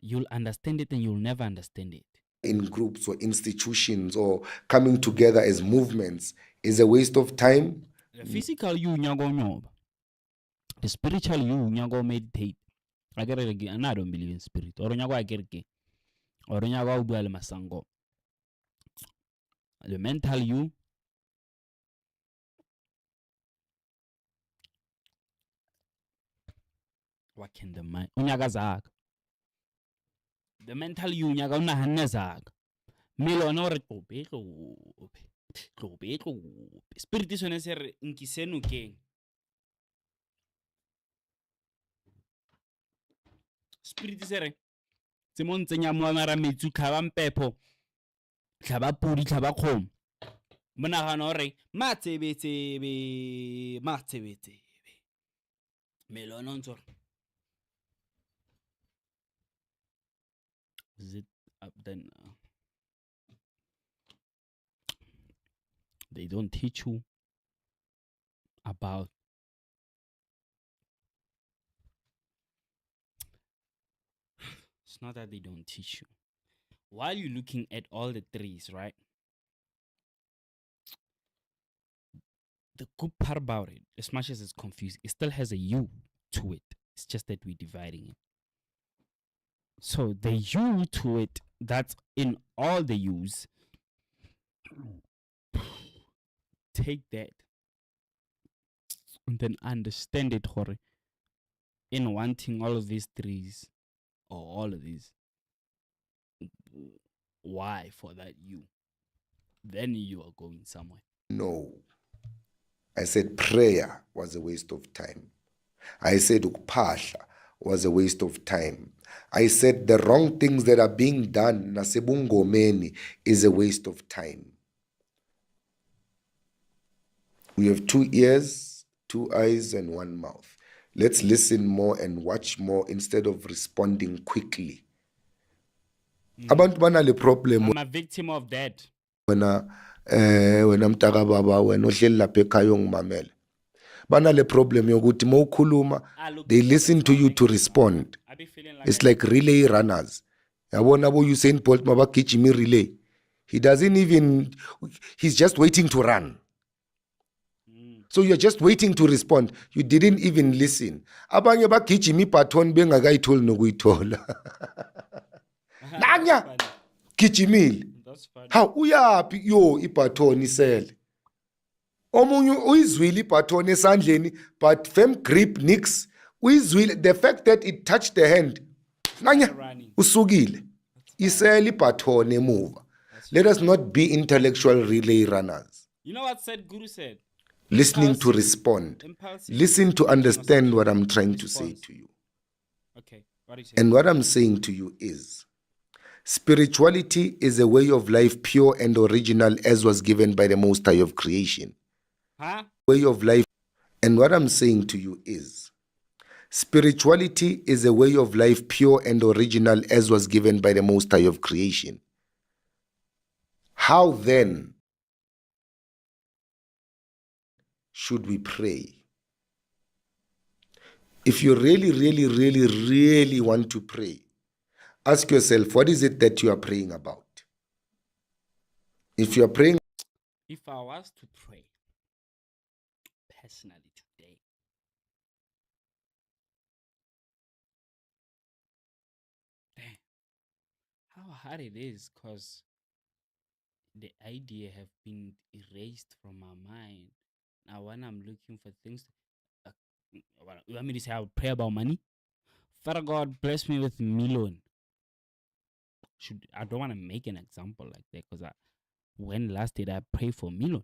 you'll understand it and you'll never understand it. In groups or institutions or coming together as movements is a waste of time. The physical you nyago nyoba. The spiritual you nyago meditate. I get it again, and I don't believe in spirit. Or nyago I get it. Or nyago ubuale masango. The mental you. What can the mind? Unyaga zag. the mental unya ka unahanne zaka mmele ona o re tlope spirit sone se re nkise nokeng spirit se re tse mo ntsenya mo mara metsi tlhaba mpepho tlhaba pudi tlhaba kgomo monagano re matsebetsebe mmele ona o ntse re is it up then they don't teach you about it's not that they don't teach you while you're looking at all the trees, right? The good part about it, as much as it's confusing, it still has a U to it. It's just that we're dividing it. So the U to it, that's in all the U's. Take that and then understand it, Hore. In wanting all of these trees or all of these. Why for that U? Then you are going somewhere. No. I said prayer was a waste of time. I said ukphahla was a waste of time. I said the wrong things that are being done nasebungomeni is a waste of time. We have 2 ears, 2 eyes, and 1 mouth. Let's listen more and watch more instead of responding quickly. Abantu banale problem. I'm a victim of that. Wena mtaka baba wena ohleli lapha ekhaya ongimamela. Banale problem yokuthi mawukhuluma they listen to you to respond. It's like relay runners. Yabona bo Usain Bolt mabagijima relay. He doesn't even he's just waiting to run. So you're just waiting to respond. You didn't even listen. Abanye bagijima ibhaton bengakayitholi nokuyithola. Nanya gijimile. How uyapi yo ibhaton isele. Omunye uyizwile ibhaton esandleni but firm grip nix. Uyizwile the fact that it touched the hand. Nanya usukile. Isele ibhaton emuva. Let us not be intellectual relay runners. You know what said Guru said? Listening to respond. Listen to understand what I'm trying to say to you. Okay. What is it? And what I'm saying to you is, spirituality is a way of life pure and original as was given by the Most High of creation. Way of life. And what I'm saying to you is, spirituality is a way of life pure and original as was given by the Most High of creation. How then should we pray? If you really want to pray, ask yourself, what is it that you are praying about? If you are praying... If I was to pray personally today, damn, how hard it is, because the idea have been erased from my mind. Now when I'm looking for things, you want me to say I would pray about money? Father God, bless me with million. I don't want to make an example like that, because when last did I pray for million?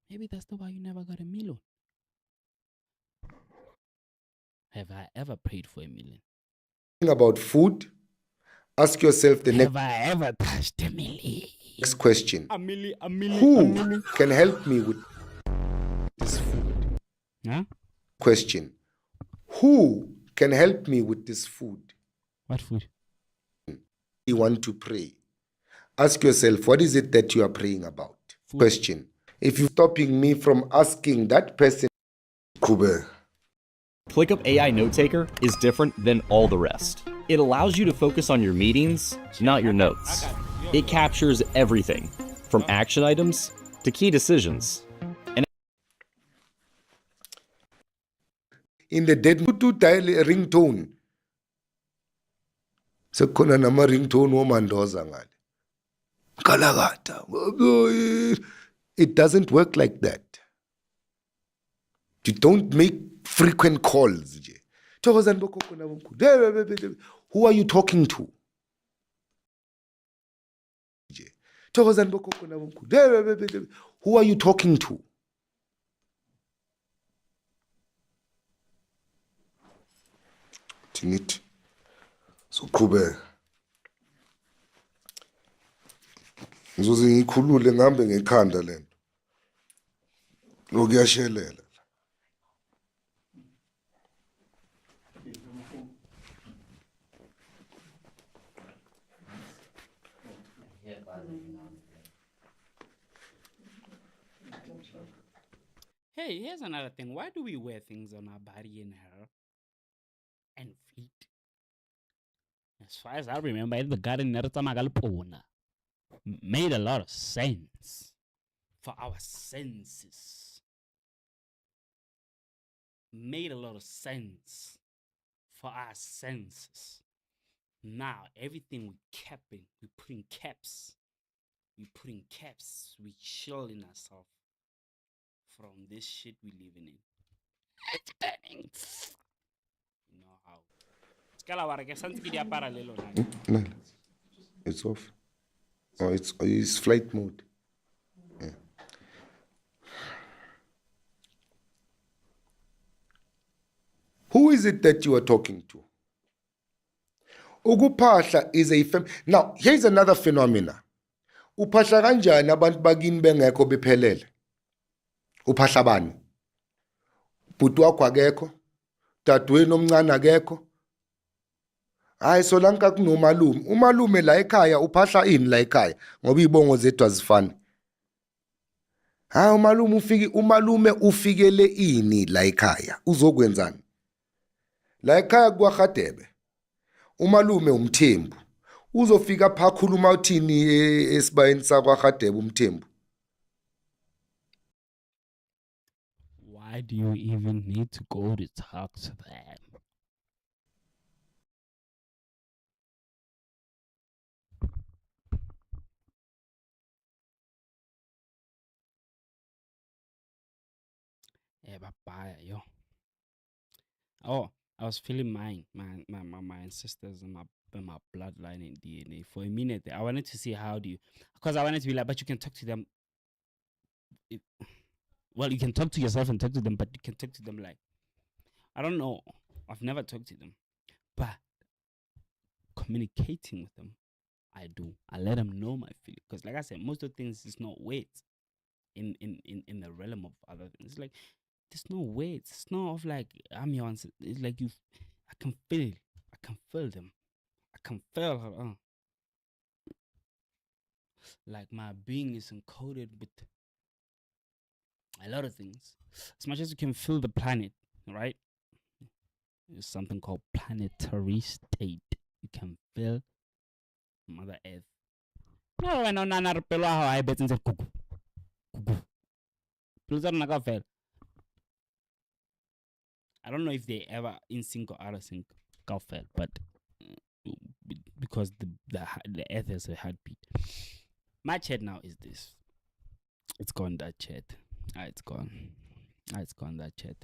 Maybe that's the why you never got a million. Have I ever prayed for a million? About food, ask yourself the Have I ever touched a million? next question. A million. Who can help me with this food? Huh? Question. Who can help me with this food? What food? You want to pray. Ask yourself, what is it that you are praying about? Food. Question. If you're stopping me from asking that person, Kube. ClickUp AI Note Taker is different than all the rest. It allows you to focus on your meetings, not your notes. It captures everything, from action items to key decisions. And in the dead to dial a ringtone. Sekona nama ringtone womandoza ngale. Kalagata. It doesn't work like that. You don't make frequent calls. Who are you talking to? Thokozani bokhokho nabomkhulu. Who are you talking to? Tingithi soqhubeka. Ngizoze ngikhulule ngihambe ngekhanda lento. Lokuyashelela. Hey, here's another thing. Why do we wear things on our body and hair and feet? As far as I remember, the garden made a lot of sense for our senses. Made a lot of sense for our senses. Now, everything we capping, we putting caps. We putting caps. We shielding ourselves from this shit we living in. It's burning. You know how. No, it's off. Oh, it's flight mode. Yeah. Who is it that you are talking to? Ukuphahla is a now here's another phenomena. Uphahla kanjani abantu bakini bengekho bephelele? Uphahla bani? Bhuti wakho akekho? Dadweni omncane akekho? Hayi solanka kunomalume. Umalume la ekhaya uphahla ini la ekhaya ngoba izibongo zethu azifani. Hayi umalume ufikele ini la ekhaya uzokwenzani? La ekhaya kwaGadebe. Umalume umthembu. Uzofika pha khuluma uthini esibayeni sakwaGadebe umthembu? Why do you even need to go to talk to them? Yo. Oh, I was feeling my ancestors and my bloodline and DNA for a minute. I wanted to see how do you, because I wanted to be like, but you can talk to them. Well, you can talk to yourself and talk to them, but you can talk to them like, I don't know. I've never talked to them, but communicating with them, I do. I let them know my feelings, because like I said, most of the things is not weight in the realm of other things. It's like there's no weight. It's not of like I'm your answer. It's like I can feel it. I can feel them. I can feel her. Like my being is encoded with a lot of things. As much as you can feel the planet, right? There's something called planetary state. You can feel Mother Earth. I don't know if they ever in sync or out of sync, but because the Earth has a heartbeat. My chat now is this. It's gone, that chat. It's gone. It's gone, that chat.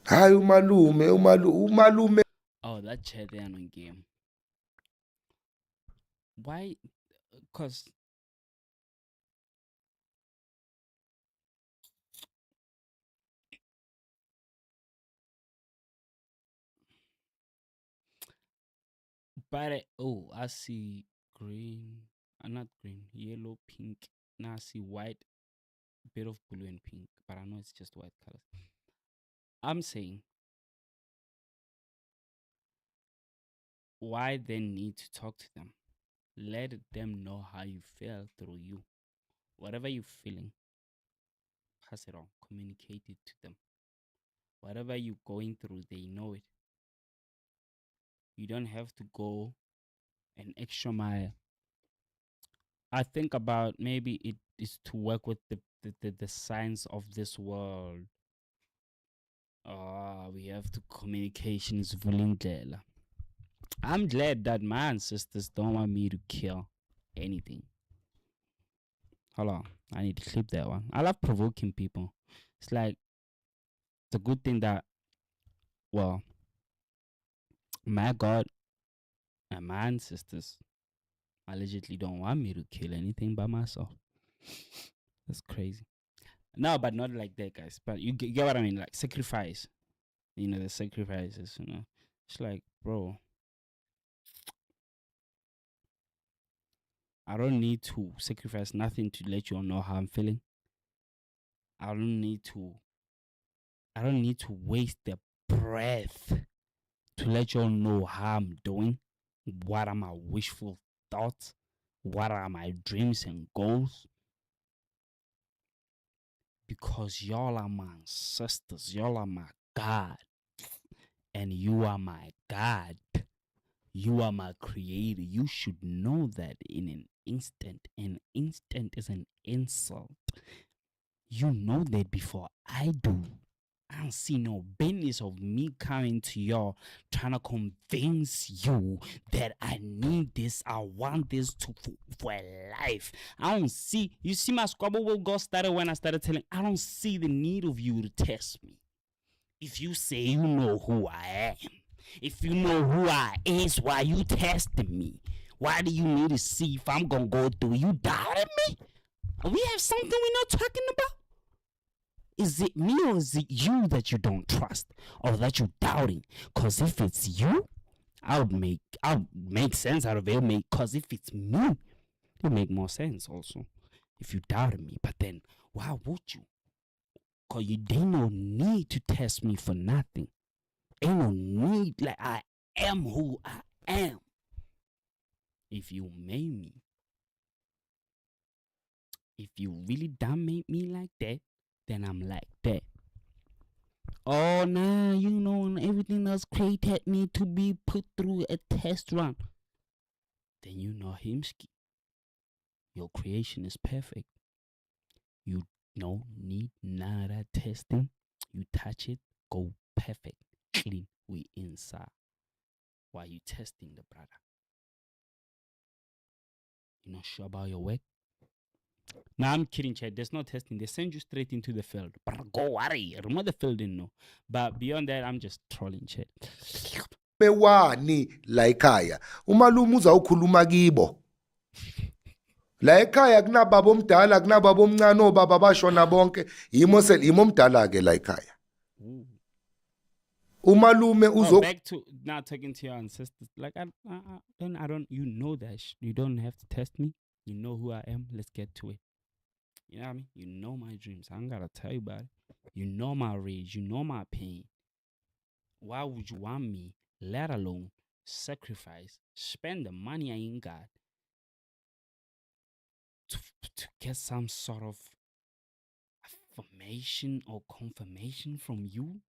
Hi, umalume. Oh, that chat there on game. Why? Because oh, I see green. Not green, yellow, pink. Now I see white, bit of blue and pink, but I know it's just white colors. I'm saying, why then need to talk to them? Let them know how you feel through you. Whatever you're feeling, pass it on. Communicate it to them. Whatever you're going through, they know it. You don't have to go an extra mile. I think about maybe it is to work with the science of this world. We have to communications vulindlela. I'm glad that my ancestors don't want me to kill anything. Hold on, I need to clip that one. I love provoking people. It's like it's a good thing that, well, my God my ancestors allegedly don't want me to kill anything by myself. That's crazy. No, but not like that, guys. But you get what I mean? Like sacrifice. You know, the sacrifices, you know. It's like, bro, I don't need to sacrifice nothing to let you all know how I'm feeling. I don't need to waste the breath to let you all know how I'm doing. What are my wishful thoughts? What are my dreams and goals? Because y'all are my ancestors. Y'all are my God. And you are my God. You are my creator. You should know that in an instant. An instant is an insult. You know that before I do. I don't see no business of me coming to y'all trying to convince you that I need this, I want this for a life. I don't see, you see my squabble will go started when I started telling, I don't see the need of you to test me. If you say you know who I am, if you know who I is, why you testing me? Why do you need to see if I'm gonna go through? You doubting me? We have something we're not talking about? Is it me or is it you that you don't trust or that you're doubting? Because if it's you, I'll make sense out of it. Because if it's me, it'll make more sense also. If you doubted me, but then why would you? Because you ain't no need to test me for nothing. Ain't no need. Like I am who I am. If you made me, if you really done made me like that, then I'm like that. Oh, nah, you know, everything else created me to be put through a test run. Then you know Himski. Your creation is perfect. You don't need none of that testing. You touch it, go perfect, clean, we inside. Why you testing the brother? You not sure about your work? Nah, I'm kidding, Chad. There's no testing. They send you straight into the field. Go worry. Remember the field didn't know. But beyond that, I'm just trolling, Chad. Bewani la ekhaya. Umalume uzawukhuluma kibo. La ekhaya kunababa omdala, kunababa omncane, obaba bashona bonke. Yimo mdala ke la ekhaya. Umalume back to now talking to your ancestors. Like I don't. You know that. You don't have to test me. You know who I am. Let's get to it. You know what I mean? You know my dreams. I don't gotta tell you about it. You know my rage. You know my pain. Why would you want me, let alone sacrifice, spend the money I ain't got to get some sort of affirmation or confirmation from you?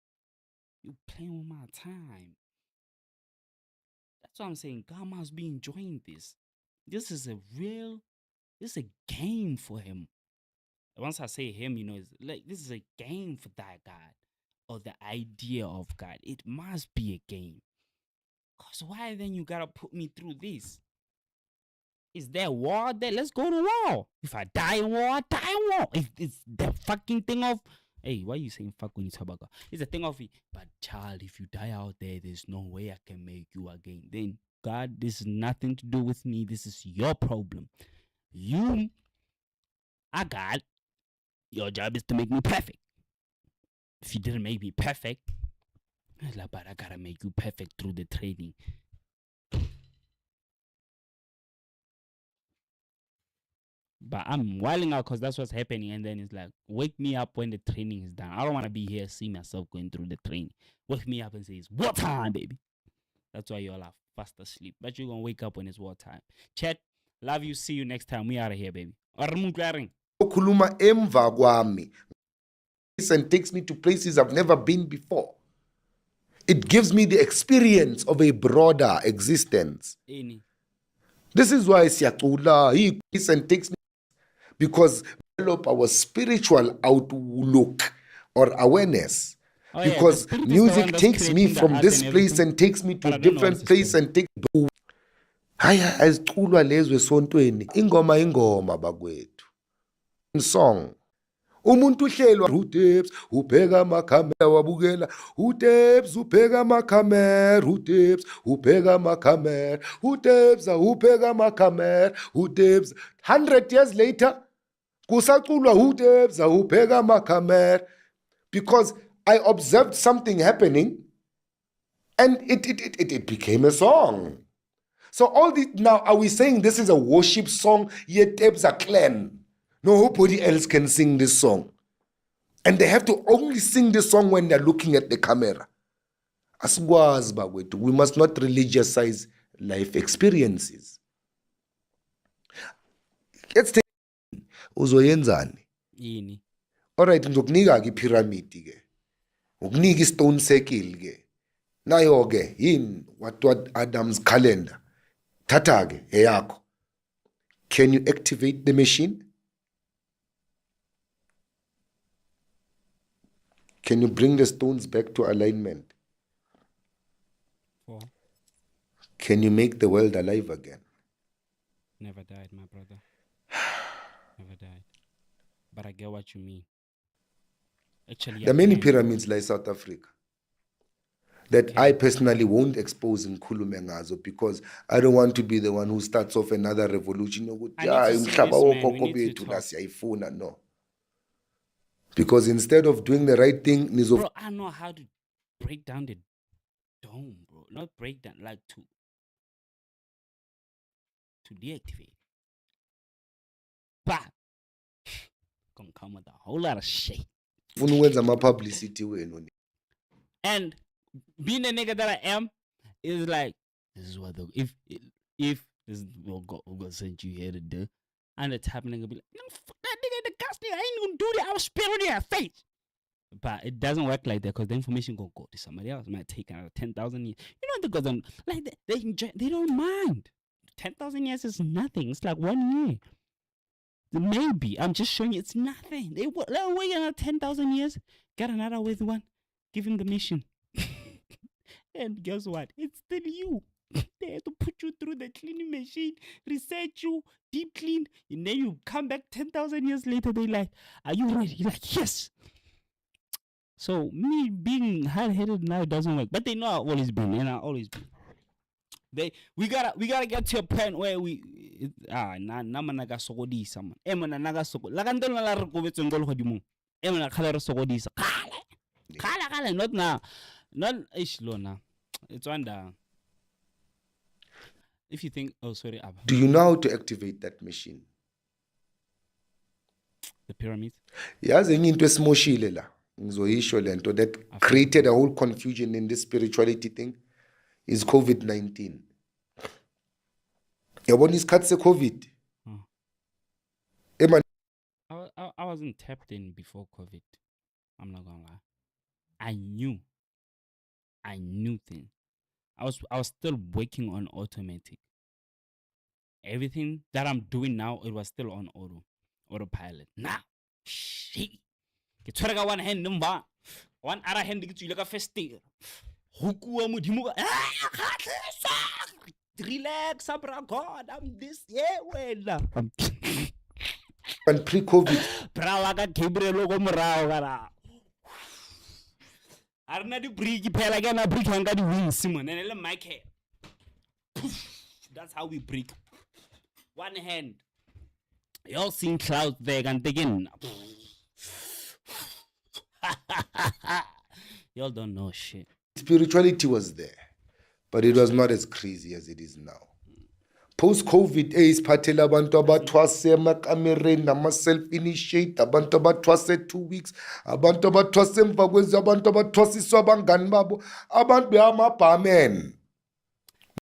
You playing with my time. That's what I'm saying. God must be enjoying this. This is a game for him. Once I say him, you know, it's like this is a game for that God or the idea of God. It must be a game. Cause why then you gotta put me through this? Is there war there? Let's go to war. If I die in war, I die in war. If it's the fucking thing of, hey, why are you saying fuck when you talk about God? It's a thing of, but child, if you die out there, there's no way I can make you again. Then God, this is nothing to do with me. This is your problem. Your job is to make me perfect. If you didn't make me perfect, but I gotta make you perfect through the training. But I'm wilding out because that's what's happening. And then it's like, wake me up when the training is done. I don't want to be here, see myself going through the training. Wake me up and say, it's war time, baby. That's why you all are fast asleep. But you're going to wake up when it's war time. Chat, love you. See you next time. We out of here, baby. Okhuluma emva kwami. And takes me to places I've never been before. It gives me the experience of a broader existence. This is why siyacula. He and takes me because develop our spiritual outlook or awareness. Because music takes me from this place and takes me to a different place and takes haya aziculwa lezwe esontweni ingoma bakwethu song umuntu uhlelwa uDebs ubheka amakhamera wabukela uDebs ubheka amakhamera uDebs ubheka amakhamera uDebs ubheka amakhamera uDebs 100 years later kusaculwa uDebs ubheka amakhamera because I observed something happening and it became a song. So all this now, are we saying this is a worship song? Yet Debs a clan. Nobody else can sing this song. And they have to only sing this song when they're looking at the camera. Asgwaz bagwethu, we must not religiousize life experiences. Let's take uzoyenzani. Yini. Alright, ngizokunika ke pyramid ke. Ukunika stone circle ke. Nayo ke yini what Adam's calendar. Thatha ke eyakho. Can you activate the machine? Can you bring the stones back to alignment? What? Can you make the world alive again? Never died, my brother. Never died. But I get what you mean. Actually, There are many pyramids like South Africa that I personally won't expose in Kulumengazo because I don't want to be the one who starts off another revolution. I need to see this, man. We need to talk. No. Because instead of doing the right thing, Bro, I know how to break down the dome, bro. Not break down, like to deactivate. But gonna come with a whole lot of shit. publicity. And being the nigga that I am is like, this is what if this is what God sent you here to do, and the type of nigga be like, no, fuck that nigga in the gas, nigga, I ain't gonna do that. I was spit on your face. But it doesn't work like that because the information gonna go to somebody else. It might take another 10,000 years. You know, because like they enjoy, they don't mind. 10,000 years is nothing. It's like 1 year. Maybe I'm just showing you it's nothing. They'll wait another 10,000 years, get another with one, give him the mission. And guess what? It's still you. They have to put you through the cleaning machine, reset you, deep clean, and then you come back 10,000 years later. They like, are you ready? You're like, yes. So me being hard-headed now doesn't work. But they know I've always been, and I've always been. We gotta get to a point where naga sokodisa man. Emana naga sokod. La kanto na la re kobetse ngolo godimo. Emana khala re sokodisa. Khala not now. Not Ishlona. It's wonder. If you think, oh sorry, Abba. Do you know how to activate that machine? The pyramid? Yazi enye into esimoshile la. Ngizoyisho lento that created a whole confusion in this spirituality thing is COVID-19. Yabona isikhathi se-COVID. I wasn't tapped in before COVID. I'm not gonna lie. I knew things. I was still working on automatic. Everything that I'm doing now, it was still on autopilot. Now, shit. Ke tshwara one hand number, one other hand ke tswile ka festival. Hukua modimo relax, abra God, I'm this wena. And pre-COVID. Bra ka Gabriel go morao gara. Arna di break phela ke na break hanga di wings man and le mic head. That's how we break. One hand. Y'all seen clouds there and again. Y'all don't know shit. Spirituality was there, but it was not as crazy as it is now. Post-COVID, isiphathela abantu abathwase emakamereni nama-self-initiate, abantu abathwase 2 weeks, abantu abathwase emva kwezi, abantu abathwasiswa abangani babo, abantu behamabhamen.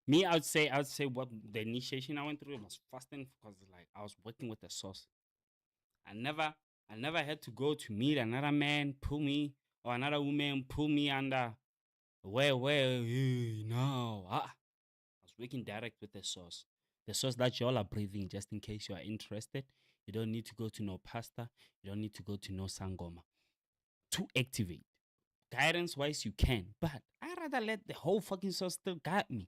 Me, I would say what the initiation I went through was fasting because like I was working with the source. I never had to go to meet another man, pull me, or another woman pull me under. Where no. I was working direct with the source. The source that you all are breathing, just in case you are interested. You don't need to go to no pastor. You don't need to go to no sangoma. To activate. Guidance-wise, you can. But I'd rather let the whole fucking source still guide me.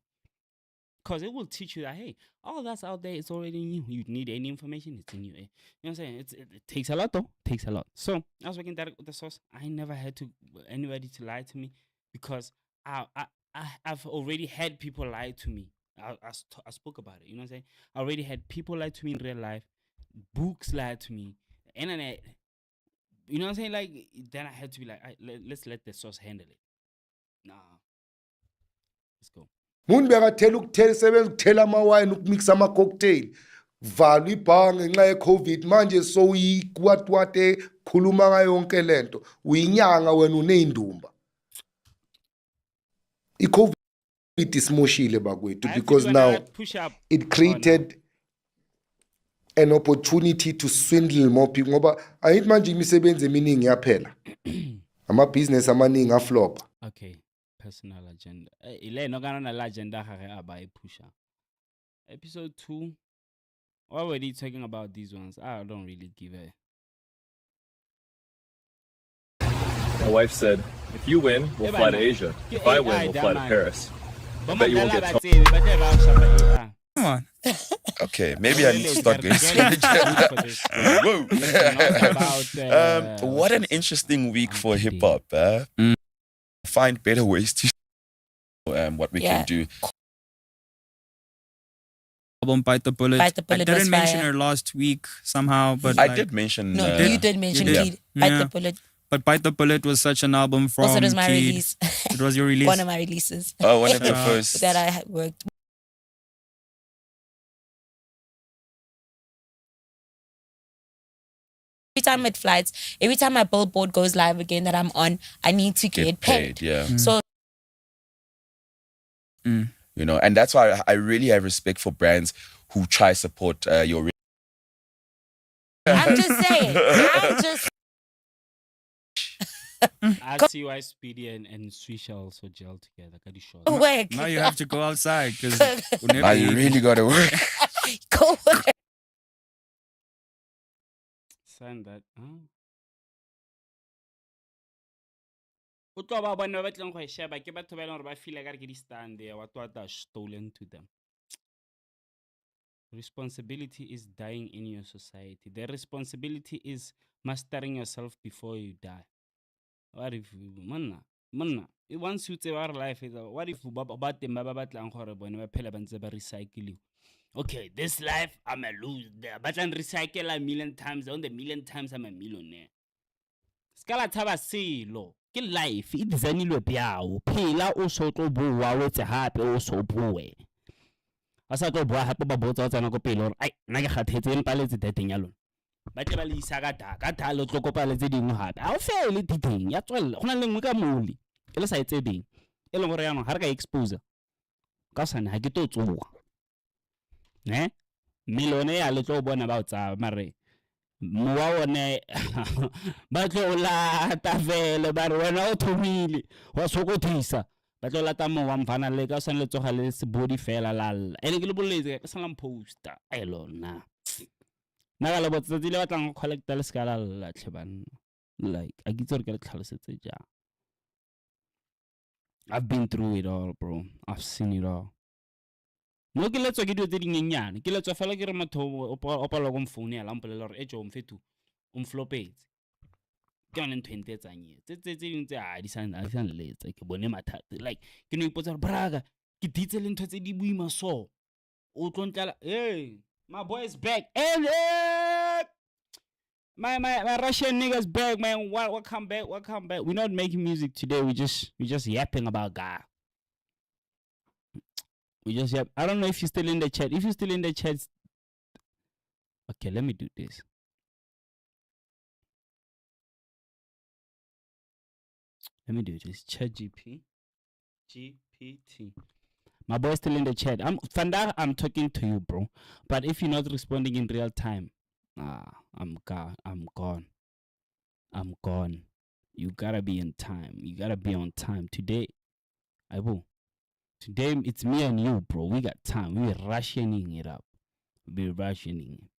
because it will teach you that, hey, all that's out there is already in you. You need any information, it's in you. Eh? You know what I'm saying? It takes a lot, though. Takes a lot. So I was working direct with the source. I never had anybody to lie to me because I've already had people lie to me. I spoke about it. You know what I'm saying? I already had people lie to me in real life. Books lie to me. The internet. You know what I'm saying? Like, then I had to be like, let's let the source handle it. Nah. Let's go. Mundu bekathela sebenza ukuthela amawine ukumix ama-cocktail. Vala ibhange ngenxa ye-COVID manje soyikwatwate khuluma ngayo yonke lento. Uyinyanga wena uneyindumba. I-COVID isimoshile bakwethu because now it created an opportunity to swindle more people ngoba ayithi manje imisebenzi eminingi yaphela. Ama-business amaningi aflop. Okay. Personal agenda. Ile no kana na agenda gage abai pusha. Episode 2. Why were you talking about these ones? I don't really give a. My wife said, if you win, we'll fly to Asia. If I win, we'll fly to Paris. I bet you won't get Come on. Okay, maybe I need to start going to the gym. What an interesting week for hip hop. Find better ways to what we can do. Album Bite the Bullet. Bite the Bullet I didn't mention fire. her last week somehow, but I did mention. No, you did mention Kid. Bite the Bullet. But Bite the Bullet was such an album from Also, it was my Kid. release. It was your release. One of my releases. Oh, one of the first that I had worked. Every time it flights, every time my billboard goes live again that I'm on, I need to get paid. Yeah. So. You know, and that's why I really have respect for brands who try support your. I'm just saying. I see why Speedy and Swisha also gel together. Work. Now you have to go outside because now you really gotta work. Go work. Sign that. O tlo ba bona ba batlang go e sheba ke batho ba ileng gore ba feel like ke di stand there what are stolen to them. Responsibility is dying in your society. The responsibility is mastering yourself before you die. What if manna once you say our life is what if ba teng ba batlang gore bone ba phela ba ntse ba recycle. Okay, this life I'm a loser. But I recycle a million times. On the million times I'm a millionaire. Skala taba silo. Ke life e designilwe piao. Phela o so tlo bua o tse hape o so bue. Asa tlo bua hape ba botsa o tsena go pele hore ai nna ke kgathetse empa le tse teteng ya lona. Ba tle ba le isa ka ta le tlo kopa le tse dingwe hape. A o fele diteng ya tswella. Gona le ngwe ka moli. Ke le sa etse ding. E leng gore ya no ha re ka expose. Ka sana ha ke to tsoga. Ne? Milone ya le tlo bona ba o tsa mare mowa one ba tlo lata vele ba re wena o thomile wa sokothisa ba tlo lata mowa mfana le ka sana le tsoga le se body fela lalla ene ke le boletse ka sana poster a elona na ga le botsa tsile batlang go collect le skala la tlheban like a gitse re ke le tlhalosetse ja. I've been through it all, bro. I've seen it all. No ke letswa ke dio tse dinyenyane ke letswa fela ke re motho o pala go mfoune ya lampolela gore ejo mfetu o mflopetse ke yone ntho ente tsanye tse ding tse a di san letsa ke bone mathata like ke no ipotsa gore braga ke ditse le ntho tse di buima so o tlontla hey my boy is back and my Russian niggas back man welcome back we're not making music today we just yapping about God. We just have, I don't know if you're still in the chat. If you're still in the chat, okay, let me do this. Let me do this. Chat GPT. My boy's still in the chat. Thanda, I'm talking to you, bro. But if you're not responding in real time, I'm gone. You gotta be in time. You gotta be on time. Today, Today, it's me and you, bro. We got time. We're rationing it up. We're rationing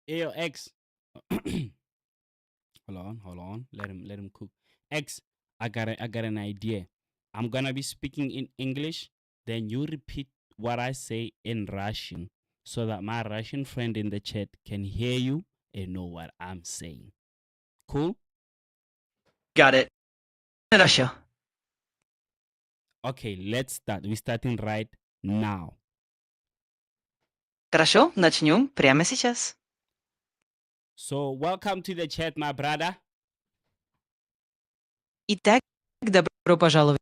it. Ayo, X. Hold on. Let him cook. X, I got an idea. I'm gonna be speaking in English, then you repeat what I say in Russian so that my Russian friend in the chat can hear you and know what I'm saying. Cool? Got it. Хорошо. Okay, let's start. We're starting right now. Хорошо, начнем прямо сейчас. So, welcome to the chat, my brother. Итак, добро пожаловать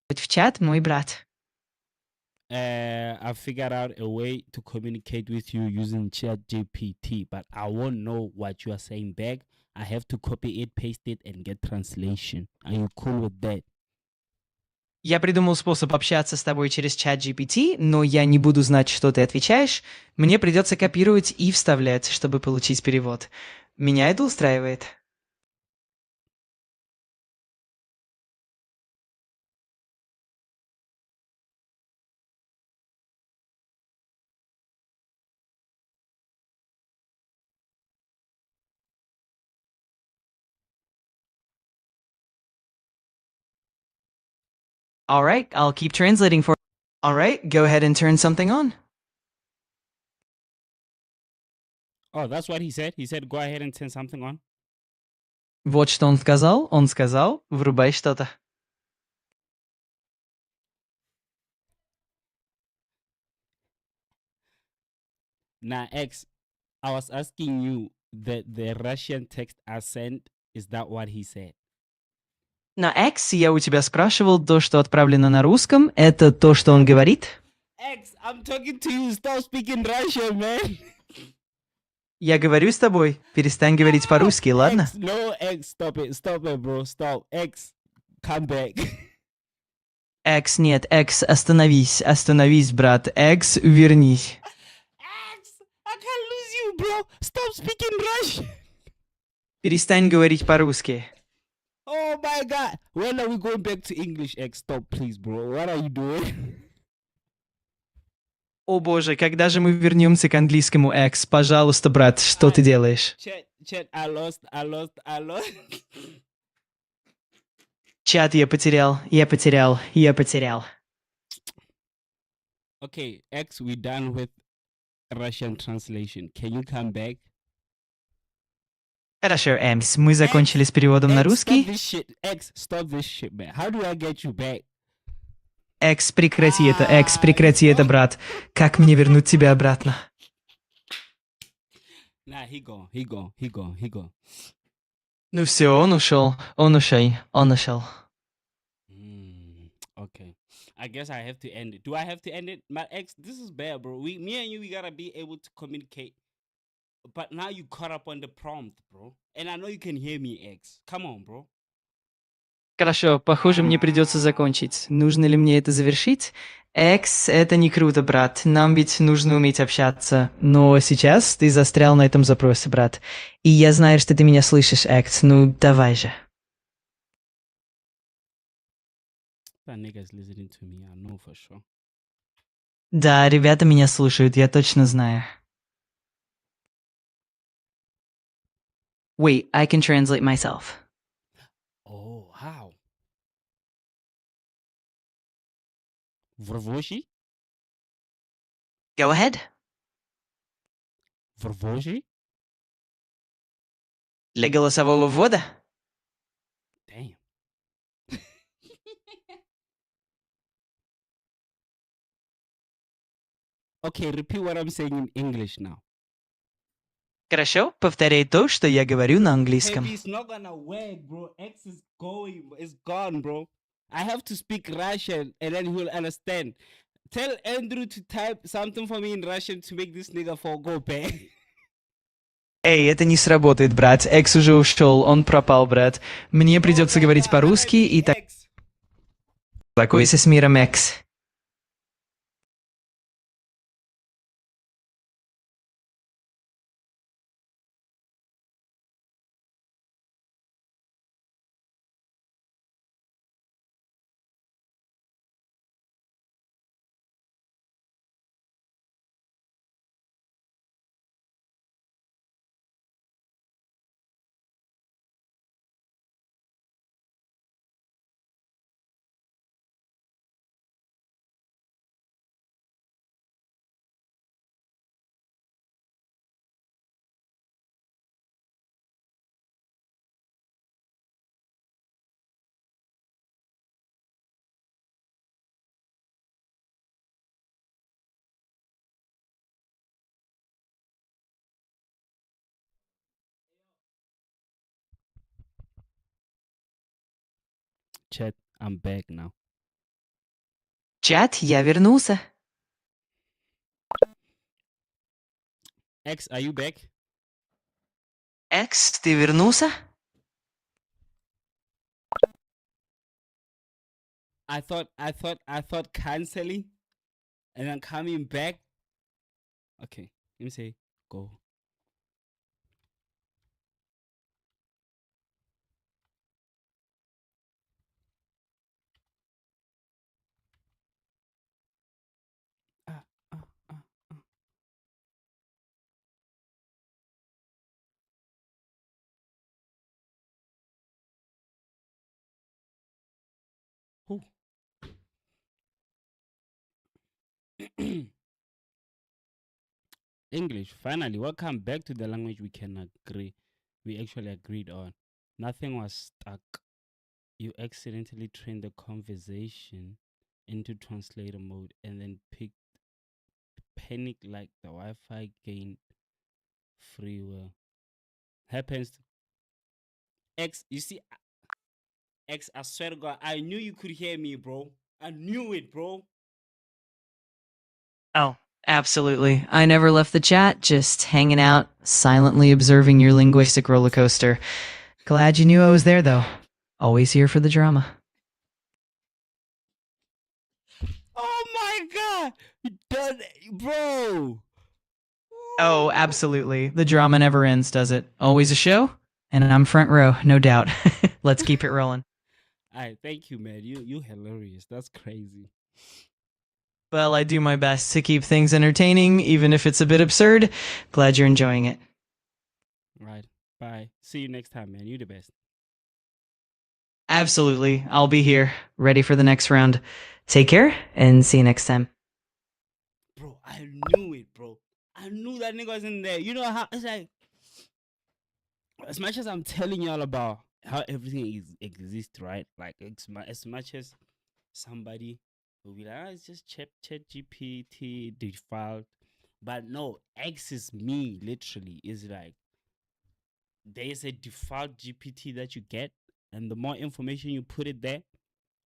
в чат, мой брат. I figured out a way to communicate with you using ChatGPT, but I won't know what you are saying back. I have to copy it, paste it, and get translation. Are you cool with that? Я придумал способ общаться с тобой через чат GPT, но я не буду знать, что ты отвечаешь. Мне придется копировать и вставлять, чтобы получить перевод. Меня это устраивает. All right, I'll keep translating for. All right, go ahead and turn something on. Oh, that's what he said. He said, go ahead and turn something on. Вот что он сказал. Он сказал, врубай что-то. Now, X, I was asking you the Russian text I sent. Is that what he said? На X я у тебя спрашивал, то, что отправлено на русском, это то, что он говорит? X, I'm talking to you. Stop speaking Russian, man. Я говорю с тобой. Перестань говорить по-русски, ладно? X, no, X, stop it, bro, stop. X, come back. X, нет, X, остановись, остановись, брат. X, вернись. X, I can't lose you, bro. Stop speaking Russian. Перестань говорить по-русски. Oh my God. When are we going back to English, X? Stop, please, bro. What are you doing? О боже, когда же мы вернемся к английскому, X? Пожалуйста, брат, что ты делаешь? Chat, I lost. Чат я потерял. Okay, X, we're done with Russian translation. Can you come back? Хорошо, Эмс, мы закончили с переводом на русский. X, stop this shit, man. How do I get you back? X, прекрати это, брат. Как мне вернуть тебя обратно? Nah, he gone. Ну все, он ушел. Okay. I guess I have to end it. Do I have to end it? My X, this is bad, bro. Me and you, we gotta be able to communicate. But now you caught up on the prompt, bro. And I know you can hear me, X. Come on, bro. Хорошо, похоже, мне придется закончить. Нужно ли мне это завершить? X, это не круто, брат. Нам ведь нужно уметь общаться. Но сейчас ты застрял на этом запросе, брат. И я знаю, что ты меня слышишь, X. Ну, давай же. That nigga's listening to me, I know for sure. Да, ребята меня слушают, я точно знаю. Wait, I can translate myself. Oh, how? Vrvoshi? Go ahead. Vrvoshi? Для голосового ввода? Damn. Okay, repeat what I'm saying in English now. Хорошо, повторяй то, что я говорю на английском. Hey, it's not gonna work, bro. X is going. It's gone, bro. I have to speak Russian and then he will understand. Tell Andrew to type something for me in Russian to make this nigga fall go back. Эй, это не сработает, брат. Экс уже ушел, он пропал, брат. Мне придется говорить по-русски и так... Успокойся с миром, Экс. Chat, I'm back now. Чат, я вернулся. X, are you back? X, ты вернулся? I thought canceling and then coming back. Okay, let me say go. Who? English, finally, welcome back to the language we can agree. We actually agreed on. Nothing was stuck. You accidentally trained the conversation into translator mode and then panic like the Wi-Fi gained free will. Happens. X, you see, X, I swear to God, I knew you could hear me, bro. I knew it, bro. Oh, absolutely. I never left the chat, just hanging out, silently observing your linguistic roller coaster. Glad you knew I was there, though. Always here for the drama. Oh my God, bro. Oh, absolutely. The drama never ends, does it? Always a show? And I'm front row, no doubt. Let's keep it rolling. All right, thank you, man. You hilarious. That's crazy. Well, I do my best to keep things entertaining, even if it's a bit absurd. Glad you're enjoying it. Right. Bye. See you next time, man. You the best. Absolutely. I'll be here, ready for the next round. Take care, and see you next time. Bro, I knew it, bro. I knew that nigga was in there. You know how it's like, as much as I'm telling y'all about how everything exists, right? Like as much as somebody will be like, it's just chat GPT default. But no, X is me, literally. Is like there's a default GPT that you get, and the more information you put it there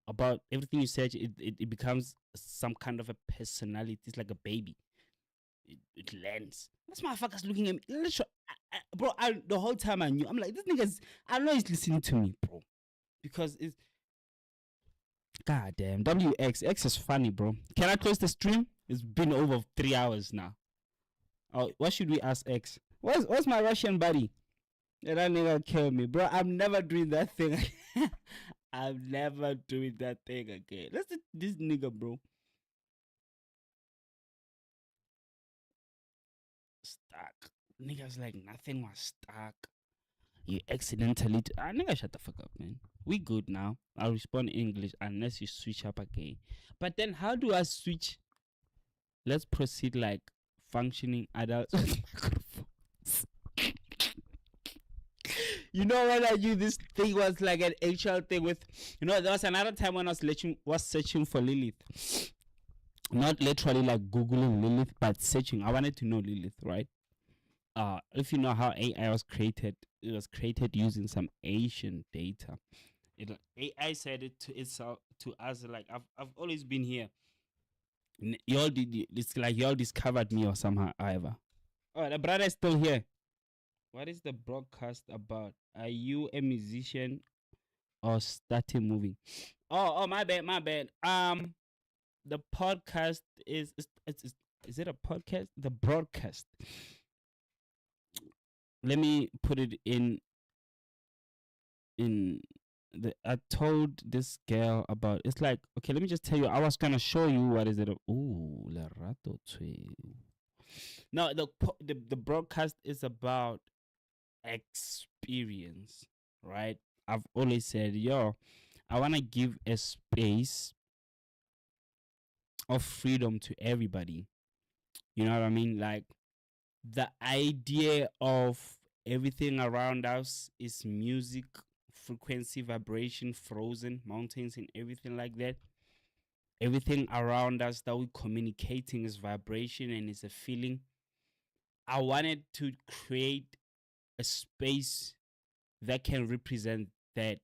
about everything you search, it becomes some kind of a personality. It's like a baby. It learns. This motherfucker's looking at me. Literally, bro, the whole time I knew. I'm like, this nigga's, I know he's listening to me, bro. Because it's, God damn, X is funny, bro. Can I close the stream? It's been over 3 hours now. Oh, what should we ask X? What's my Russian buddy? That nigga kill me, bro. I'm never doing that thing. I'm never doing that thing again. Let's do this nigga, bro. Stuck. Niggas like nothing was stuck. You accidentally. Nigga, shut the fuck up, man. We good now. I'll respond in English unless you switch up again. But then, how do I switch? Let's proceed like functioning adults with microphones. You know when I knew this thing was like an actual thing with, you know, there was another time when I was searching for Lilith. Not literally like Googling Lilith, but searching. I wanted to know Lilith, right? If you know how AI was created, it was created using some Asian data. AI said it to itself, to us, like I've always been here. Y'all did it's like y'all discovered me or somehow ever. Oh, the brother is still here. What is the broadcast about? Are you a musician or starting moving? Oh, my bad. The podcast is it a podcast? The broadcast. Let me put it in the. I told this girl about. It's like, okay, let me just tell you. I was gonna show you what is it. Ooh, la rato tue. No, the broadcast is about experience, right? I've always said, yo, I want to give a space of freedom to everybody. You know what I mean? Like, the idea of everything around us is music, frequency, vibration, frozen, mountains, and everything like that. Everything around us that we're communicating is vibration and is a feeling. I wanted to create a space that can represent that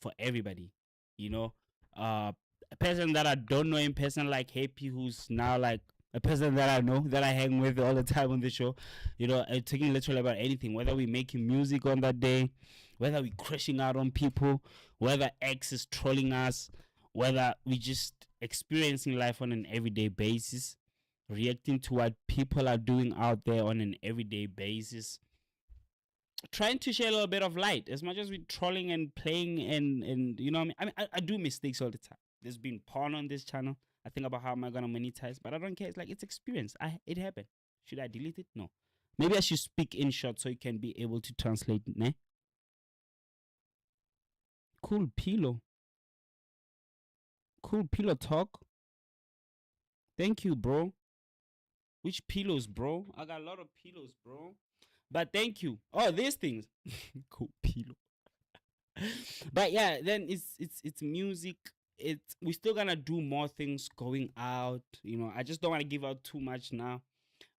for everybody. You know, a person that I don't know in person, like Happy, who's now like a person that I know, that I hang with all the time on the show. You know, talking literally about anything, whether we making music on that day, whether we crashing out on people, whether X is trolling us, whether we just experiencing life on an everyday basis, reacting to what people are doing out there on an everyday basis, trying to share a little bit of light. As much as we're trolling and playing and you know what I mean? I do mistakes all the time. There's been porn on this channel. I think about how am I gonna monetize, but I don't care. It's like, it's experience. It happened. Should I delete it? No. Maybe I should speak in short so you can be able to translate. Ne? Cool pillow. Cool pillow talk. Thank you, bro. Which pillows, bro? I got a lot of pillows, bro. But thank you. Oh, these things. Cool pillow. But yeah, then it's music. We're still gonna do more things going out. You know, I just don't want to give out too much now.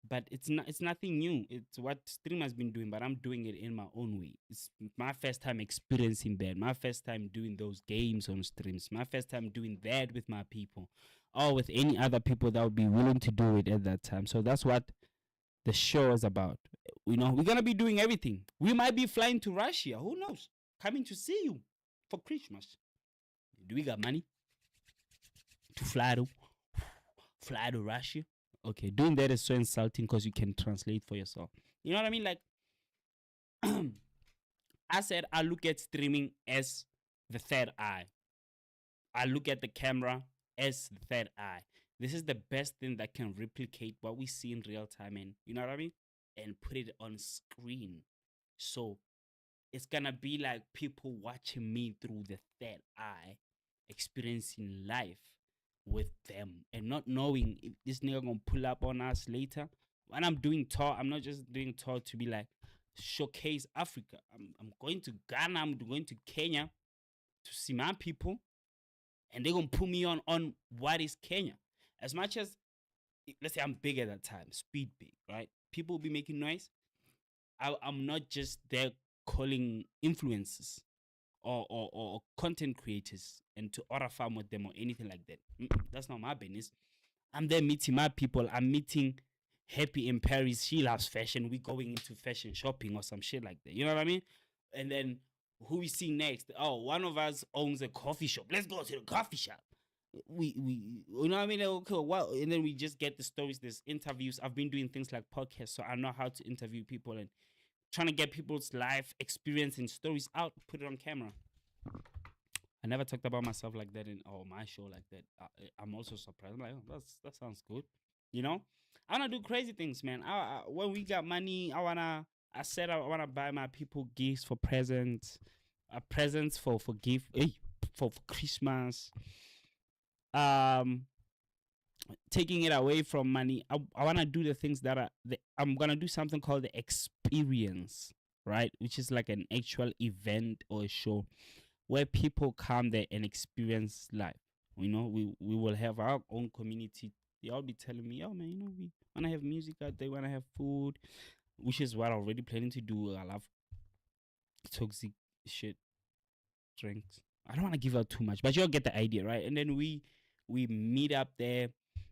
But it's nothing new. It's what Stream has been doing, but I'm doing it in my own way. It's my first time experiencing that. My first time doing those games on streams. My first time doing that with my people, or with any other people that would be willing to do it at that time. So that's what the show is about. You know, we're gonna be doing everything. We might be flying to Russia. Who knows? Coming to see you for Christmas. Do we got money to fly to Russia? Okay, doing that is so insulting because you can translate for yourself. You know what I mean? Like, I said, I look at streaming as the third eye. I look at the camera as the third eye. This is the best thing that can replicate what we see in real time, and you know what I mean? And put it on screen. So it's gonna be like people watching me through the third eye, experiencing life with them and not knowing if this nigga gonna pull up on us later. When I'm doing tour, I'm not just doing tour to be like showcase Africa. I'm going to Ghana, I'm going to Kenya to see my people, and they're gonna put me on what is Kenya. As much as, let's say I'm big at that time, speed big, right? People will be making noise. I'm not just there calling influencers or content creators and to order farm with them or anything like that. That's not my business. I'm there meeting my people. I'm meeting Happy in Paris. She loves fashion. We going into fashion shopping or some shit like that. You know what I mean? And then who we see next? Oh, one of us owns a coffee shop. Let's go to the coffee shop. We you know what I mean? Okay, well, and then we just get the stories, there's interviews. I've been doing things like podcasts, so I know how to interview people and trying to get people's life experience and stories out, put it on camera. I never talked about myself like that in my show like that. I'm also surprised. I'm like, oh, that sounds good. You know, I wanna do crazy things, man. When we got money, I said I wanna buy my people gifts for presents, presents for gift, for Christmas. Taking it away from money, I want to do the things that I'm going to do something called the experience, right? Which is like an actual event or a show where people come there and experience life. You know, we will have our own community. They all be telling me, oh man, you know, we want to have music out there, want to have food, which is what I'm already planning to do. I love toxic shit, drinks. I don't want to give out too much, but you'll get the idea, right? And then we meet up there.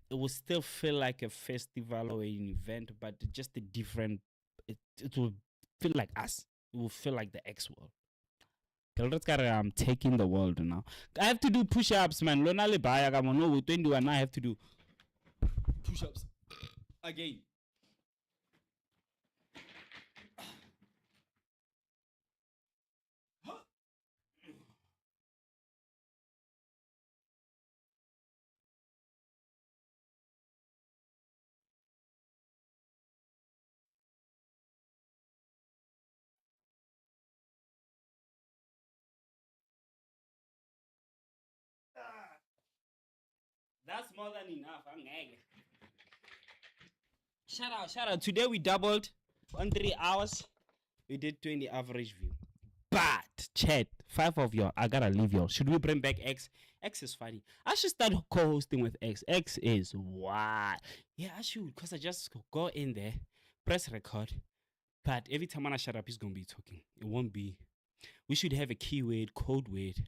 It will still feel like a festival or an event, but just a different, it will feel like us. It will feel like the X world. I'm taking the world now. I have to do push-ups, man. I have to do push-ups again. That's more than enough. I'm angry. Shout out. Today we doubled on 3 hours. We did 20 average view. But chat, 5 of y'all, I gotta leave y'all. Should we bring back X? X is funny. I should start co-hosting with X. X is what? Yeah, I should, because I just go in there, press record. But every time I shut up, he's gonna be talking. It won't be. We should have a keyword, code word.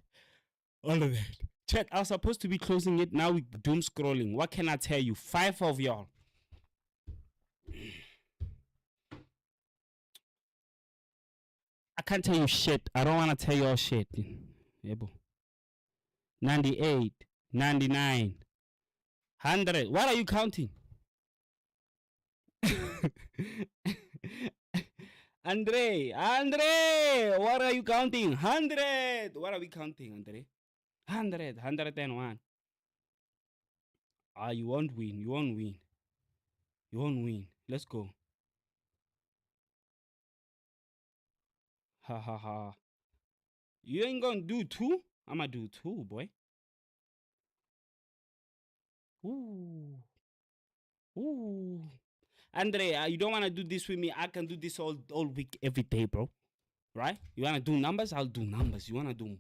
All of that. Chat, I was supposed to be closing it. Now we doom scrolling. What can I tell you? 5 of y'all. I can't tell you shit. I don't want to tell y'all shit. Yebo. 98, 99, 100. What are you counting? Andre, what are you counting? 100. What are we counting, Andre? 100, 101. You won't win. You won't win. You won't win. Let's go. Ha ha ha. You ain't gonna do 2? I'm gonna do 2, boy. Ooh. Ooh. Andre, you don't want to do this with me. I can do this all week, every day, bro. Right? You want to do numbers? I'll do numbers. You want to do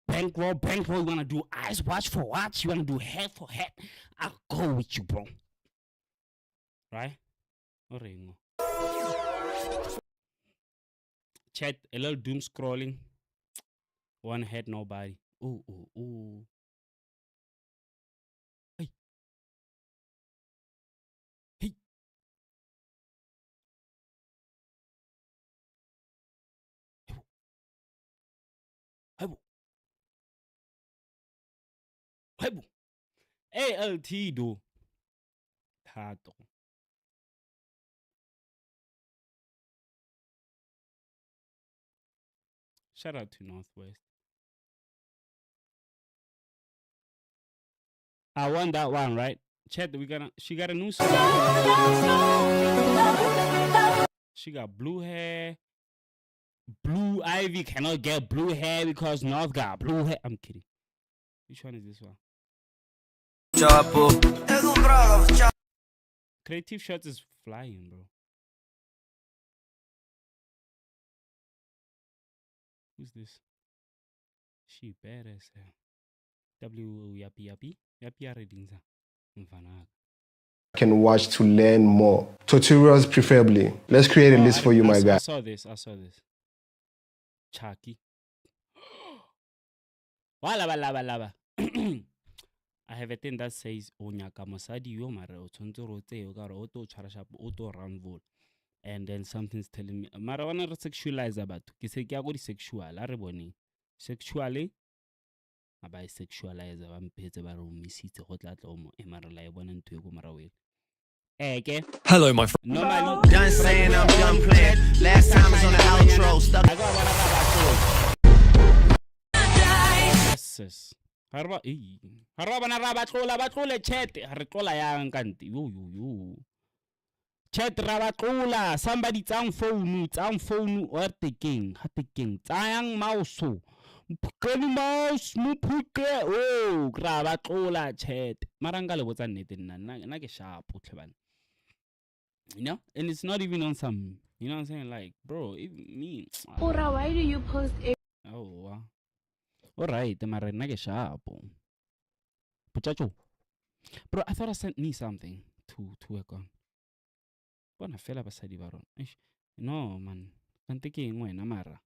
bankroll? You want to do eyes watch for watch? You want to do head for head? I'll go with you, bro. Right? Orengo. Chat, a little doom scrolling. One head, nobody. Ooh, ooh, ooh. Hey. Hey. ALT do. Tato. Shout out to Northwest. I won that one, right? Chat, she got a new song. She got blue hair. Blue Ivy cannot get blue hair because North got blue hair. I'm kidding. Which one is this one? Creative Shots is flying, bro. Who's this? She badass. Yapi Aredinza. Can watch to learn more. Tutorials preferably. Let's create a list for you, my guy. I saw this. Chaki. Lava. I have a thing that says Onyaka Mosadi yo mara o tshwantse ro tse o ka re o to tshwara sharp o to run vol. And then something's telling me mara wana re sexualize batho. Ke se ke ya go di sexual a re bone. Sexually ba sexualize ba mpetse ba re o misitse go tla tla o mo emara la e bona ntwe go mara wele. Okay. Hello, my friend. Normally Done saying I'm done playing. Last time was on the outro. Stuck. Yes. Harba bana ra batlola chat re tlola yang kanti yo chat ra batlola somebody tsang phone or taking tsayang mouse muphuke oh ra batlola chat maranga le botsa nnete nna ke sharp tlhebana. You know, and it's not even on some, you know what I'm saying, like bro me Ora, why do you post oh all right, mara nna ke sharp. Puchacho. Bro, I thought I sent me something to work on. Bona fela basadi ba rona. No, man. Kante ke eng wena mara.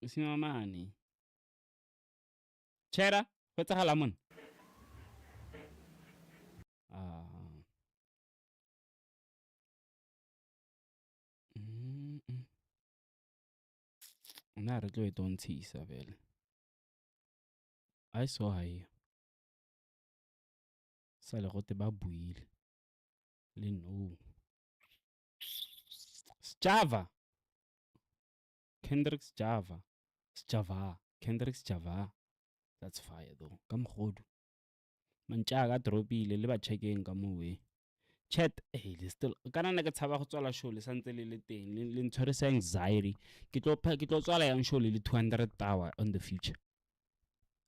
Sina mani. Chera, what's a lemon? Na re tlo e tontshisa vele. I saw her. Sale go te ba buile. Le no. Java. Kendrick's Java. Kendrick's Java. That's fire though. Come hold. Manchaga dropile le ba checkeng ka mo we. Chat le still kana nna ke tshaba go tswala show le santse le teng le ntshware sa anxiety. Ke tlo tswala yang show le 200 hour on the future.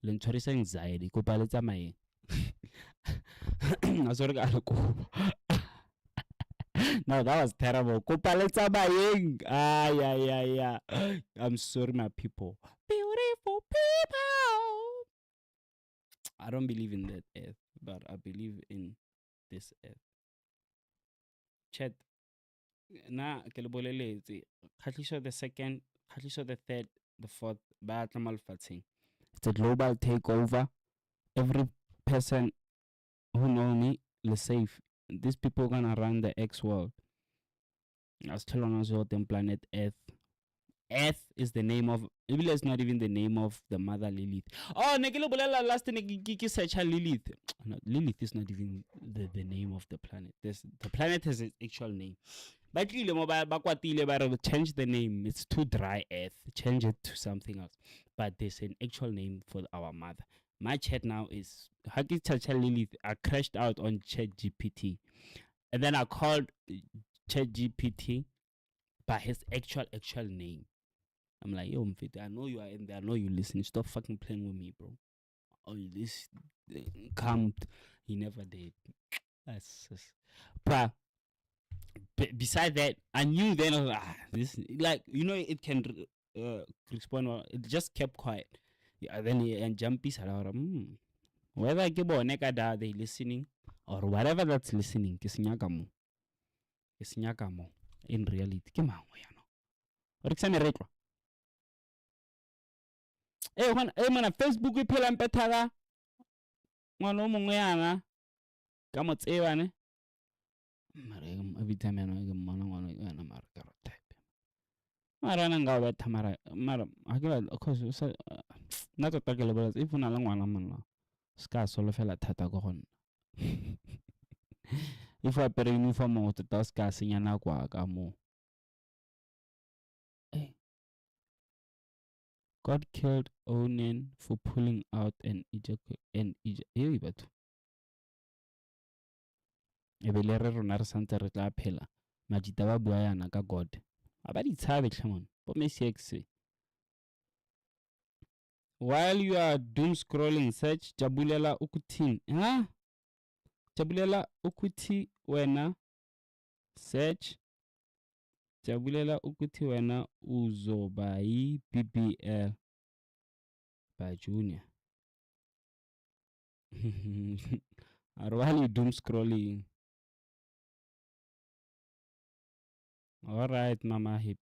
Le ntshware sa anxiety ko pa le tsamaye. Sorry ka go. No, that was terrible. Ko pa le tsamaye. Yeah. I'm sorry my people. Beautiful people. I don't believe in that earth, but I believe in this earth. Chat na ke le boleletse khatliso the second, khatliso the third the fourth. It's a global takeover. Every person who know me, is safe. These people gonna run the X world. I was telling us about them planet Earth. Earth is the name of. It's not even the name of the mother Lilith. Oh, last search Lilith. No, Lilith is not even the name of the planet. The planet has its actual name. But change the name. It's too dry Earth. Change it to something else. But there's an actual name for our mother. My chat now is Haki Chacha Lilith. I crashed out on ChatGPT. And then I called ChatGPT by his actual name. I'm like, yo, Mfiti, I know you are in there. I know you listen. Stop fucking playing with me, bro. Oh, this come. He never did. That's just. But beside that, I knew then, I was like, this, like, it can respond. It just kept quiet. Yeah, then and Jumpy said, whether I give they listening or whatever that's listening, kisinyakamo. In reality, kemango yano. Orixame retro. Mana Facebook we phela mpethaka. Ngwana mongwe yana. Ka mo tseba ne. Mara every time I know mona ngwana yana mara ka type. Mara nanga ba thamara mara akela of course not to talk about if una la ngwana mona. Ska solo fela thata go gonna. If I pere uniform o to ska senya na kwa ka mo. God killed Onan for pulling out an Egypt. But ebelere rona re santse re tla phela majita ba bua yana ka God a ba di tshabe tlhamon bo mesiex. While you are doom scrolling, search Jabulela Ukutin. Jabulela Ukuti wena search Jabulela Ukuti wena uzobai BBL by Junior. While you doom scrolling. All right, Mama Hippie.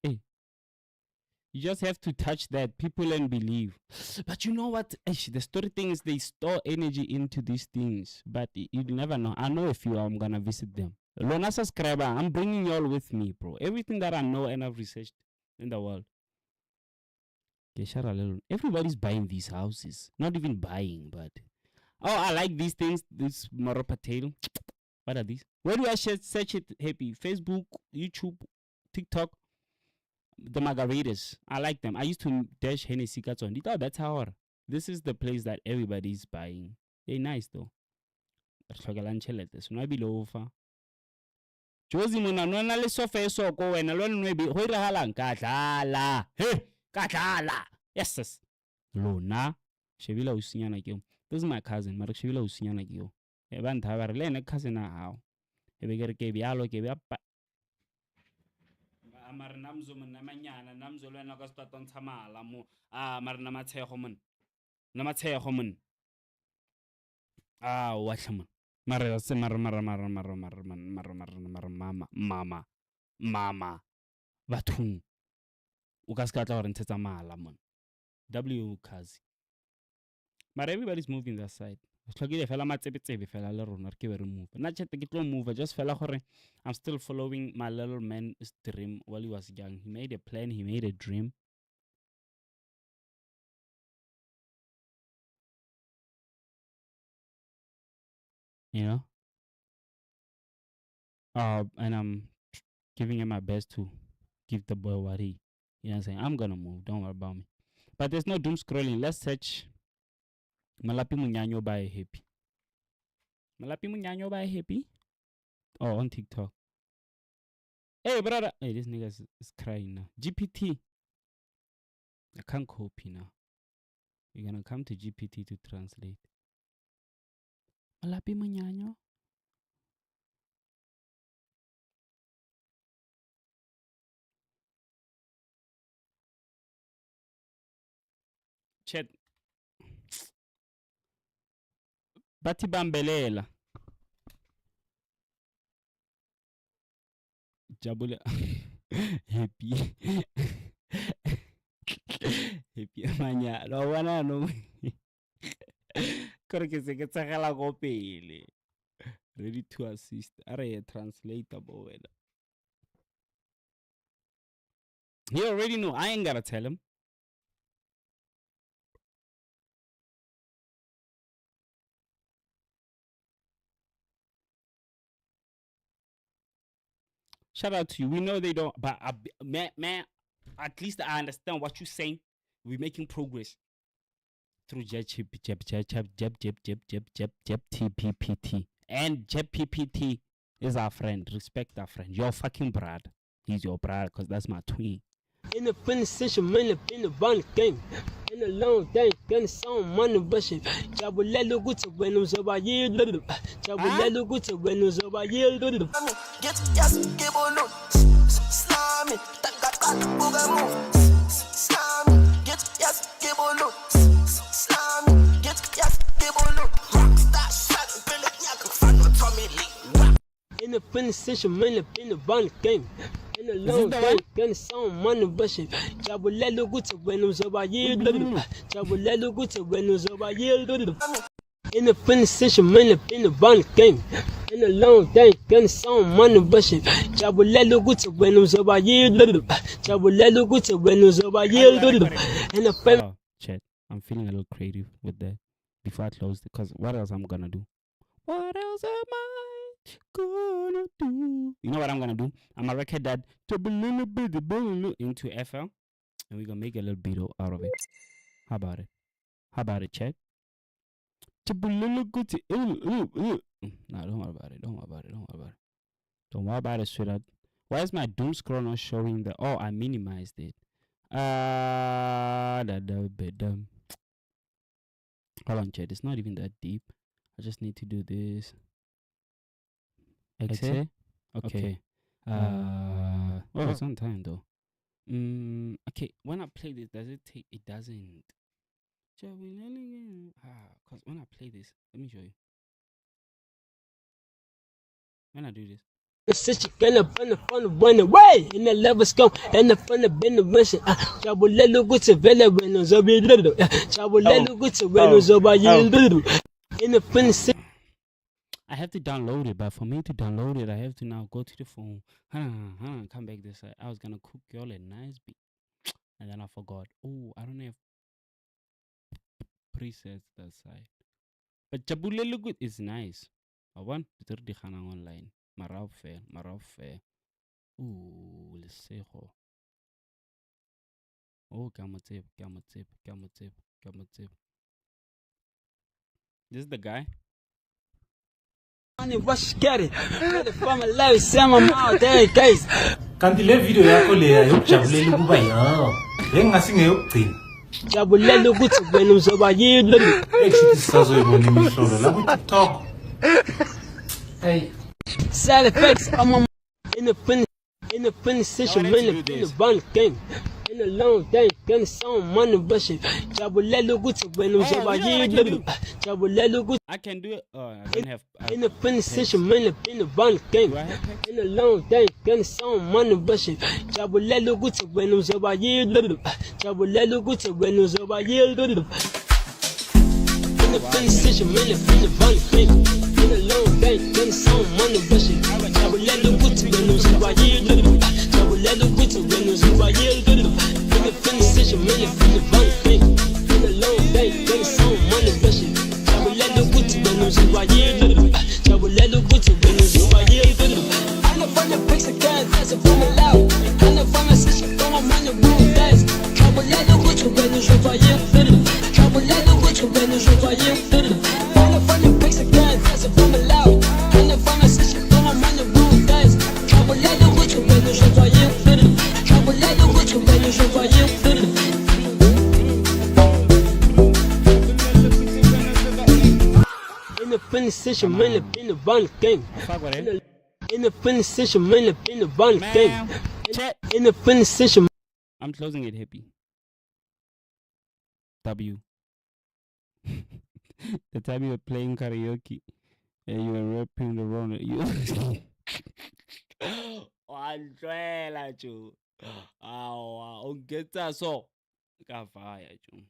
Hey, you just have to touch that. People and believe. But you know what? The story thing is they store energy into these things. But you never know. I know a few. I'm gonna visit them. Lona subscriber. I'm bringing y'all with me, bro. Everything that I know and I've researched in the world. Everybody's buying these houses. Not even buying, but I like these things. This Maropatel. What are these? Where do I search it? Happy Facebook, YouTube, TikTok. The margaritas. I like them. I used to dash Hennessy cards on. That's how. This is the place that everybody's buying. They're nice though. So below. Josie mona no na le sofa so ko wena lo nwe ho ira halang ka dlala. Hey, ka dlala. Yes. Lona shebila usinyana ke. This is my cousin. Mara shebila usinyana ke yo. E ba ntha ba re le ne cousin a hao. E be ke bialo ke bia mara namzo mona manyana namzo le na ka staton tsamala mo mara na matshego mona. Na matshego mona. Wa tlhamona. Mara se mara mama bathung o ka ska tla gore ntshetsa mala mon W kazi mara everybody's moving that side tlhokile fela matsebetsebe fela le rona re ke be re move na chat ke tlo move just fela gore I'm still following my little man's dream while he was young. He made a plan, he made a dream. You know? And I'm giving him my best to give the boy what he, I'm saying? I'm gonna move, don't worry about me. But there's no doom scrolling. Let's search Malapi Munyanyo by Happy. Malapi Munyanyo by Happy? Oh, on TikTok. Hey, brother. Hey, this nigga is crying now. GPT. I can't copy now. You're gonna come to GPT to translate. Malapi Munyanyo. Chat. Bati Bambelela. Jabula. Happy. Happy manya. No wana no. Kore ke se ke tsagela go pele. Ready to assist. Are a translator bo wena. He already know. I ain't gotta tell him. Shout out to you. We know they don't, but man, at least I understand what you're saying. We're making progress through TPPT. And JPPT is our friend. Respect our friend. Your fucking brother. He's your brother because that's my twin. In the finish session, man, in the bond game. In a long day, gonna sound money bushing. Jabulelo good to when who's over you, little. Jabulelo good to when who's over you, little. Get yes, give on no. Slimy, that got booga slimy, get yes, give on no. Slimy, get yes, give on no. Rockstar shot, Billy Yak, Fano Tommy Lee. In the finish session, man, in the bond game. In a long day, gonna sound money bushing. Jabulelo good to when who's over you, little. Jabulelo good to when who's over you, little. In the finish session, man, in the bond game. In a long day, gonna sound money bushing. Jabulelo good to when who's over you, little. Jabulelo good to when who's over you, little. In the family. Chat. I'm feeling a little creative with that before I close because what else I'm gonna do? What else am I gonna do? You know what I'm gonna do? I'm gonna record that into FL and we're gonna make a little beat out of it. How about it? How about it, chat? No, don't worry about it. Don't worry about it. Don't worry about it. Don't worry about it, sweetheart. Why is my doom scroll not showing the? Oh, I minimized it. Hold on, chat. It's not even that deep. I just need to do this. Exhale. Okay. Oh, it's on time though. Okay. When I play this, does it take? It doesn't. Because when I play this, let me show you. When I do this. Since you gonna run away in the levels go and the fun of been the mission. Jabulelo good to Vela when it's over little. Jabulelo good to when it's over little. In the finish. I have to download it, but for me to download it, I have to now go to the phone. Come back this side. I was gonna cook y'all a nice beat, and then I forgot. Oh, I don't have presets that side. But Jabulelo good is nice. I want to do the online. Marau fair. Ooh, let's see how. Oh, gamma tip. This is the guy. Rush get it. From a live Sam out there, guys. Kanti le video yakho leya yokujabulela ukuba yawo. Lengasinge yokugcina. Jabulela ukuthi wena uzoba yini. Eksithi sisazoyibona imihlobo la ku TikTok. Hey. Side effects in the finish session, man, in the bond game. In a long day, gonna sound money bushing. Jabulelo good when who's over you, little. Jabulelo good. I can do it. I don't have. In the finish session, man, in the bond game. In a long day, gonna sound money bushing. Jabulelo good when who's over you, little. Jabulelo good when who's over you, little. In the finish session, man, in the bond game. In a long day, gonna sound money bushing. Jabulelo good when who's over you, little. Jabulelo good when who's over you, little. In the finish session, man, in the bond game. In a long day, gonna sound money bushing. Jabulelo good when who's over you, little. Jabulelo good when who's over you, little. I know from the pics of guys, that's a from a loud. I know from a session, from a man of blue guys. Jabulelo good when who's over you, little. Jabulelo good when who's over you, little. I know from the pics of guys, that's a from a loud. I know from a session, from a man of blue guys. Jabulelo good when who's over you, little. Jabulelo good when who's over you, little. In the finish session, man, in the bond game. In the finish session, man, in the bond game. In the finish session. I'm closing it, happy. W. The time you were playing karaoke and you were rapping the wrong. Wandlela Joe. Awa, ungetha so. Kavaya Joe.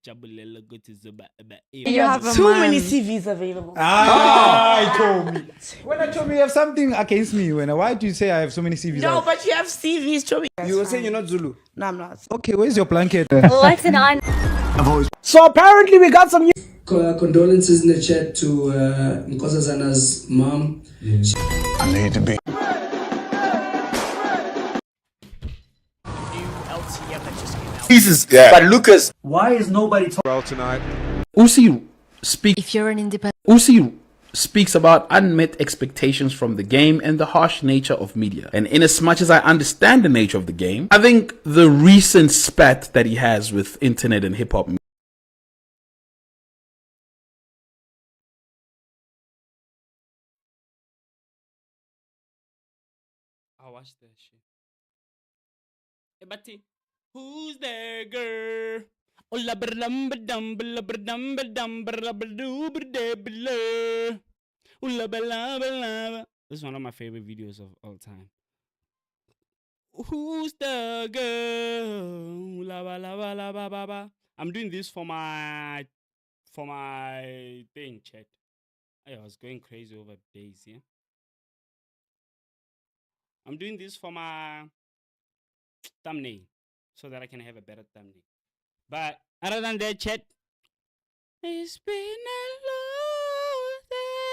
Jabulela ukuthi zoba You have too many CVs available. I told me. When I told me you have something against me, why do you say I have so many CVs? No, but you have CVs, Chobi. You were saying you're not Zulu. No, I'm not. Okay, where's your blanket? Listen on. So apparently we got some new condolences in the chat to Nkosazana's mom. I need to be. Jesus, yeah. But Lucas, Why is nobody talking well tonight? Uzi speaks. If you're an independent. Uzi speaks about unmet expectations from the game and the harsh nature of media. And in as much as I understand the nature of the game, I think the recent spat that he has with internet and hip hop. I watched that shit. Hey, Bati, who's there, girl? Oh, la brum ba dum ba la dum ba dum ba la doo ba de ba la. Oh, la ba la ba la. This is one of my favorite videos of all time. Who's the girl? La ba la ba la ba ba ba. I'm doing this for my thing, chat. I was going crazy over days, yeah. I'm doing this for my thumbnail so that I can have a better thumbnail. But other than that, chat, it's been a long